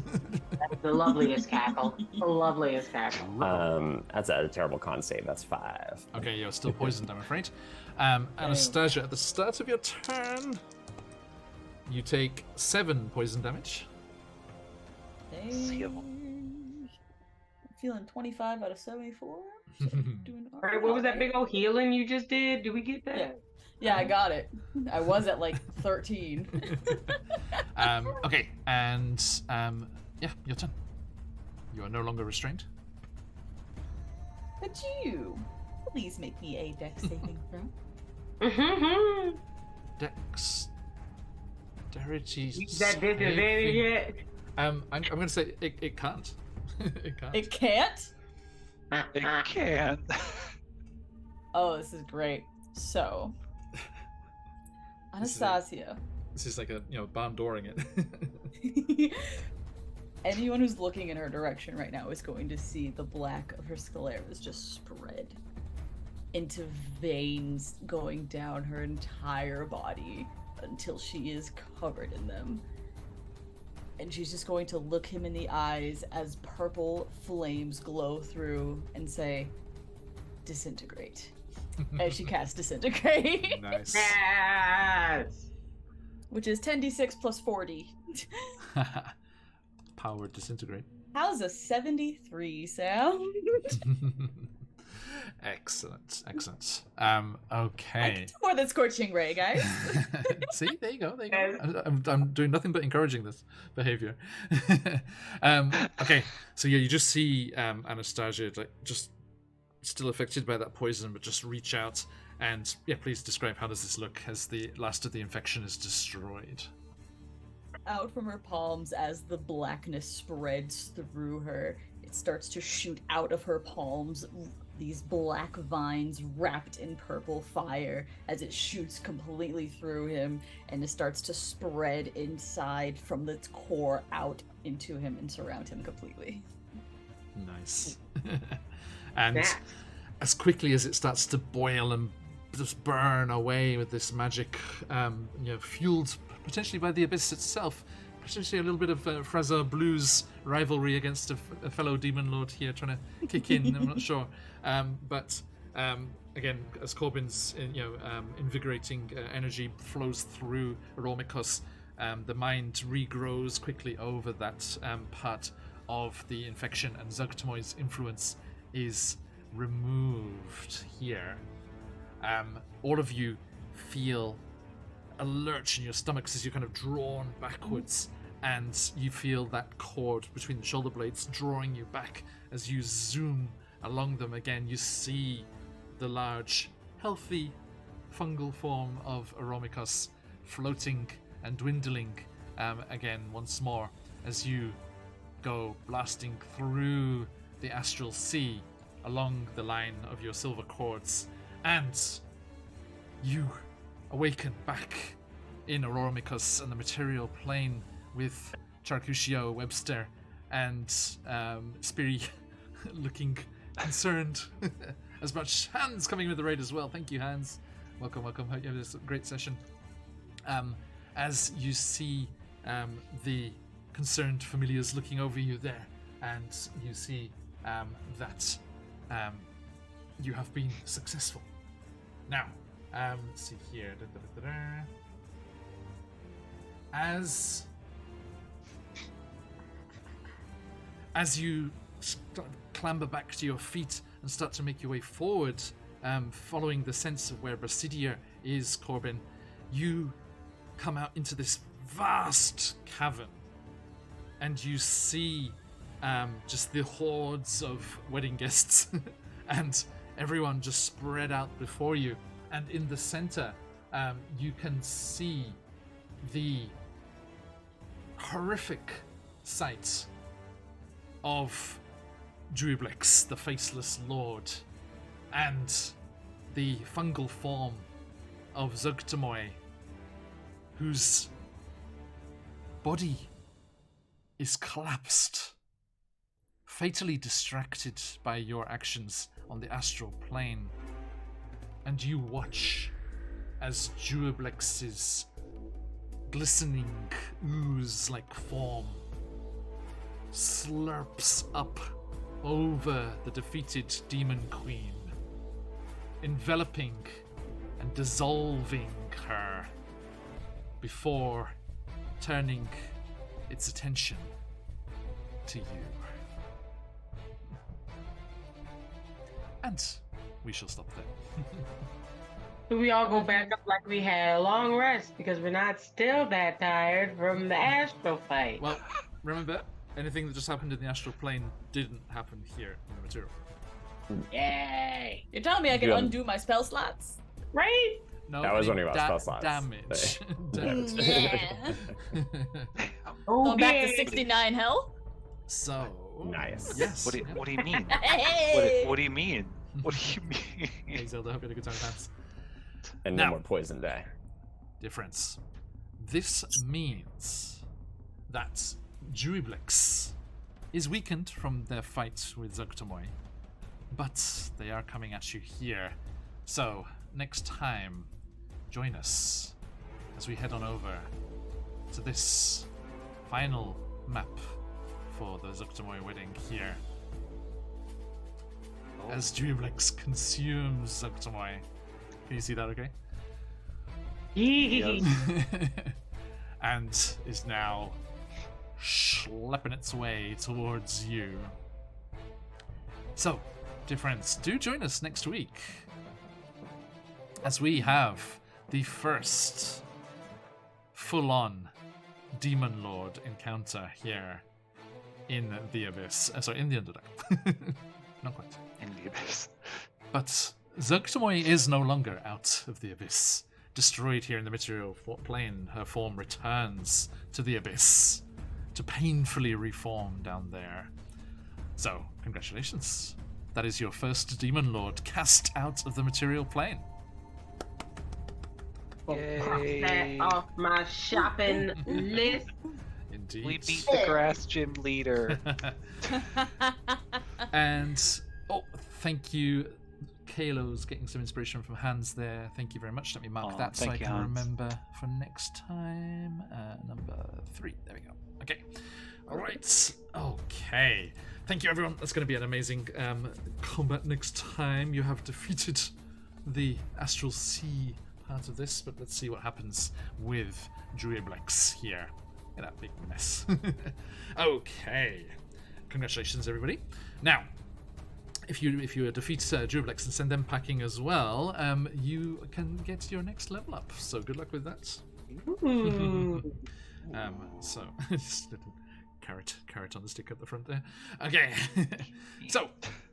the loveliest cackle. The loveliest cackle. That's a terrible con save. That's 5. Okay, you're still poisoned, I'm afraid. Anastasia, at the start of your turn, you take 7 poison damage. I'm feeling 25 out of 74. So doing all All right, what was that big old healing you just did? Did we get that? Yeah, I got it. I was at like 13. Okay, and your turn. You are no longer restrained. But you, please make me a dex saving throw. Dexterity. That disadvantage yet? I'm going to say it can't. It can't. It can't? It can. Oh, this is great. So, Anastasia. This is like a barn dooring it. Anyone who's looking in her direction right now is going to see the black of her sclera's just spread into veins going down her entire body until she is covered in them. And she's just going to look him in the eyes as purple flames glow through and say, "Disintegrate." As she casts Disintegrate. Nice. Yes! Which is 10d6 plus 40. Power disintegrate. How's a 73 sound? Excellent. I Okay. can do more than Scorching Ray, guys. See, there you go. I'm doing nothing but encouraging this behavior. Okay, so yeah, you just see Anastasia like just still affected by that poison, but just reach out and please describe how does this look as the last of the infection is destroyed. Out from her palms as the blackness spreads through her, it starts to shoot out of her palms. These black vines wrapped in purple fire as it shoots completely through him, and it starts to spread inside from its core out into him and surround him completely. Nice. And as quickly as it starts to boil and just burn away with this magic, fueled potentially by the Abyss itself, potentially a little bit of Fraser Blue's rivalry against a fellow demon lord here trying to kick in. I'm not sure. But again, as Corbin's invigorating energy flows through Aromikos, the mind regrows quickly over that part of the infection, and Zugtamoy's influence is removed here. All of you feel a lurch in your stomachs as you're kind of drawn backwards, and you feel that cord between the shoulder blades drawing you back as you zoom along them again. You see the large, healthy fungal form of Aromikos floating and dwindling again once more as you go blasting through the astral sea along the line of your silver cords, and you awaken back in Aurormicus and the material plane with Charcushio, Webster, and Spiri looking concerned as much. Hans coming with the raid as well. Thank you, Hans. Welcome. Hope you have this great session. As you see the concerned familiars looking over you there, and you see that you have been successful. Now, let's see here. As you clamber back to your feet and start to make your way forward, following the sense of where Brasidia is, Corbin, you come out into this vast cavern, and you see just the hordes of wedding guests and everyone just spread out before you. And in the center, you can see the horrific sight of Druiblex, the Faceless Lord, and the fungal form of Zugtamoy, whose body is collapsed, fatally distracted by your actions on the astral plane. And you watch as Druiblex's glistening ooze-like form slurps up over the defeated Demon Queen, enveloping and dissolving her before turning its attention to you. And we shall stop there. Do we all go back up like we had a long rest because we're not still that tired from the astral fight? Well, remember, anything that just happened in the astral plane didn't happen here in the material. Yay! You're telling me I can Yeah. undo my spell slots? Right? No, That was only about spell slots. Damage. Damage. Yeah. Oh, Going back yeah. to 69 hell? So Nice. Yes. What do you mean? Hey! What do you mean? What do you mean? Hey Zelda, hope you had a good time with Hans. And Now- no more poison die. Difference. This means that Druiblex is weakened from their fight with Zugtamoy, but they are coming at you here. So next time, join us as we head on over to this final map for the Zugtamoy wedding here. As Druiblex consumes Zugtamoy. Can you see that okay? Yee. And is now schlepping its way towards you. So, dear friends, do join us next week as we have the first full-on Demon Lord encounter here in the Abyss. Sorry, in the Underdark. Not quite. In the abyss. But Zugtamoy is no longer out of the Abyss. Destroyed here in the material plane, her form returns to the Abyss to painfully reform down there. So, congratulations. That is your first Demon Lord cast out of the material plane. Cross that off my shopping list. Indeed. We beat the grass gym leader. And, oh, thank you. Kalo's getting some inspiration from Hans there. Thank you very much. Let me mark Oh, that so I thank you, can Hans. remember for next time. Number 3. There we go. Okay. All right. Okay. Thank you, everyone. That's going to be an amazing combat next time. You have defeated the Astral Sea part of this, but let's see what happens with Druiblex here. Look at that big mess. Okay. Congratulations, everybody. Now, if you defeat Druiblex and send them packing as well, you can get your next level up. So good luck with that. Ooh. So just little carrot on the stick at the front there. Okay. So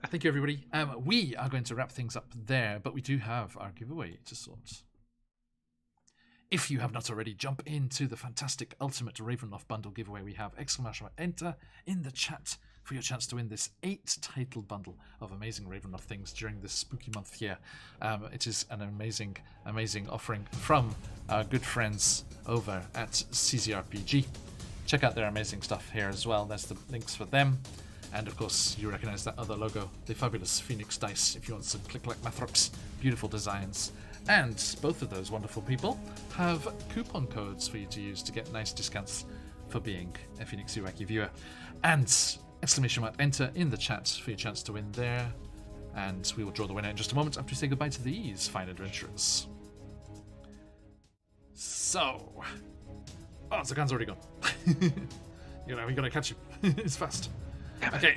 thank you, everybody. We are going to wrap things up there, but we do have our giveaway to sort. If you have not already, jump into the fantastic Ultimate Ravenloft Bundle giveaway we have! !Enter in the chat for your chance to win this 8 title bundle of amazing Ravenloft things during this spooky month here. It is an amazing, amazing offering from our good friends over at CZRPG. Check out their amazing stuff here as well. There's the links for them. And of course, you recognize that other logo, the fabulous Phoenix Dice, if you want some click-like Mathrocks, beautiful designs. And both of those wonderful people have coupon codes for you to use to get nice discounts for being a Phoenix UK viewer. And !enter in the chat for your chance to win there. And we will draw the winner in just a moment after we say goodbye to these fine adventurers. So... Oh, Zakan's already gone. We gotta catch him. It's fast. Okay,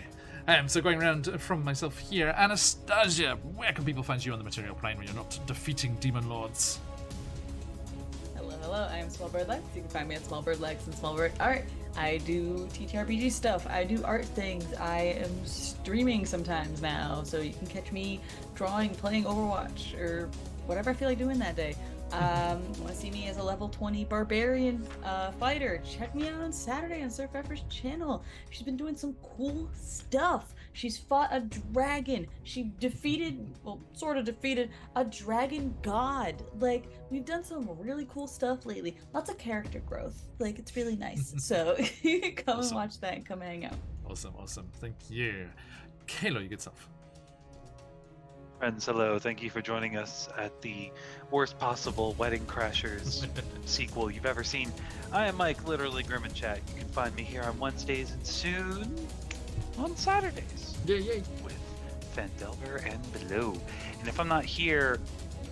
so going around from myself here, Anastasia, where can people find you on the material plane when you're not defeating demon lords? Hello, I am Small Bird Legs. You can find me at Small Bird Legs and Small Bird Art. I do TTRPG stuff. I do art things. I am streaming sometimes now, so you can catch me drawing, playing Overwatch, or whatever I feel like doing that day. Want to see me as a level 20 barbarian fighter? Check me out on Saturday on Surf Pepper's channel. She's been doing some cool stuff. She's fought a dragon. She sort of defeated a dragon god. Like, we've done some really cool stuff lately. Lots of character growth. Like, it's really nice. So come and watch that and come hang out. Awesome. Thank you. Kayla, you good stuff. Friends, hello. Thank you for joining us at the worst possible Wedding Crashers sequel you've ever seen. I am Mike, literally Grim in Chat. You can find me here on Wednesdays and soon on Saturdays. Yay. With Fandelver and Below. And if I'm not here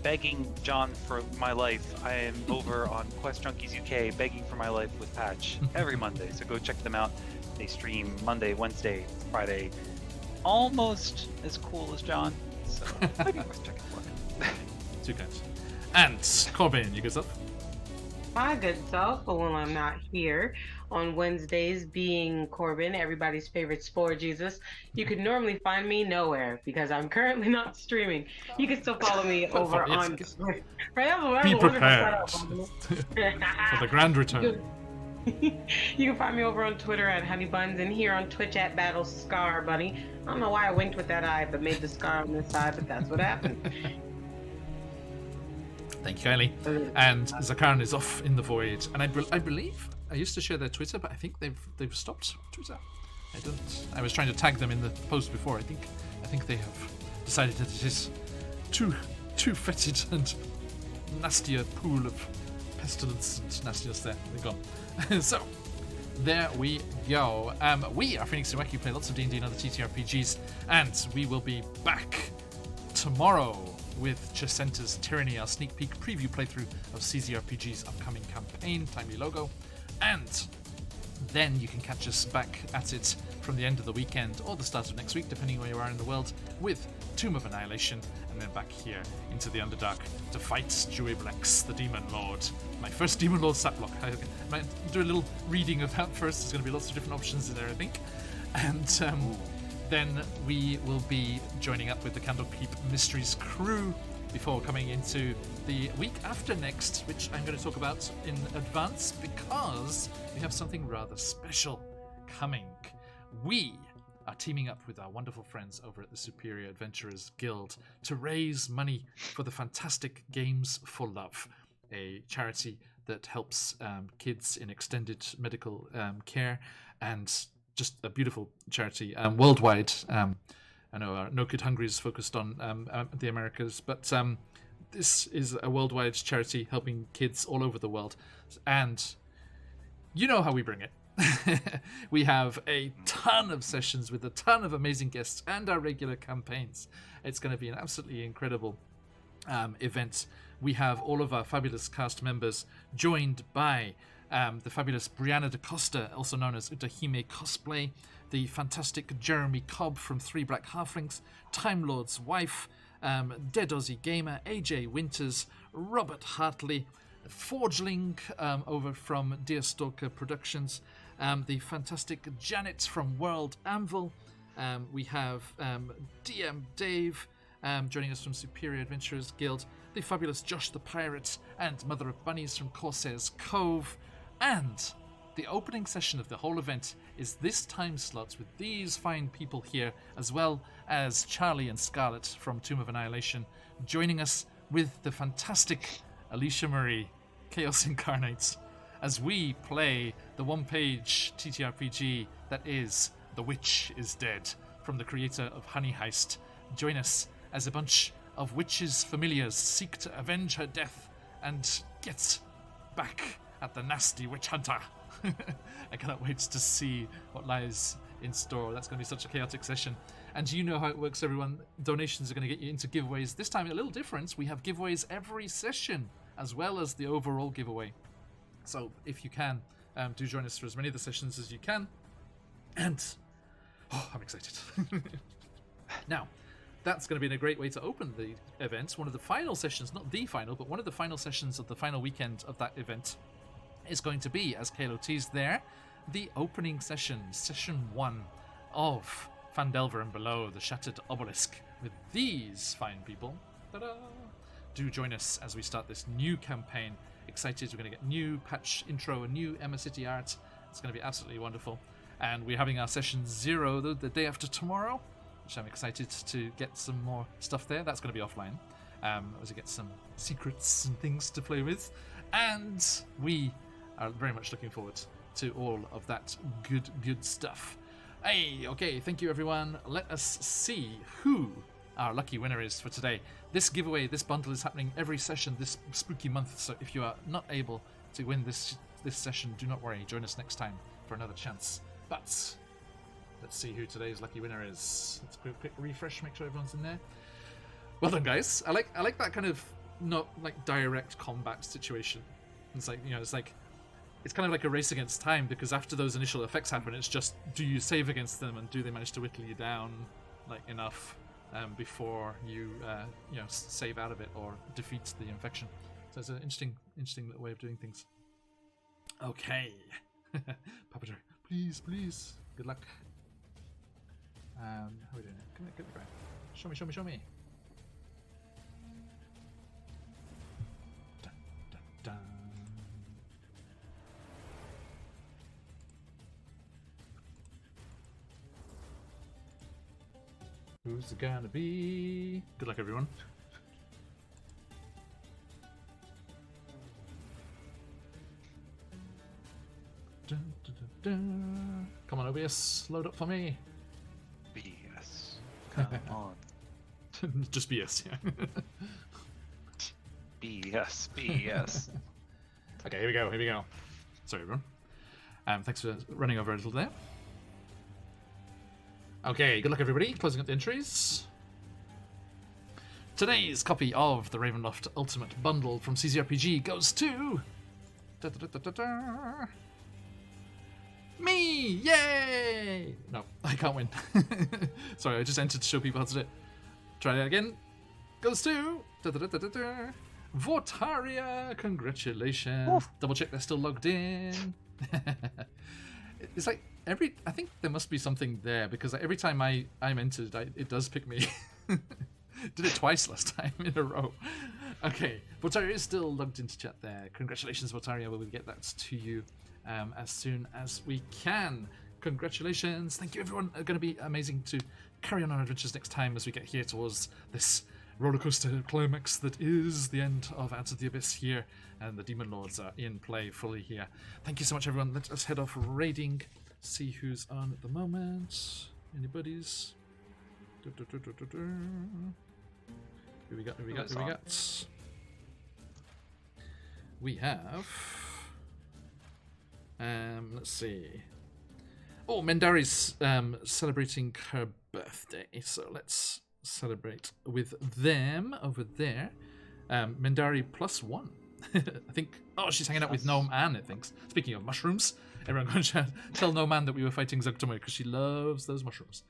begging John for my life, I am over on QuestJunkiesUK begging for my life with Patch every Monday. So go check them out. They stream Monday, Wednesday, Friday. Almost as cool as John. So maybe worth checking for. Two guys. And Corbin, you good stuff? My good self, but when I'm not here on Wednesdays, being Corbin, everybody's favorite Spore Jesus, you could normally find me nowhere because I'm currently not streaming. You can still follow me over on Twitter. Be prepared for the grand return. You can find me over on Twitter at Honeybuns and here on Twitch at Battle Scar Bunny. I don't know why I winked with that eye, but made the scar on this side, but that's what happened. Thank you, Kylie. And Zakaran is off in the void. And I believe I used to share their Twitter, but I think they've stopped Twitter. I was trying to tag them in the post before. I think they have decided that it is too fetid and nastier pool of pestilence and nastiness there. They're gone. So, there we go. We are Phoenix UK. We play lots of D&D and other TTRPGs, and we will be back tomorrow with Chesenta's Tyranny, our sneak peek preview playthrough of CZRPG's upcoming campaign, timely logo, and then you can catch us back at it from the end of the weekend or the start of next week, depending where you are in the world, with Tomb of Annihilation, and then back here into the Underdark to fight Jueblex, the Demon Lord. My first Demon Lord Saplock. I might do a little reading of that first. There's going to be lots of different options in there, I think. And then we will be joining up with the Candlekeep Mysteries crew before coming into the week after next, which I'm going to talk about in advance because we have something rather special coming. We are teaming up with our wonderful friends over at the Superior Adventurers Guild to raise money for the Fantastic Games for Love, a charity that helps kids in extended medical care, and just a beautiful charity worldwide. I know No Kid Hungry is focused on the Americas, but this is a worldwide charity helping kids all over the world. And you know how we bring it. We have a ton of sessions with a ton of amazing guests and our regular campaigns. It's going to be an absolutely incredible event. We have all of our fabulous cast members joined by the fabulous Brianna DaCosta, also known as Utahime Cosplay, the fantastic Jeremy Cobb from Three Black Halflings, Time Lord's wife, Dead Aussie Gamer, AJ Winters, Robert Hartley, Forgeling over from Dear Stalker Productions, the fantastic Janet from World Anvil. We have DM Dave joining us from Superior Adventurers Guild, the fabulous Josh the Pirate, and Mother of Bunnies from Corsair's Cove, and the opening session of the whole event is this time slot with these fine people here, as well as Charlie and Scarlet from Tomb of Annihilation, joining us with the fantastic Alicia Marie, Chaos Incarnate, as we play the one-page TTRPG that is The Witch is Dead, from the creator of Honey Heist. Join us as a bunch of witches' familiars seek to avenge her death and get back at the nasty witch hunter. I cannot wait to see what lies in store. That's going to be such a chaotic session. And you know how it works, everyone. Donations are going to get you into giveaways. This time, a little different. We have giveaways every session, as well as the overall giveaway. So, if you can, do join us for as many of the sessions as you can. And, oh, I'm excited. Now, that's going to be a great way to open the event. One of the final sessions, not the final, but one of the final sessions of the final weekend of that event is going to be, as Kalo teased there, the opening session, session 1 of Fandelver and Below, the Shattered Obelisk, with these fine people. Ta-da! Do join us as we start this new campaign. Excited, we're going to get new patch intro and new Emma City art. It's going to be absolutely wonderful. And we're having our session 0 the day after tomorrow, which I'm excited to get some more stuff there. That's going to be offline, as we get some secrets and things to play with. And we are very much looking forward to all of that good stuff. Hey, okay, thank you everyone. Let us see who our lucky winner is for today. This giveaway, this bundle is happening every session this spooky month, so if you are not able to win this session, do not worry. Join us next time for another chance. But let's see who today's lucky winner is. Let's do a quick refresh, make sure everyone's in there. Well done, guys. I like that kind of not like direct combat situation. It's like, you know, it's kind of like a race against time, because after those initial effects happen, it's just, do you save against them and do they manage to whittle you down like enough before you save out of it or defeat the infection. So it's an interesting little way of doing things. Okay. Puppeteer, please. Good luck. How are we doing? Come here. Show me. Dun, dun, dun. Who's it gonna be? Good luck, everyone. Dun, dun, dun, dun. Come on, OBS, load up for me. BS. Come on. Just BS, yeah. BS. Okay, here we go. Sorry, everyone. Thanks for running over a little there. Okay, good luck, everybody. Closing up the entries. Today's copy of the Ravenloft Ultimate Bundle from CZRPG goes to... me! Yay! No, I can't win. Sorry, I just entered to show people how to do it. Try that again. Goes to... Vortaria! Congratulations. Oof. Double check they're still logged in. It's like I think there must be something there, because every time I'm entered, it does pick me. Did it twice last time in a row. Okay, Vortaria is still logged into chat there. Congratulations, Vortaria. We'll get that to you as soon as we can. Congratulations. Thank you, everyone. It's going to be amazing to carry on our adventures next time as we get here towards this rollercoaster climax that is the end of Out of the Abyss here, and the Demon Lords are in play fully here. Thank you so much, everyone. Let us head off raiding, see who's on at the moment. Anybody's? Who we got? We have... let's see. Oh, Mendari's celebrating her birthday, so let's celebrate with them over there. Mendari +1. I think. Oh, she's hanging out with Gnome Anne, I think. Speaking of mushrooms, everyone go and tell Gnome Anne that we were fighting Zugtomoy because she loves those mushrooms.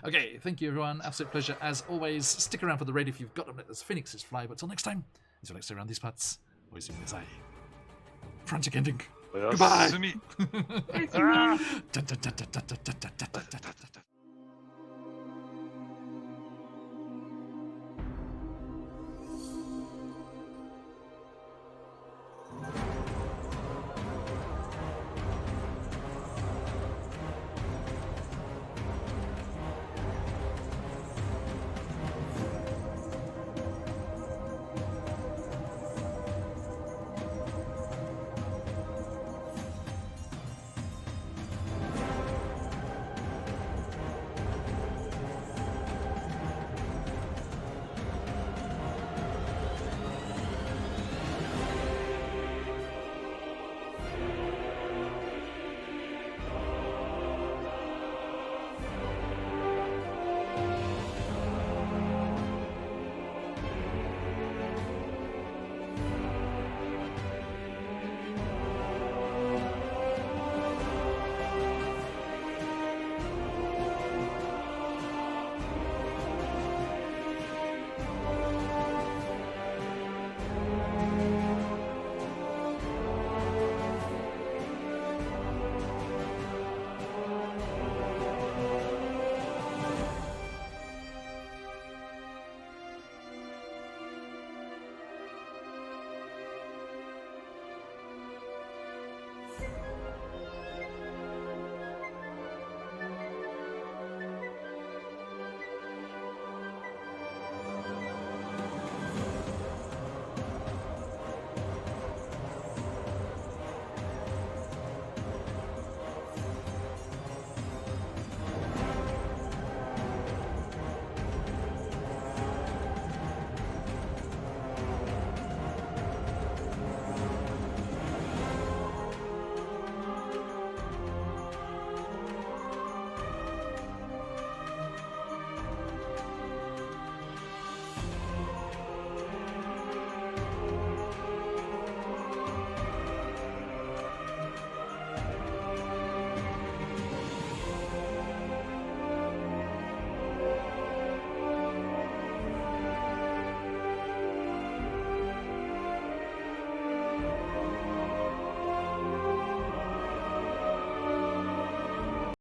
Okay, thank you, everyone. Absolute pleasure as always. Stick around for the raid if you've got them. Let those phoenixes fly. But till next time, as you like to say around these parts, always even as I. Frantic ending. Goodbye.